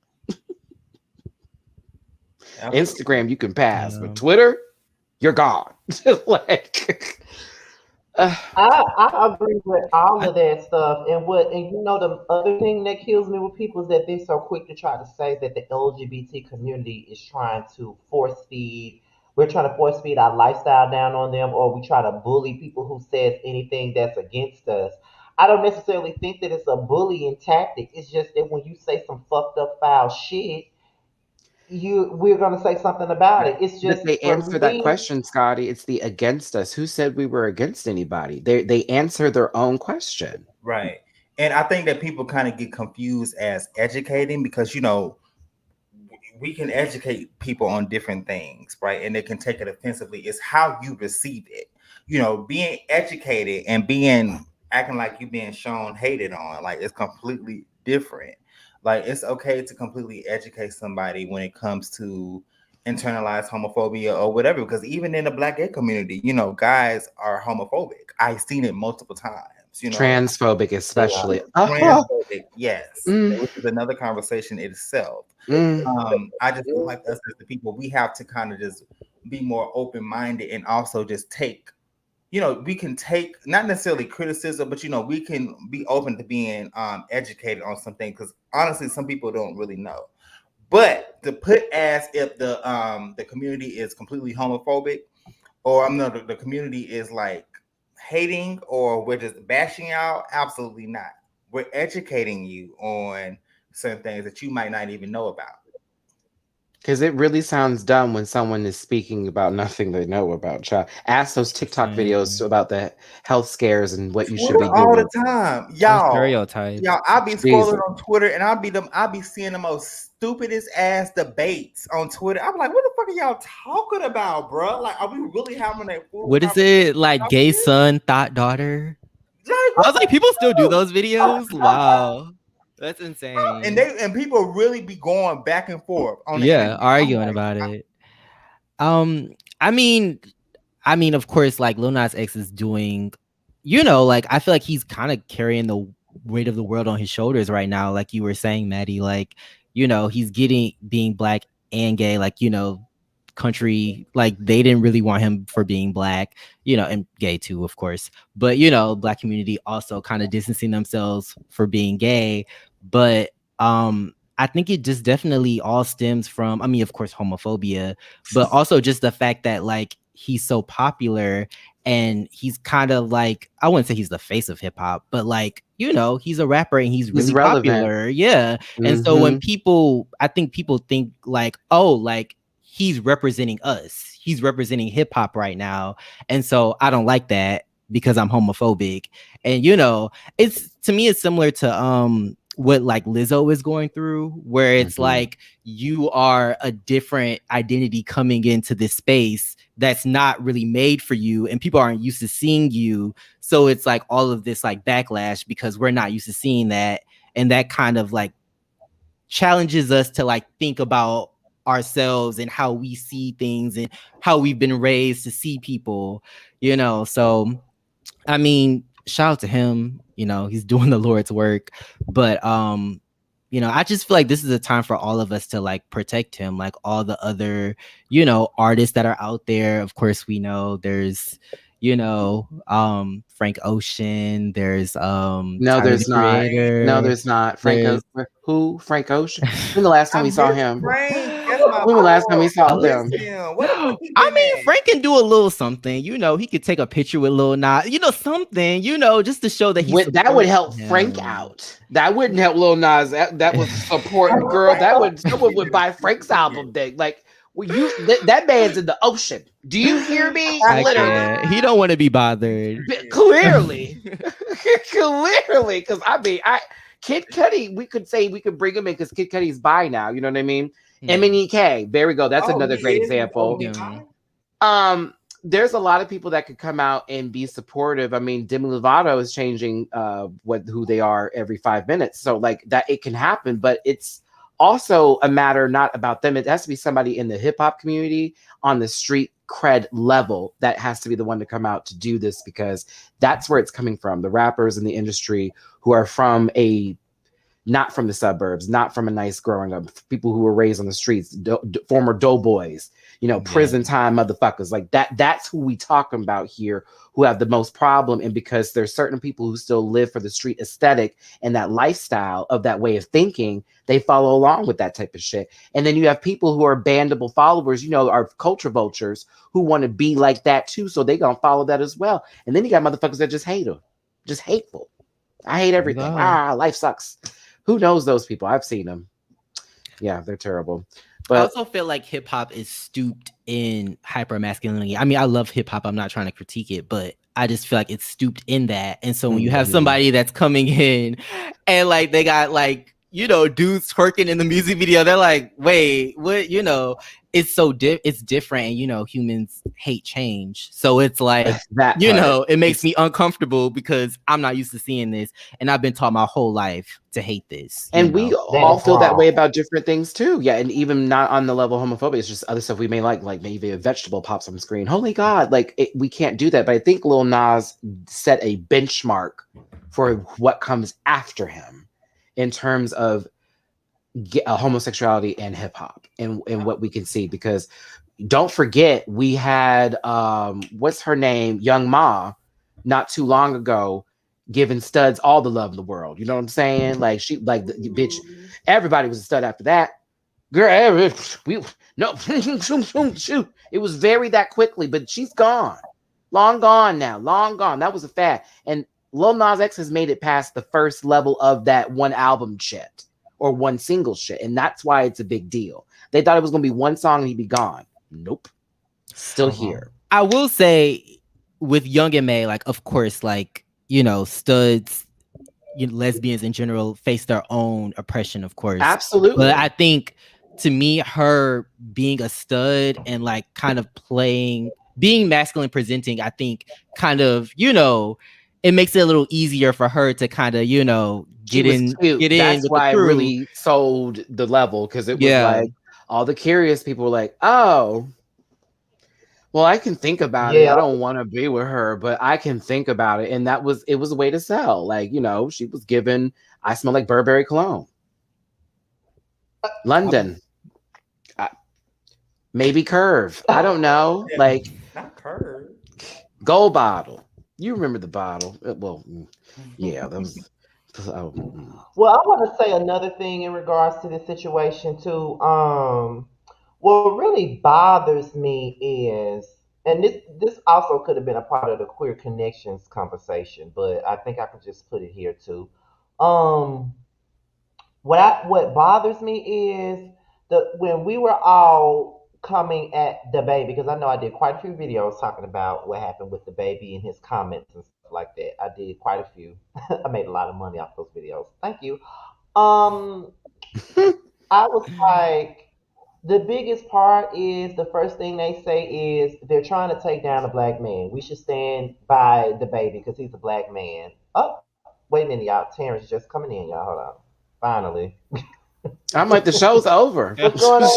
Instagram, you can pass, but Twitter, you're gone. Like, I agree with all of that stuff. And the other thing that kills me with people is that they're so quick to try to say that the LGBT community is trying to we're trying to force feed our lifestyle down on them, or we try to bully people who says anything that's against us. I don't necessarily think that it's a bullying tactic. It's just that when you say some fucked up foul shit, we're gonna say something about it. It's just but they answer that question, Scotty. It's the against us. Who said we were against anybody? They answer their own question. Right. And I think that people kind of get confused as educating because we can educate people on different things, right? And they can take it offensively. It's how you receive it. Being educated and acting like you're being shown hated on, like it's completely different. Like it's okay to completely educate somebody when it comes to internalized homophobia or whatever, because even in the Black gay community, guys are homophobic. I've seen it multiple times. Transphobic, especially. Transphobic, yes. Which is another conversation itself. I just feel like us as the people, we have to kind of just be more open-minded and also just take, we can take not necessarily criticism, but we can be open to being educated on something, because honestly, some people don't really know. But to put as if the community is completely homophobic, or the community is like hating, or we're just bashing out, absolutely not. We're educating you on certain things that you might not even know about. Because it really sounds dumb when someone is speaking about nothing they know about child. Ask those TikTok videos about the health scares and what you should be doing all the time, y'all. Stereotypes. Y'all, I'll be scrolling on Twitter and I'll be seeing the most stupidest ass debates on Twitter. I'm like, what the fuck are y'all talking about, bro? Like, are we really having that? What is it like? Gay son, thought daughter. I was like, people still do those videos. Wow. That's insane. And people really be going back and forth on arguing about it. I mean, of course, like Lil Nas X is doing, like I feel like he's kind of carrying the weight of the world on his shoulders right now. Like you were saying, Maddie, like, he's being Black and gay, like, country, like they didn't really want him for being Black, and gay too, of course, but Black community also kind of distancing themselves for being gay. But I think it just definitely all stems from, of course, homophobia, but also just the fact that like he's so popular and he's kind of like, I wouldn't say he's the face of hip hop, but like, he's a rapper and he's really popular. Yeah. And so when I think people think like, oh, like he's representing us, he's representing hip hop right now. And so I don't like that because I'm homophobic. And, to me, it's similar to, what like Lizzo is going through, where it's like you are a different identity coming into this space that's not really made for you, and people aren't used to seeing you. So it's like all of this like backlash because we're not used to seeing that, and that kind of like challenges us to like think about ourselves and how we see things and how we've been raised to see people, So shout out to him. He's doing the Lord's work, but you know, I just feel like this is a time for all of us to like protect him, like all the other, artists that are out there. Of course, we know there's, Frank Ocean, there's No, Tyler the there's not. No, Creator, there's not. there's Who? Frank Ocean? When the last time I we saw miss him? Frank. That's my When the last time we boy. saw I them? miss him. What the fuck he I been mean, at? Frank can do a little something. He could take a picture with Lil Nas, something, just to show that he's That would help supporting Frank him. out. That wouldn't help Lil Nas. That was support, girl. Someone would buy Frank's album thing. Like, that man's in the ocean. Do you hear me? I Literally. can't. He don't want to be bothered. Clearly, because Kid Cudi, we could bring him in because Kid Cudi's bi now. You know what I mean? MNEK, there we go. That's another great example. There's a lot of people that could come out and be supportive. I mean, Demi Lovato is changing who they are every 5 minutes, so like that it can happen. But it's also a matter not about them. It has to be somebody in the hip hop community on the street cred level that has to be the one to come out to do this, because that's where it's coming from. The rappers in the industry who are not from the suburbs, not from a nice growing up, people who were raised on the streets, former doughboys, prison time motherfuckers like that. That's who we talking about here, who have the most problem. And because there's certain people who still live for the street aesthetic and that lifestyle of that way of thinking, they follow along with that type of shit. And then you have people who are bandable followers, are culture vultures who want to be like that too. So they gonna follow that as well. And then you got motherfuckers that just hate them, just hateful. I hate everything. Life sucks. Who knows those people? I've seen them. Yeah, they're terrible. But I also feel like hip hop is stooped in hyper masculinity. I mean, I love hip hop. I'm not trying to critique it, but I just feel like it's stooped in that. And so when you have somebody that's coming in and like they got like, dudes twerking in the music video, they're like, wait, what? It's so it's different, and humans hate change. So it's like it makes me uncomfortable because I'm not used to seeing this, and I've been taught my whole life to hate this. And we all feel that way about different things too. Yeah, and even not on the level of homophobia, it's just other stuff we may like maybe a vegetable pops on the screen. Holy God, we can't do that. But I think Lil Nas set a benchmark for what comes after him in terms of homosexuality and hip hop and what we can see. Because don't forget, we had what's her name, Young Ma, not too long ago, giving studs all the love in the world. You know what I'm saying? Like the bitch, everybody was a stud after that. Girl, shoot. It was very that quickly, but she's gone. Long gone now. Long gone. That was a fad. And Lil Nas X has made it past the first level of that one album shit or one single shit. And that's why it's a big deal. They thought it was going to be one song and he'd be gone. Nope. Still here. I will say with Young M.A, like, of course, like, studs, lesbians in general face their own oppression, of course. Absolutely. But I think to me, her being a stud and like kind of being masculine presenting, I think kind of, it makes it a little easier for her to kind of, get in. That's why it really sold the level, because it was like all the curious people were like, oh, well, I can think about it. I don't want to be with her, but I can think about it. And it was a way to sell. Like, she was given, I smell like Burberry cologne. London. Maybe Curve. I don't know. Like, not Curve. Gold bottle. You remember the bottle? Well, yeah, that was. Well, I want to say another thing in regards to this situation too. What really bothers me is, and this also could have been a part of the queer connections conversation, but I think I could just put it here too. What bothers me is when we were all coming at the baby, because I know I did quite a few videos talking about what happened with the baby and his comments and stuff like that. I did quite a few. I made a lot of money off those videos. Thank you. I was like, the biggest part is the first thing they say is they're trying to take down a black man. We should stand by the baby because he's a black man. Oh, wait a minute, y'all. Terrence just coming in, y'all. Hold on. Finally. I'm like, the show's over. What's going on?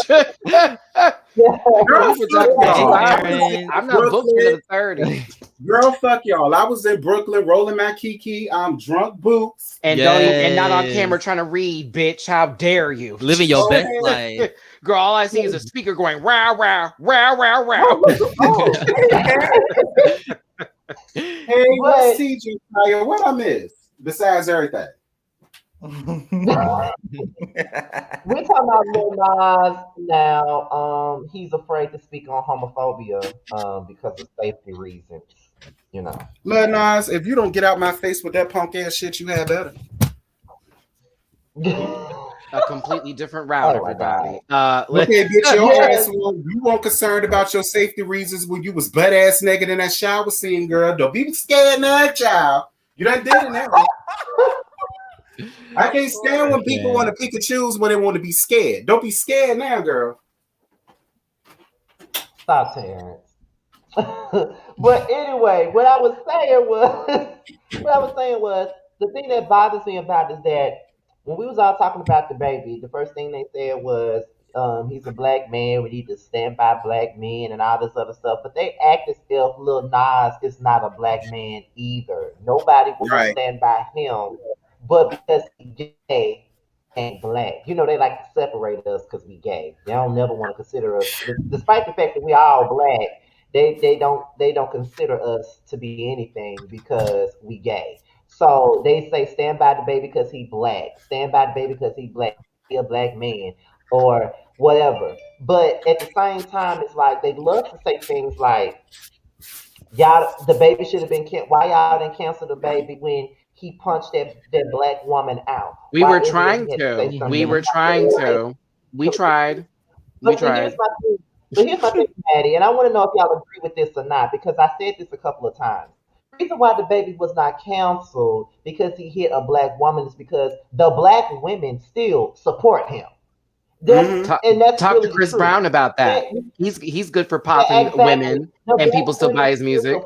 Girl, fuck y'all. I'm not booked for the 30. Girl, fuck y'all. I was in Brooklyn rolling my kiki. I'm drunk boots. And don't even, and not on camera trying to read, bitch. How dare you? Living your best life. Girl, all I see is a speaker going wow, wow, wow, wow, wow. Hey, what's CJ Fire? What I miss? Besides everything. We're talking about Lil Nas now. He's afraid to speak on homophobia because of safety reasons. You know, Lil Nas, if you don't get out my face with that punk ass shit, you have better. A completely different route, everybody. Okay, get your ass on. You weren't concerned about your safety reasons when you was butt ass naked in that shower scene, girl. Don't be scared now, child. You done did it now. I can't stand when people want to pick and choose when they want to be scared. Don't be scared now, girl. Stop, Terrence. But anyway, what I was saying was the thing that bothers me about is that when we was all talking about the baby, the first thing they said was he's a black man. We need to stand by black men and all this other stuff. But they act as if Lil Nas is not a black man either. Nobody will stand by him. But because he's gay and black, you know, they like to separate us because we gay. They don't never want to consider us, despite the fact that we all black. They don't consider us to be anything because we gay. So they say stand by the baby because he black, stand by the baby because he black, he a black man, or whatever. But at the same time, it's like they love to say things like, y'all, the baby should have been why y'all didn't cancel the baby when he punched that black woman out. We were trying to. We tried. But here's my thing, Maddie, and I want to know if y'all agree with this or not, because I said this a couple of times. The reason why the baby was not canceled because he hit a black woman is because the black women still support him. And that's Talk really to Chris true. Brown about that. He's good for popping women, and people still buy his music.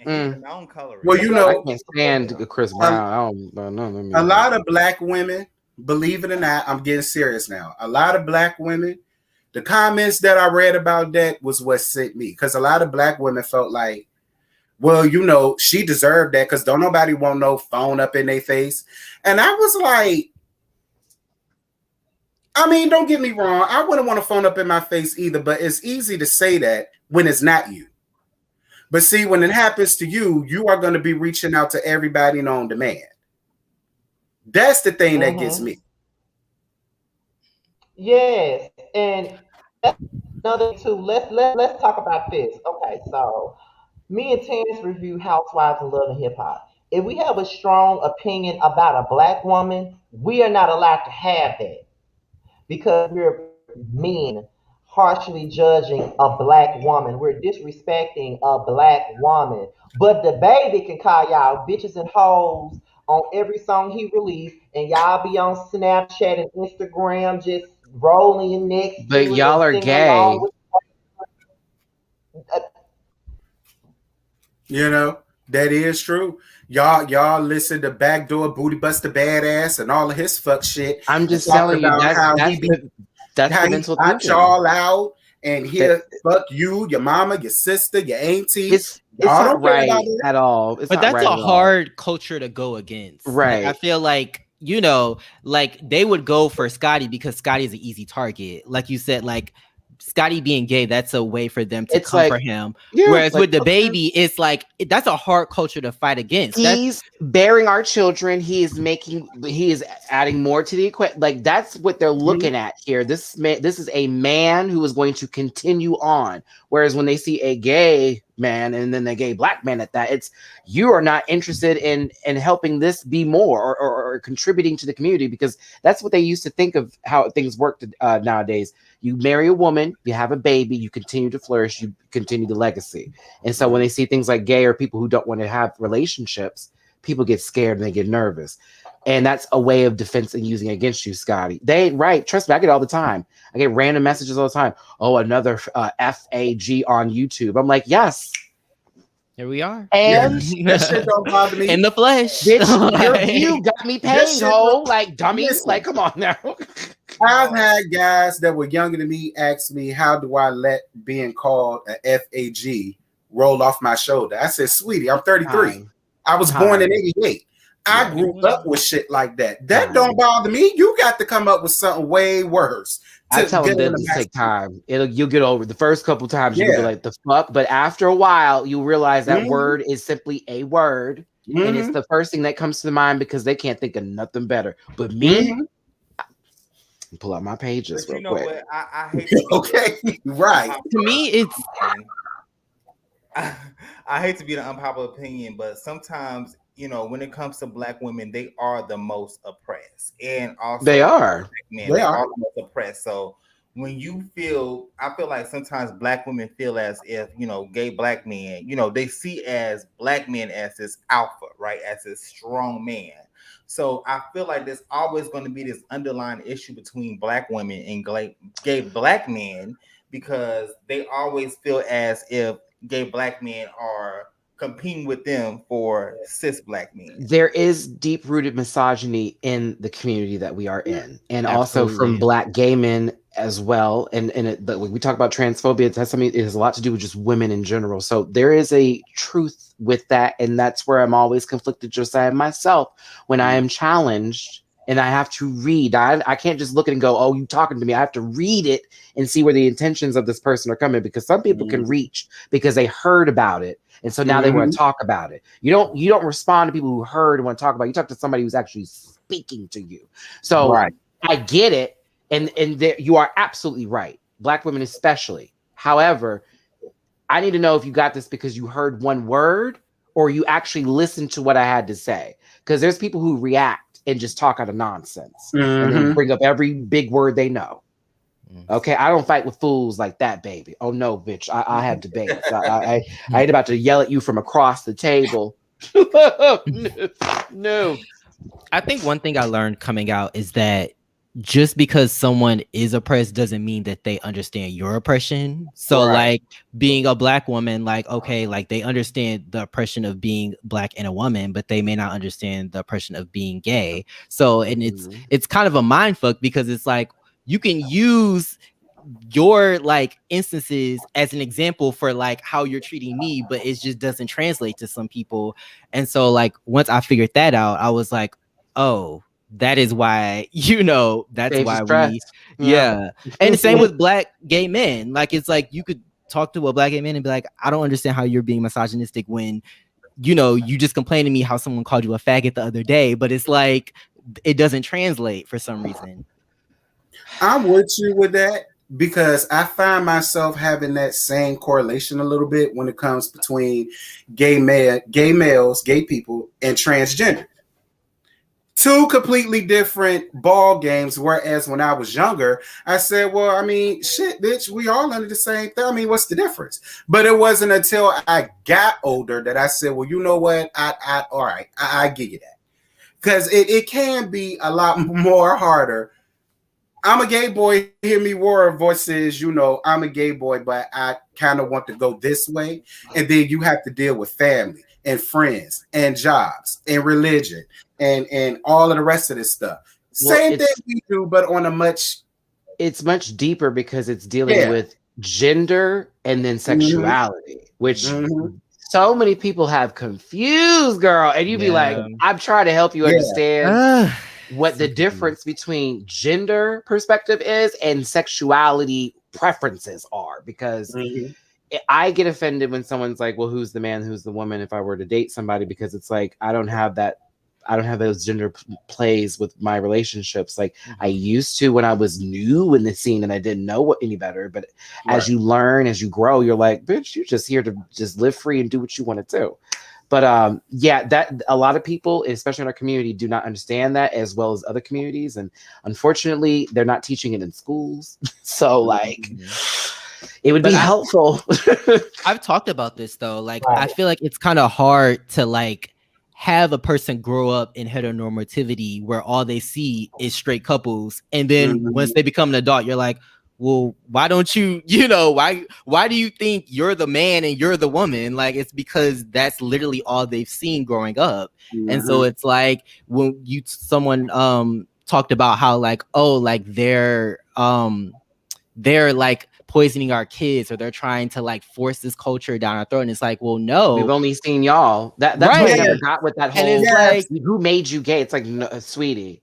Well, you know, I can't stand Chris Brown. I don't know. A lot of black women, believe it or not, I'm getting serious now. A lot of black women, the comments that I read about that was what sent me, because a lot of black women felt like, well, you know, she deserved that because don't nobody want no phone up in their face. And I was like, I mean, don't get me wrong. I wouldn't want a phone up in my face either, but it's easy to say that when it's not you. But see, when it happens to you, you are going to be reaching out to everybody and on demand. That's the thing that gets me. Yes, and that's another thing too. Let's talk about this. Okay, so me and Terrence review Housewives and Love and Hip Hop. If we have a strong opinion about a black woman, we are not allowed to have that because we're men harshly judging a black woman. We're disrespecting a black woman. But the baby can call y'all bitches and hoes on every song he released, and y'all be on Snapchat and Instagram just rolling your necks. But y'all are gay. You know, that is true. Y'all listen to Backdoor Booty Buster Badass and all of his fuck shit. I'm just telling you that's how he mental thinking. Y'all out and here fuck you, your mama, your sister, your auntie. It's not right at all. But that's a hard culture to go against. Right. Like, I feel like, you know, like they would go for Scotty because Scotty is an easy target. Like you said, like Scotty being gay, that's a way for them to come for him. Yeah, whereas with the baby, it's like that's a hard culture to fight against. He's bearing our children. He is adding more to the equation. Like that's what they're looking at here. This is a man who is going to continue on. Whereas when they see a gay man and then a gay black man at that, it's you are not interested in helping this be more or contributing to the community, because that's what they used to think of how things worked nowadays. You marry a woman, you have a baby, you continue to flourish, you continue the legacy. And so when they see things like gay or people who don't want to have relationships, people get scared and they get nervous. And that's a way of defense and using against you, Scotty. They ain't right. Trust me, I get it all the time. I get random messages all the time. Oh, another FAG on YouTube. I'm like, yes. Here we are. And That shit don't bother me. In the flesh. Bitch, your Like- view got me That paid, shit ho. Like, dummy. Listen. Like, come on now. I've had guys that were younger than me ask me, how do I let being called a FAG roll off my shoulder? I said, sweetie, I'm 33. Time. I was born in 88. I grew up with shit like that. That don't bother me. You got to come up with something way worse. I tell them get that on the just take time. You'll get over it. The first couple times you'll be like the fuck, but after a while you realize that word is simply a word, and it's the first thing that comes to the mind because they can't think of nothing better. But me, pull out my pages But real you know quick. what? I hate to Okay, right. To me, it's I hate to be the unpopular opinion, but sometimes, you know, when it comes to Black women, they are the most oppressed, and also They are. Black men, They they are. are the most oppressed. So when you feel, I feel like sometimes Black women feel as if, you know, gay Black men, you know, they see as Black men as this alpha, right, as this strong man. So I feel like there's always going to be this underlying issue between Black women and gay Black men, because they always feel as if gay Black men are competing with them for cis Black men. There is deep-rooted misogyny in the community that we are in, and also from Absolutely. Black gay men as well. But when we talk about transphobia, it has a lot to do with just women in general. So there is a truth with that, and that's where I'm always conflicted, Josiah, myself, when I am challenged and I have to read. I can't just look at it and go, "Oh, you talking to me?" I have to read it and see where the intentions of this person are coming, because some people can reach because they heard about it, and so now they want to talk about it. You don't respond to people who heard and want to talk about it. You talk to somebody who's actually speaking to you. So I get it, and you are absolutely right. Black women especially. However, I need to know if you got this because you heard one word or you actually listened to what I had to say. Because there's people who react and just talk out of nonsense and then bring up every big word they know. Okay, I don't fight with fools like that, baby. Oh no, bitch, I have debates. I ain't about to yell at you from across the table. No. I think one thing I learned coming out is that just because someone is oppressed doesn't mean that they understand your oppression. So like being a Black woman, like, okay, like they understand the oppression of being Black and a woman, but they may not understand the oppression of being gay. So, and it's kind of a mind fuck, because it's like, you can use your like instances as an example for like how you're treating me, but it just doesn't translate to some people. And so like once I figured that out, I was like, oh, that is why, you know, that's Save why stress. we and the same with Black gay men. Like it's like you could talk to a Black gay man and be like, I don't understand how you're being misogynistic when, you know, you just complained to me how someone called you a faggot the other day, but it's like it doesn't translate for some reason. I'm with you with that, because I find myself having that same correlation a little bit when it comes between gay males, gay people, and transgender. Two completely different ball games. Whereas when I was younger, I said, well, I mean, shit, bitch, we all under the same thing. I mean, what's the difference? But it wasn't until I got older that I said, well, you know what? All right, I give you that. Because it can be a lot more harder. I'm a gay boy, hear me roar voices, you know, I'm a gay boy, but I kind of want to go this way. And then you have to deal with family and friends and jobs and religion and all of the rest of this stuff. Well, Same thing we do, but on a much... It's much deeper because it's dealing with gender and then sexuality, which so many people have confused, girl. And you be like, I'm trying to help you understand what the difference between gender perspective is and sexuality preferences are, because I get offended when someone's like, well, who's the man, who's the woman if I were to date somebody, because it's like, I don't have those gender plays with my relationships. Like I used to when I was new in the scene and I didn't know any better. But as you learn, as you grow, you're like, bitch, you're just here to just live free and do what you want to do. But that a lot of people, especially in our community, do not understand that, as well as other communities. And unfortunately, they're not teaching it in schools. So like, it would be helpful. I've talked about this though. Like, I feel like it's kind of hard to like have a person grow up in heteronormativity where all they see is straight couples. And then once they become an adult, you're like, well, why don't you, why do you think you're the man and you're the woman? Like, it's because that's literally all they've seen growing up. And so it's like when someone talked about how like, oh, like they're like poisoning our kids, or they're trying to like force this culture down our throat. And it's like, well, no, we've only seen y'all. That's Right. what I never got with that whole. And it's like, who made you gay? It's like, no, sweetie,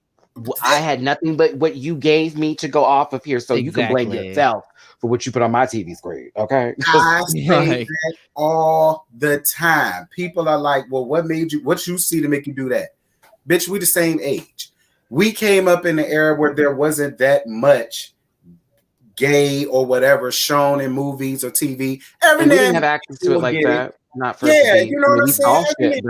I had nothing but what you gave me to go off of here, so you can blame Exactly. yourself for what you put on my TV screen. Okay. I say Right. that all the time. People are like, well, what you see to make you do that? Bitch, we the same age. We came up in the era where there wasn't that much gay or whatever shown in movies or TV. And we didn't have access to it like that. Not for you know what I'm saying? Shit,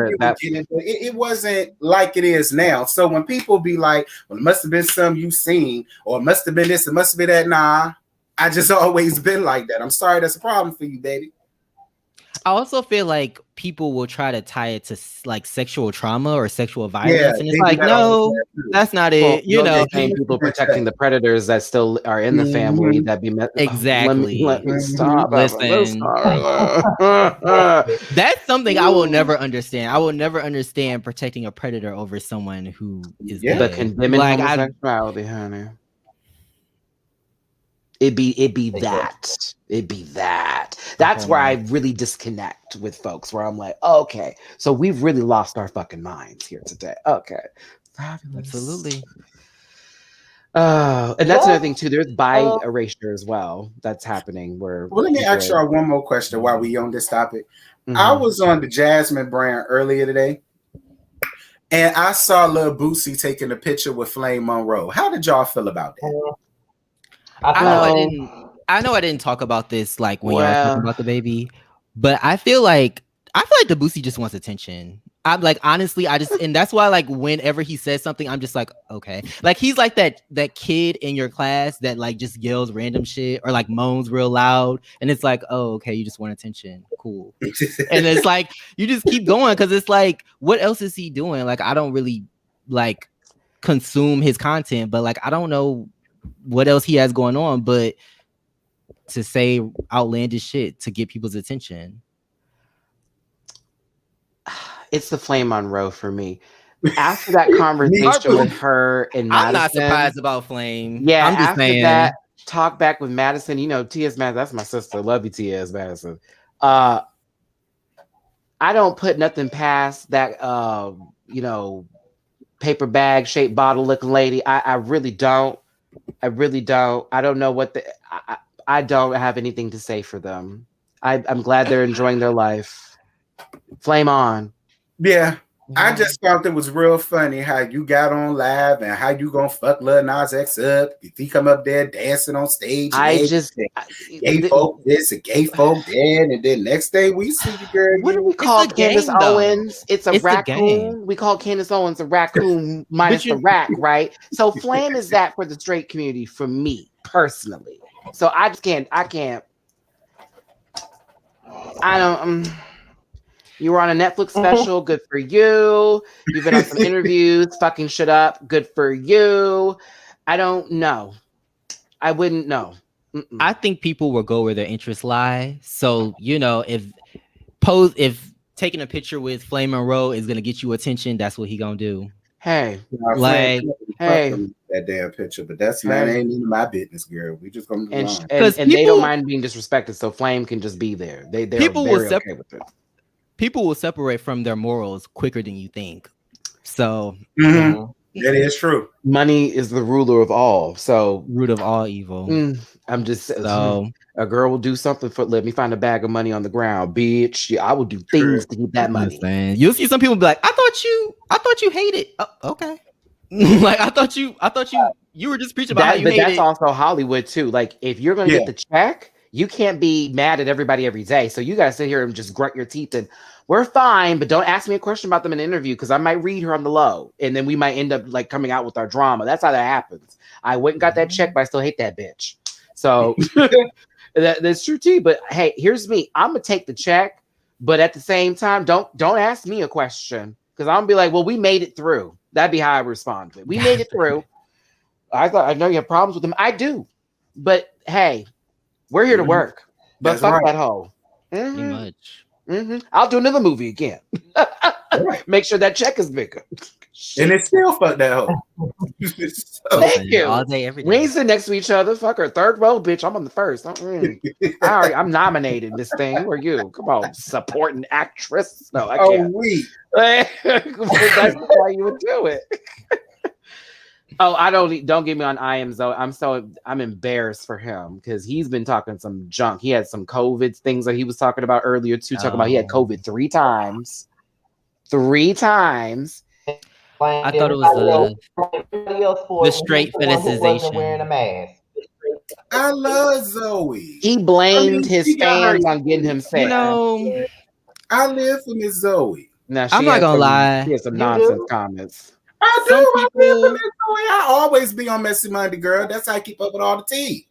but it wasn't like it is now. So when people be like, well, it must have been some you seen, or it must have been this, it must have been that. Nah, I just always been like that. I'm sorry, that's a problem for you, baby. I also feel like people will try to tie it to like sexual trauma or sexual violence, and it's like, no, that's not it. The same people protecting the predators that still are in the family that be exactly. Let me stop. Listen, that's something I will never understand. I will never understand protecting a predator over someone who is the condemning like, homosexuality, honey. It'd be that. That's where I really disconnect with folks, where I'm like, oh, okay, so we've really lost our fucking minds here today. Okay. Fabulous. Absolutely. And that's another thing too. There's bi erasure as well. That's happening where. Well, let me ask y'all one more question while we on this topic. I was on the Jasmine brand earlier today, and I saw Lil Boosie taking a picture with Flame Monroe. How did y'all feel about that? I know I didn't talk about this like when y'all were talking about the baby, but I feel like the Boosie just wants attention. I'm like, honestly, and that's why like whenever he says something, I'm just like, okay, like he's like that kid in your class that like just yells random shit or like moans real loud, and it's like, oh, okay, you just want attention, cool. And it's like you just keep going because it's like, what else is he doing? Like, I don't really like consume his content, but like I don't know what else he has going on but to say outlandish shit to get people's attention. It's the Flame Monroe for me. After that conversation with her and Madison, I'm not surprised about Flame. Yeah, I'm just after saying that talk back with Madison, T.S. Madison, that's my sister. Love you, T.S. Madison. I don't put nothing past that paper bag shaped bottle looking lady. I really don't. I don't know what I don't have anything to say for them. I'm glad they're enjoying their life. Flame on. Yeah. I just thought it was real funny how you got on live and how you gonna fuck Lil Nas X up if he come up there dancing on stage. Gay folk this and gay folk that, and then next day we see you, girl. What do we call Candace Owens? It's a raccoon. We call Candace Owens a raccoon minus the rack, right? So Flame is that for the straight community for me personally. So I can't. You were on a Netflix special. Good for you. You've been on some interviews. Fucking shit up. Good for you. I don't know. I wouldn't know. I think people will go where their interests lie. So, if taking a picture with Flame Monroe is going to get you attention, that's what he going to do. Hey. That damn picture, but that ain't even my business, girl. We just going to and they don't mind being disrespected, so Flame can just be there. People will okay with it. People will separate from their morals quicker than you think. So that is true. Money is the ruler of all. So root of all evil. I'm just so a girl will do something for let me find a bag of money on the ground, bitch. I will do things to get that money. You'll see some people be like, I thought you hated. Oh, okay. Like I thought you were just preaching about how you hated. That's also Hollywood too. Like if you're gonna get the check, you can't be mad at everybody every day. So you gotta sit here and just grunt your teeth and we're fine, but don't ask me a question about them in an interview because I might read her on the low and then we might end up like coming out with our drama. That's how that happens. I went and got that check, but I still hate that bitch. So that's true too. But hey, here's me. I'm gonna take the check, but at the same time, don't ask me a question because I'm gonna be like, well, we made it through. That'd be how I respond. We made it through. I know you have problems with them. I do. But hey, we're here to work. But That's fuck right. that hoe. Pretty much. I'll do another movie again. Right. Make sure that check is bigger. And it's still fuck that hoe. So, Thank you. All day, every We day. ain't sit next to each other. Fuck her. Third row, bitch. I'm on the first. I'm nominated this thing. Who are you? Come on, supporting actress. No, I oh, can't. we. That's how you would do it. Oh, don't get me on IM though. I'm embarrassed for him because he's been talking some junk. He had some COVID things that he was talking about earlier too. Talking about he had COVID 3 times. 3 times. I thought it was the straight wasn't wearing a fetishization. mask. I love Zoe. He blamed his she got her- fans on getting him sick. You know, I live for Miss Zoe. Now, I'm not gonna lie. She had some You nonsense do? comments. I do. Some I live for people- Miss Zoe. I always be on Messy Monday, girl. That's how I keep up with all the tea.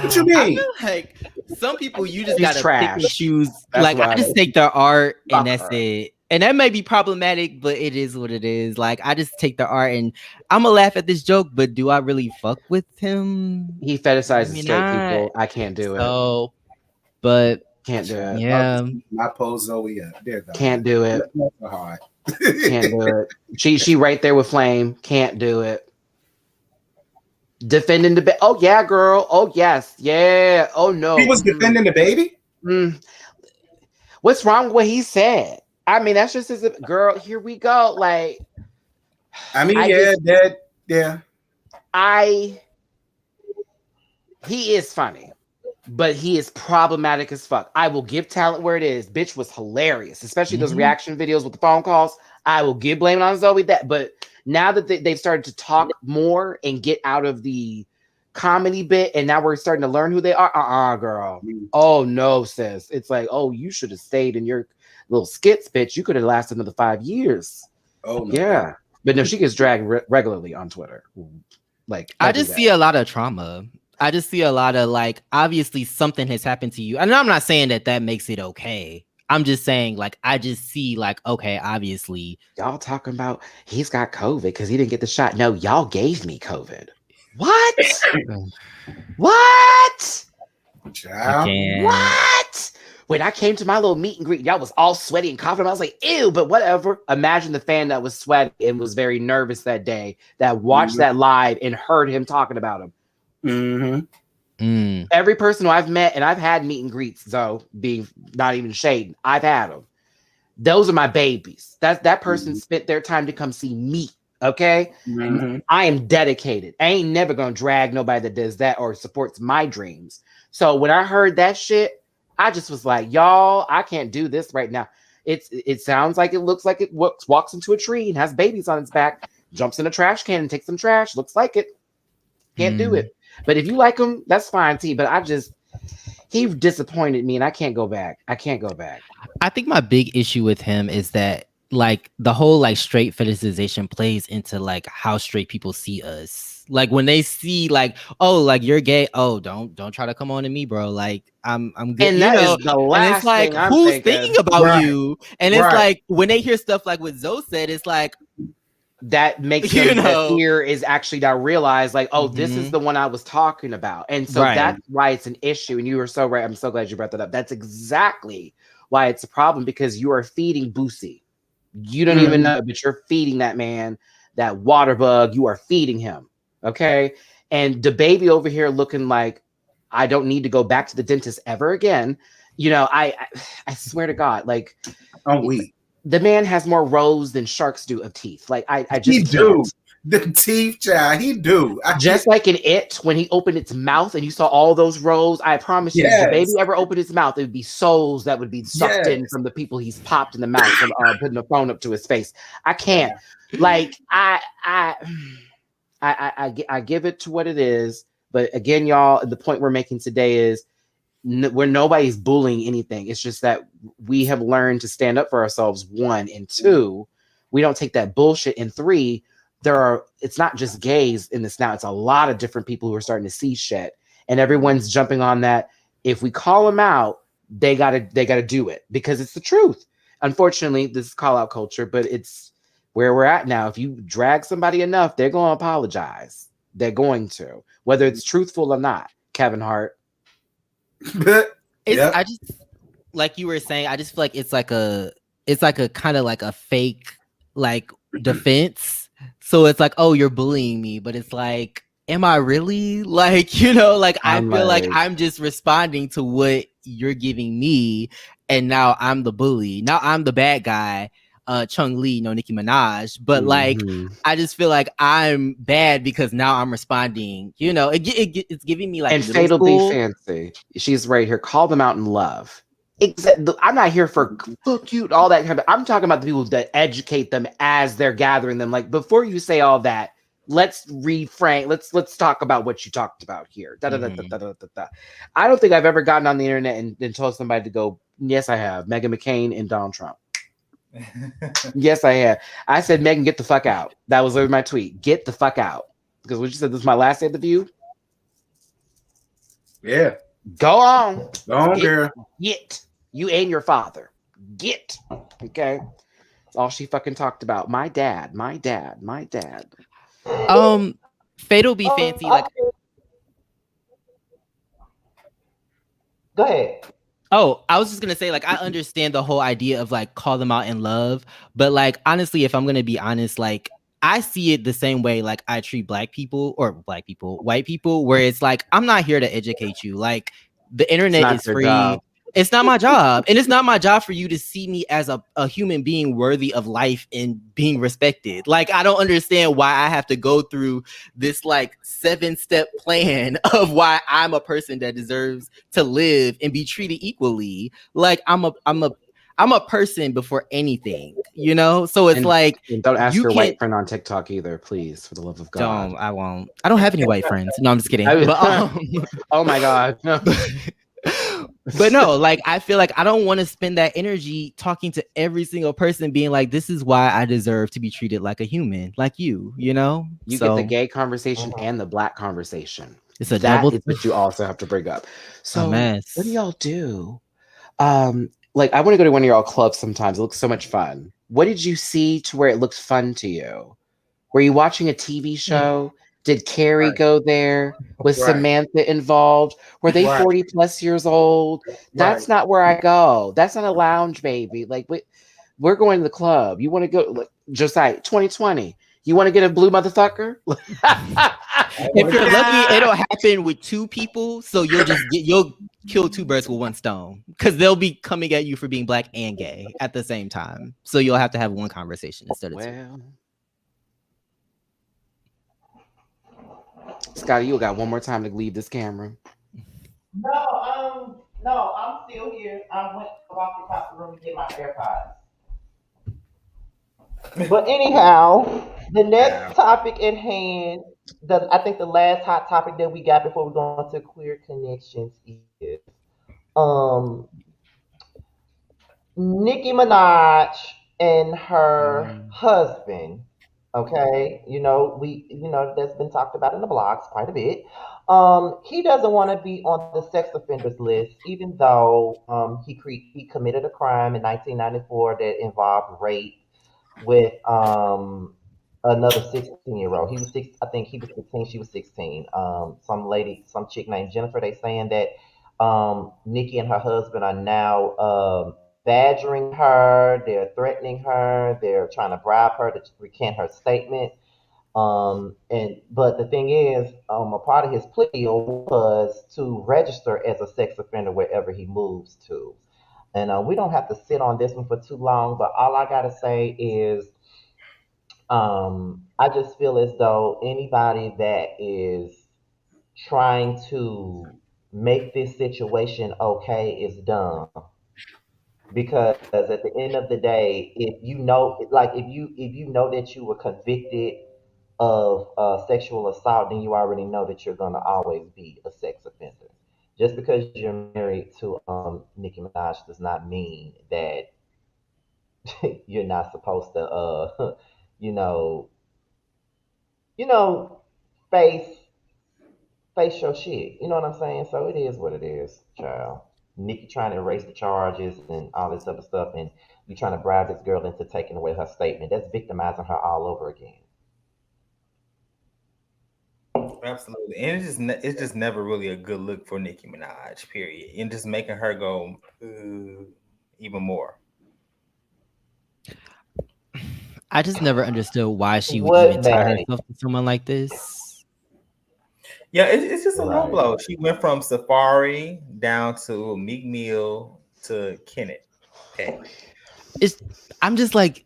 What you I mean? feel like some people you just She's gotta trash. pick and choose. That's Like why I just take their art Fuck and that's her. it. And that may be problematic, but it is what it is. Like I just take the art and I'm gonna laugh at this joke, but do I really fuck with him? He fetishizes Maybe straight not. people. I can't do it. So, but Can't do it. yeah, I pose Zoe up. There, go. Can't do it. That's not so hard. Can't do it. She right there with Flame. Can't do it. Defending the oh yeah, girl. Oh yes, yeah. Oh no. He was defending the baby. What's wrong with what he said? I mean, that's just his girl. Here we go. Like, I mean, yeah. He is funny, but he is problematic as fuck. I will give talent where it is. Bitch was hilarious, especially those reaction videos with the phone calls. I will give blame on Zoe that, but now that they've started to talk more and get out of the comedy bit, and now we're starting to learn who they are. Girl. Oh no, sis. It's like, oh, you should have stayed in your little skits, bitch. You could have lasted another 5 years. Oh no. Yeah, but no, she gets dragged regularly on Twitter. Like, I just see a lot of trauma. I just see a lot of like, obviously something has happened to you. And I'm not saying that makes it okay. I'm just saying, like, I just see, like, okay, obviously. Y'all talking about he's got COVID because he didn't get the shot. No, y'all gave me COVID. What? What? Child. What? When I came to my little meet and greet, y'all was all sweaty and coughing. I was like, ew, but whatever. Imagine the fan that was sweaty and was very nervous that day that watched that live and heard him talking about him. Every person who I've met, and I've had meet and greets, though, being not even shading, I've had them. Those are my babies. That person spent their time to come see me. Okay. I am dedicated. I ain't never gonna drag nobody that does that or supports my dreams. So when I heard that shit, I just was like, y'all, I can't do this right now. It sounds like it looks like it walks into a tree and has babies on its back, jumps in a trash can and takes some trash. Looks like it. Can't do it. But if you like him, that's fine, T. But he disappointed me and I can't go back. I think my big issue with him is that like the whole like straight fetishization plays into like how straight people see us. Like when they see like, oh, like you're gay. Oh, don't try to come on to me, bro. Like I'm good. And that is the last and it's like, thing I'm who's thinking about you? And it's like when they hear stuff like what Zoe said, it's like that makes them that fear is actually now realize like, oh, this is the one I was talking about. And so that's why it's an issue. And you were so right. I'm so glad you brought that up. That's exactly why it's a problem, because you are feeding Boosie. You don't even know, but you're feeding that man, that water bug. You are feeding him. Okay. And the baby over here looking like, I don't need to go back to the dentist ever again. You know, I swear to God, like, I'm weak. The man has more rows than sharks do of teeth. Like I just he do the teeth, child. He do. Just like in It, when he opened its mouth and you saw all those rows. I promise you, if the baby ever opened his mouth, it would be souls that would be sucked in from the people he's popped in the mouth from putting the phone up to his face. I can't. Like I give it to what it is. But again, y'all, the point we're making today is where nobody's bullying anything. It's just that we have learned to stand up for ourselves, 1, and 2, we don't take that bullshit. And 3, it's not just gays in this now. It's a lot of different people who are starting to see shit, and everyone's jumping on that. If we call them out, they gotta do it because it's the truth. Unfortunately, this is call out culture, but it's where we're at now. If you drag somebody enough, they're going to apologize. They're going to, whether it's truthful or not. Kevin Hart. I just, like you were saying, I just feel like it's like a kind of like a fake like defense. So it's like, oh, you're bullying me, but it's like, am I really? Like, you know, like I feel like I'm just responding to what you're giving me, and now I'm the bully. Now I'm the bad guy. Chung Lee, no Nicki Minaj, but like I just feel like I'm bad because now I'm responding. You know, it's giving me like. And Fatal B Fancy, she's right here. Call them out in love. I'm not here for fuck you, all that kind of. I'm talking about the people that educate them as they're gathering them. Like, before you say all that, let's reframe. Let's talk about what you talked about here. I don't think I've ever gotten on the internet and told somebody to go. Yes, I have. Meghan McCain and Donald Trump. Yes, I have. I said, Megan, get the fuck out. That was my tweet. Get the fuck out. Because when you said this is my last day of the View. Yeah. Go on. Go on, girl. Get. You and your father. Get. Okay. That's all she fucking talked about. My dad. Fatal B Fancy. Like. Go ahead. Oh, I was just gonna say, like, I understand the whole idea of like call them out in love, but like honestly, if I'm gonna be honest, like I see it the same way like I treat white people, where it's like, I'm not here to educate you. Like, the internet is free. Job. It's not my job. And it's not my job for you to see me as a human being worthy of life and being respected. Like, I don't understand why I have to go through this like 7-step plan of why I'm a person that deserves to live and be treated equally. Like, I'm a person before anything, you know? So it's and don't ask your white friend on TikTok either, please, for the love of God. I won't. I don't have any white friends. No, I'm just kidding. Oh my God. No. But no, like, I feel like I don't want to spend that energy talking to every single person being like, this is why I deserve to be treated like a human, like you know? You get the gay conversation and the black conversation. It's a double. That is what you also have to bring up. So what do y'all do? Like, I want to go to one of your clubs sometimes. It looks so much fun. What did you see to where it looked fun to you? Were you watching a TV show? Did Carrie go there? Was Samantha involved? Were they 40 plus years old? That's not where I go. That's not a lounge, baby. Like, we're going to the club. You want to go, like, Josiah, 2020. You want to get a blue motherfucker? If you're lucky, it'll happen with 2 people. So you'll kill 2 birds with 1 stone, because they'll be coming at you for being black and gay at the same time. So you'll have to have 1 conversation instead of 2. Scotty, you got one more time to leave this camera. No, I'm still here. I went to walk across the room to get my AirPods. But anyhow, the next topic at hand, I think the last hot topic that we got before we go on to queer connections is Nicki Minaj and her husband. Okay, that's been talked about in the blogs quite a bit. He doesn't want to be on the sex offenders list, even though he committed a crime in 1994 that involved rape with another 16-year-old. He was I think he was 16, she was 16. Some chick named Jennifer. They saying that Nicki and her husband are now badgering her, they're threatening her, they're trying to bribe her to recant her statement. But the thing is, a part of his plea deal was to register as a sex offender wherever he moves to. And we don't have to sit on this one for too long, but all I gotta say is, I just feel as though anybody that is trying to make this situation okay is dumb. Because at the end of the day, if you know that you were convicted of sexual assault, then you already know that you're gonna always be a sex offender. Just because you're married to Nicki Minaj does not mean that you're not supposed to you know face your shit. You know what I'm saying? So it is what it is, child. Nicki trying to erase the charges and all this other stuff, and you trying to bribe this girl into taking away her statement. That's victimizing her all over again. Absolutely, and it's just never really a good look for Nicki Minaj. Period, and just making her go even more. I just never understood why she would What, even tie Maddie? herself to someone like this. Yeah, it's just a low Right. blow. She went from Safari down to Meek Mill to Kenneth. Okay. I'm just like,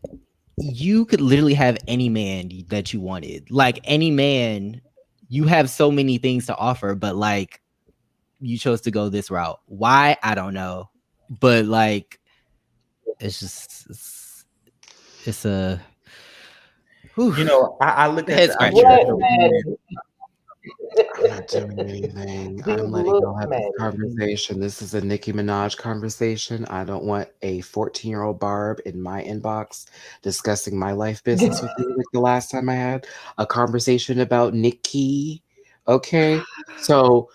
you could literally have any man that you wanted. Like any man, you have so many things to offer, but like you chose to go this route. Why? I don't know. But like it's just it's a whew. You know, I look at Head the, I scratcher. look at What, the women. Maddie? I'm not doing anything. Dude, I'm letting look, y'all have this Maddie. conversation. This is a Nicki Minaj conversation. I don't want a 14-year-old Barb in my inbox discussing my life business with me like the last time I had a conversation about Nicki. Okay. So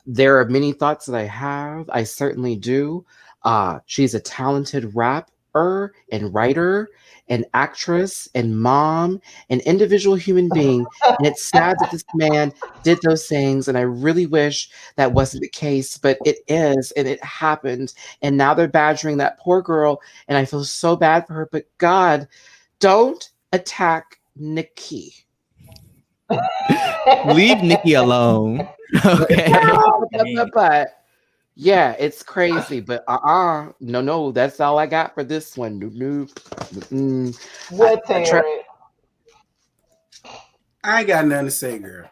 there are many thoughts that I have. I certainly do. She's a talented rapper and writer and actress and mom, an individual human being. And it's sad that this man did those things. And I really wish that wasn't the case, but it is. And it happened. And now they're badgering that poor girl. And I feel so bad for her. But God, don't attack Nicki. Leave Nicki alone. Okay. But yeah, it's crazy. But no, that's all I got for this one. No. What, Terrence? I ain't got nothing to say, girl.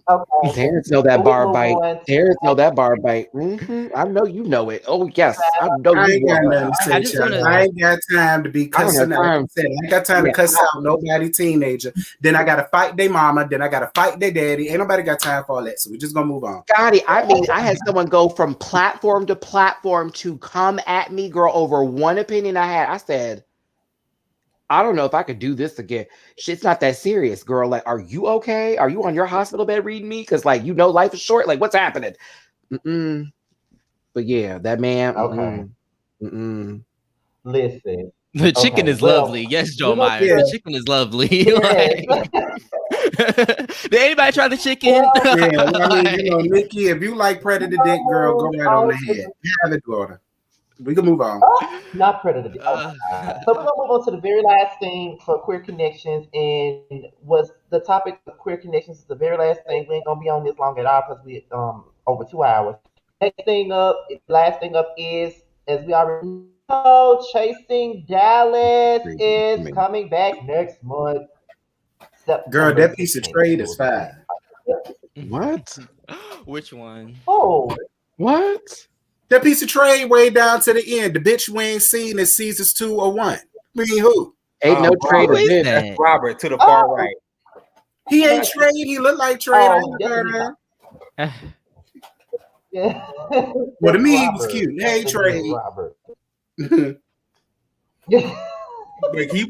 Okay. Terrence know that bar Move bite. on. Terrence know that bar bite. I know you know it. Oh yes, I know I you ain't got know it. nothing to say, I just child. wanna- I ain't got time to be I don't have cussing out. time. Like I said, I ain't got time to cuss out nobody teenager. Then I gotta fight their mama. Then I gotta fight their daddy. Ain't nobody got time for all that. So we just gonna move on. Scotty, I mean, I had someone go from platform to platform to come at me, girl, over one opinion I had. I said, I don't know if I could do this again. Shit's not that serious, girl. Like, are you okay? Are you on your hospital bed reading me? Because, like, you know, life is short. Like, what's happening? But yeah, that man. Okay. Listen. The chicken is well, lovely. Yes, Joe we're gonna- Myers. Yeah. The chicken is lovely. Yes. Did anybody try the chicken? Yeah, I mean, you know, Nikki, if you like Predator Dick, girl, go right on ahead. Have it, daughter. We can move on. Not Predator. So we're gonna move on to the very last thing for Queer Connections, and was the topic of Queer Connections is the very last thing. We ain't gonna be on this long at all because we over 2 hours. Last thing up is, as we already know, Chasing Dallas is coming back next month. Girl, that piece of trade is fine. What? Which one? Oh, What? That piece of trade way down to the end. The bitch we ain't seen in seasons 2 or 1. I mean, who? Ain't no trade Who of is this. that? That's Robert to the far Oh. right. He ain't trade. He look like trade. I ain't heard her. yeah. Well, to me, he was Robert. cute. Hey, That's Trey. Robert. Wait, can you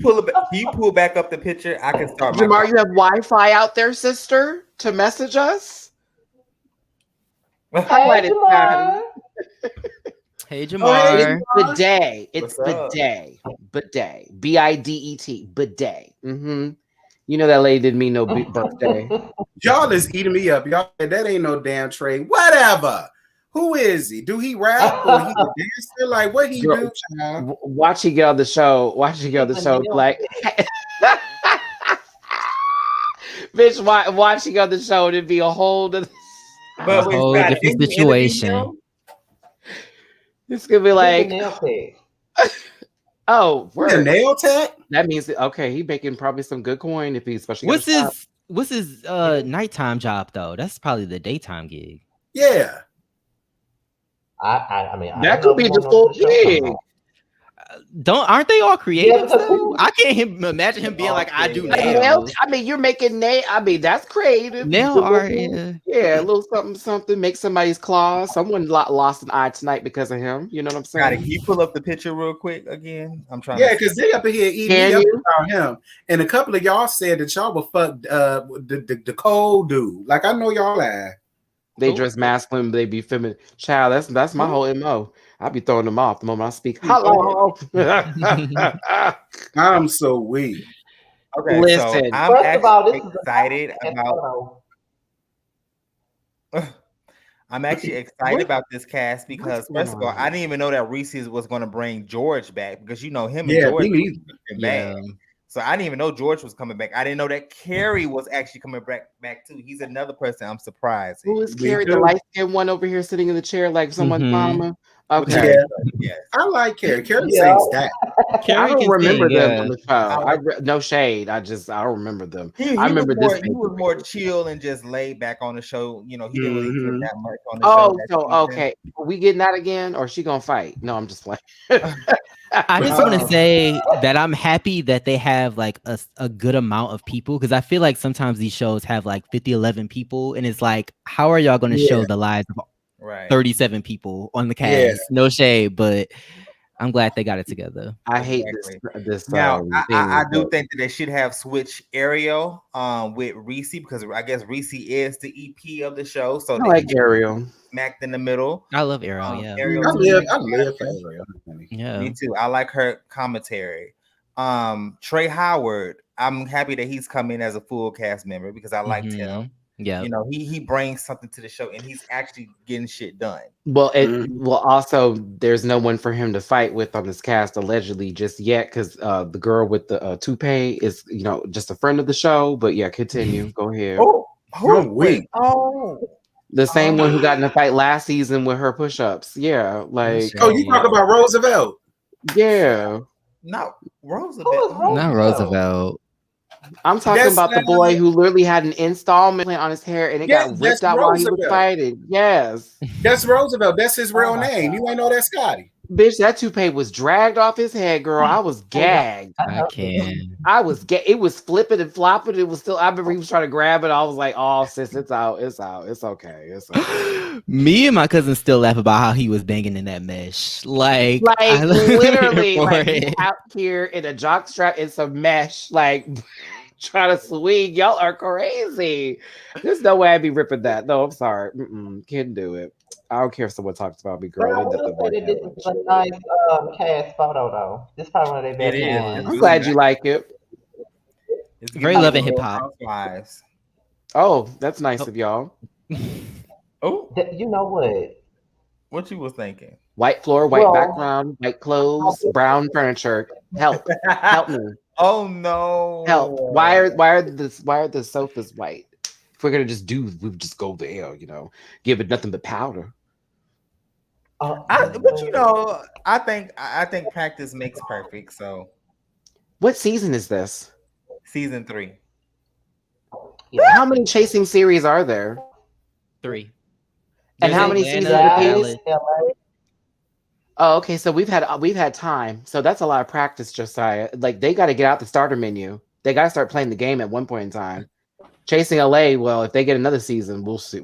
pull back up the picture? I can start my Jamar, you have Wi-Fi out there, sister, to message us? Hey, Jamar. Hey, It's Jamar. bidet. It's What's up? bidet. Bidet. B-I-D-E-T. Bidet. You know that lady didn't mean no birthday. Y'all is eating me up. Y'all, that ain't no damn trade. Whatever. Who is he? Do he rap or he a dancer? Like, what he Girl, do, child? Watch he get on the show. Watch he get on the show. Like, bitch, watch he get on the show and it'd be a whole. But A whole Scott, different didn't you situation. interview him? It's gonna be like, nail tech. oh, The word. nail tech? That means that, okay, he making probably some good coin if he especially. got What's a shop. his nighttime job though? That's probably the daytime gig. Yeah. I mean, I That don't could know be if the we're full gonna do the show gig. tomorrow. Aren't they all creative because though? I can't imagine him being like, I do Like nails. I mean, you're making nail. I mean, that's creative. Nail You art, little- yeah. yeah, a little something. Make somebody's claws. Someone lost an eye tonight because of him. You know what I'm Scotty, saying? can you pull up the picture real quick again? I'm trying. Yeah, to because they up in here eating Can me up you? about him. And a couple of y'all said that y'all would fuck the cold dude. Like, I know y'all lying. They Cool. dress masculine, but they be feminine. Child, that's my whole MO. I be throwing them off the moment I speak. Hello. I'm so weak. Okay, so Listen. I'm First of all, this actually is a excited podcast about. photo. I'm actually excited What- about this cast because going first of all, on I here? didn't even know that Reese's was going to bring George back because him and Yeah, George me neither. were bad. Yeah. So I didn't even know George was coming back. I didn't know that Carrie was actually coming back too. He's another person I'm surprised. Who is Me Carrie, the too. light skinned one over here sitting in the chair like someone's Mhm. mama? With the Okay. Yeah. yes. I like Carrie. Carrie Yeah. sings that. I Carrie don't can remember sing, them yeah. from the show. No shade. I don't remember them. He I was remember more this. he was more chill and just laid back on the show. He didn't really give Mhm. that much on the show. Oh, that so season. okay. Are we getting that again, or is she gonna fight? No, I'm just like. I just want to Um, say that I'm happy that they have like a good amount of people because I feel like sometimes these shows have like 50, 11 people, and it's like, how are y'all going to Yeah. show the lives of Right. 37 people on the cast? Yeah. No shade, but I'm glad they got it together. I hate Exactly. this. Now, thing, I do but- think that they should have switched Ariel with Reese because I guess Reese is the EP of the show. So I they like can Ariel. smacked in the middle. I love Ariel. Yeah. Ariel I too. live for Ariel. Yeah. Me too. I like her commentary. Trey Howard, I'm happy that he's come in as a full cast member because I liked him. Yeah. He brings something to the show and he's actually getting shit done. Well, also there's no one for him to fight with on this cast allegedly just yet because the girl with the toupee is just a friend of the show. But yeah, continue. Go ahead. Wait. The same one who got in a fight last season with her push-ups. Yeah, like Oh, you talk about Roosevelt? yeah. Not Roosevelt. Who is Roosevelt? Not Roosevelt. I'm talking That's about the boy who literally had an installment on his hair and it Yes, got ripped that's out while he was Roosevelt. fighting. Yes. That's Roosevelt. That's his real Oh my name. God. You ain't know that, Scotty. Bitch, that toupee was dragged off his head, girl. I was gagged. I can. It was flipping and flopping. It was still, I remember he was trying to grab it. I was like, oh, sis, it's out. It's out. It's okay. It's okay. Me and my cousin still laugh about how he was banging in that mesh. Like I literally, for like he's it. out here in a jock strap and some mesh, like trying to swing. Y'all are crazy. There's no way I'd be ripping that. No, I'm sorry. Can't do it. I don't care if someone talks about me, But I girl. It will doesn't say work that out. this is a nice cast photo, though. This is probably one of their best It is. ones. I'm glad you like it. It's Very giving Love and Real Hip Hop. Housewives. Oh, that's nice of y'all. Oh, You know what? what you was thinking? White floor, white Well- background, white clothes, brown furniture. Help me. Oh no! Help. Why are the sofas white? If we're gonna we would just go there, give it nothing but powder. I think practice makes perfect. So What season is this? season 3. How many chasing series are there? 3. And There's how many Atlanta, seasons Dallas, apiece? LA. Oh, okay. So we've had time. So that's a lot of practice, Josiah. Like they got to get out the starter menu. They got to start playing the game at one point in time. Chasing LA. Well, if they get another season, we'll see.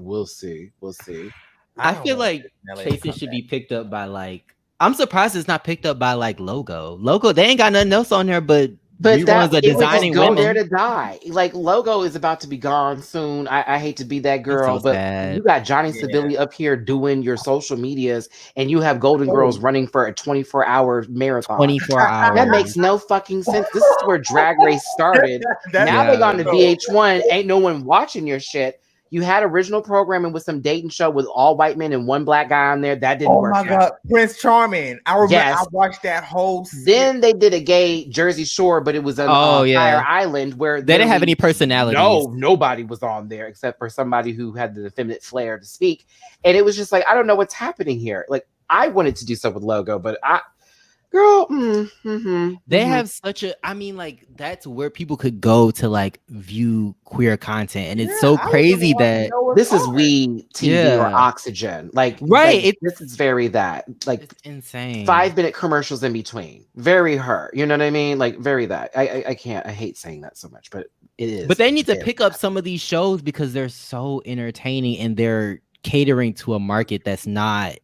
I feel like Chasing should be picked up by like. I'm surprised it's not picked up by like Logo. Logo, they ain't got nothing else on there, but reruns of it would designing just go women. there to die. Like Logo is about to be gone soon. I hate to be that girl, so but sad. you got Johnny Seville up here doing your social medias, and you have Golden Girls running for a 24-hour marathon. 24 hours. That makes no fucking sense. This is where Drag Race started. Now they gone to VH1. Ain't no one watching your shit. You had original programming with some dating show with all white men and one black guy on there. That didn't work. Oh my God, Prince Charming! I remember. Yes. I watched that whole. Then they did a gay Jersey Shore, but it was on Fire Island where they didn't have any personalities. No, nobody was on there except for somebody who had the effeminate flair to speak. And it was just like, I don't know what's happening here. Like, I wanted to do so with Logo, but they have such a. I mean, like that's where people could go to like view queer content, and it's so crazy that this is We TV or Oxygen. Like, right? Like, this is very that. Like, it's insane. 5-minute commercials in between. Very her. You know what I mean? Like, very that. I can't. I hate saying that so much, but it is. But they need to pick up some of these shows because they're so entertaining and they're catering to a market that's not,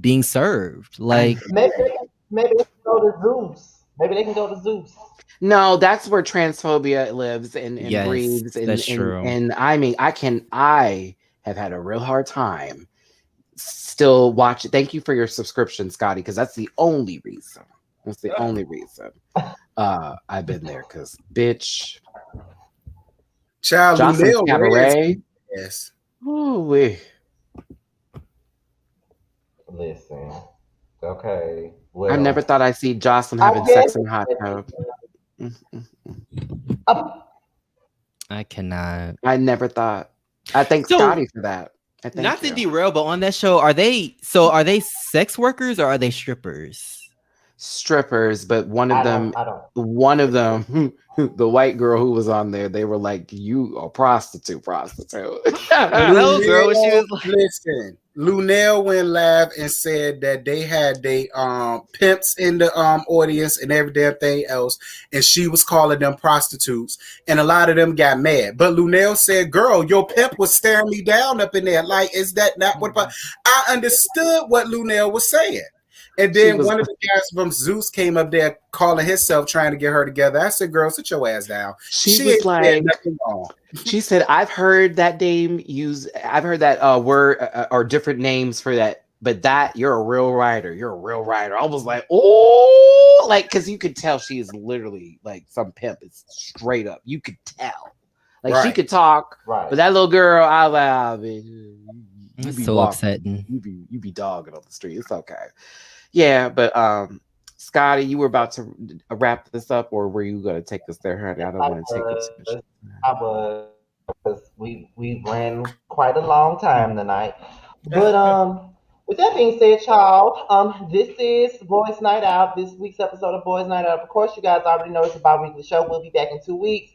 being served. Like maybe they can go to Zeus. Maybe they can go to Zeus. No, that's where transphobia lives and breathes. And, that's true. And I mean, I have had a real hard time still watching. Thank you for your subscription, Scotty, because that's the only reason. That's the only reason. I've been there because bitch, Child Jocelyn's Lunel Reds. Cabaret. Yes. Ooh, Listen. Okay. I Well, never thought I'd see Jocelyn I having guess sex in a hot tub. Mm. uh, I cannot. I never thought. I thank So, Scotty for that. I thank not to you. derail, but on that show, are they sex workers or are they strippers? Strippers, but one of I them, don't. the white girl who was on there, they were like, "You a prostitute." That little girl, she was like, Listen, Lunel went live and said that they had they pimps in the audience and every damn thing else, and she was calling them prostitutes, and a lot of them got mad. But Lunel said, "Girl, your pimp was staring me down up in there. Like, is that not what?" I understood what Lunel was saying. And She then was one of the guys from Zeus came up there calling himself trying to get her together. I said, "Girl, sit your ass down." she She was ain't like, said nothing wrong. she said, I've heard that word or different names for that, but that you're a real writer. You're a real writer. I was like, oh, like, because you could tell she is literally like some pimp. It's straight up. You could tell. Like, she Right. could talk, Right. but that little girl, I was like, oh, bitch, you it's be so walking, upsetting. you be dogging on the street. It's okay. Yeah, but Scotty, you were about to wrap this up, or were you going to take us there, honey? I don't want to take it too much. I was, because we ran quite a long time tonight. But with that being said, y'all, this is Boys Night Out. This week's episode of Boys Night Out. Of course, you guys already know it's a bi-weekly show. We'll be back in 2 weeks.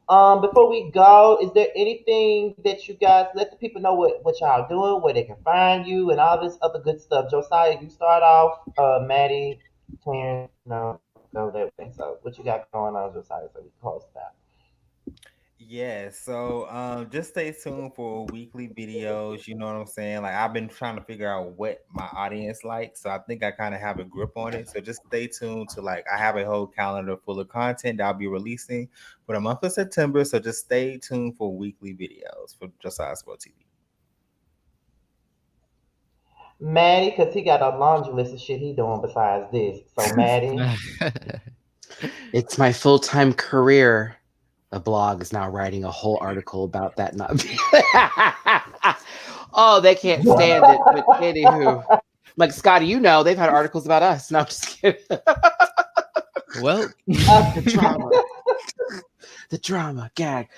Before we go, is there anything that you guys let the people know what y'all doing, where they can find you, and all this other good stuff? Josiah, you start off. Maddie, Terrence, no, go that way. So, what you got going on, Josiah? So we can close that. Yeah, so just stay tuned for weekly videos. You know what I'm saying? Like, I've been trying to figure out what my audience likes, so I think I kind of have a grip on it. So just stay tuned to, like, I have a whole calendar full of content that I'll be releasing for the month of September. So just stay tuned for weekly videos for Josiah Sport TV. Maddie, because he got a laundry list of shit he doing besides this. So, Maddie. It's my full-time career. A blog is now writing a whole article about that not being. Oh, they can't stand it. But anywho, like, Scotty, you know, they've had articles about us. No, I'm just kidding. Well, the drama, gag.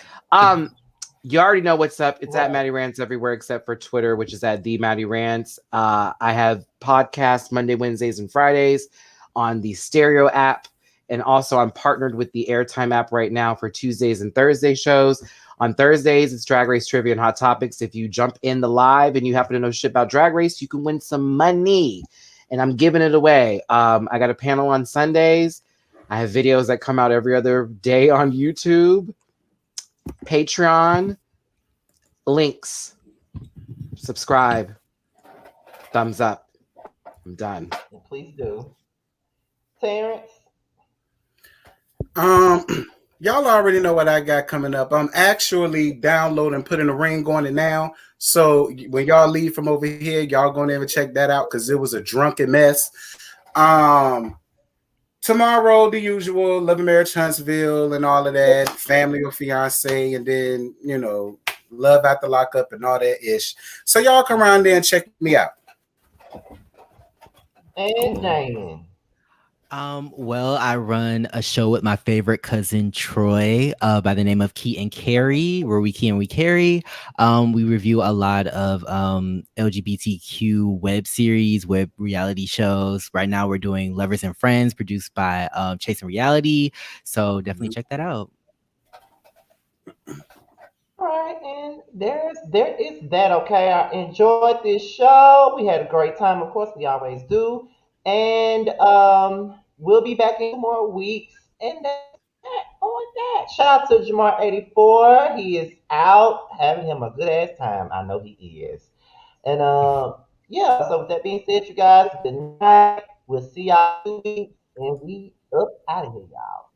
You already know what's up. It's at Maddie Rants everywhere except for Twitter, which is at the Maddie Rants. I have podcasts Monday, Wednesdays, and Fridays on the Stereo app. And also, I'm partnered with the Airtime app right now for Tuesdays and Thursday shows. On Thursdays, it's Drag Race Trivia and Hot Topics. If you jump in the live and you happen to know shit about Drag Race, you can win some money. And I'm giving it away. I got a panel on Sundays. I have videos that come out every other day on YouTube, Patreon, links, subscribe, thumbs up. I'm done. Please do. Terrence. Y'all already know what I got coming up. I'm actually downloading, putting a ring on it now. So when y'all leave from over here, y'all gonna ever check that out because it was a drunken mess. Tomorrow, the usual Love and Marriage Huntsville and all of that, Family or Fiance, and then Love After Lockup and all that ish. So y'all come around there and check me out. And Damon. Well, I run a show with my favorite cousin Troy by the name of Key and Carry, where we key and we carry. We review a lot of LGBTQ web series, web reality shows. Right now, we're doing Lovers and Friends, produced by Chasing Reality. So definitely check that out. All right, and there is that. Okay, I enjoyed this show. We had a great time. Of course, we always do. And we'll be back in more weeks. And that's that on that. Shout out to Jamar84. He is out having him a good ass time. I know he is. And yeah, so with that being said, you guys, good night. We'll see y'all in 2 weeks. And we up out of here, y'all.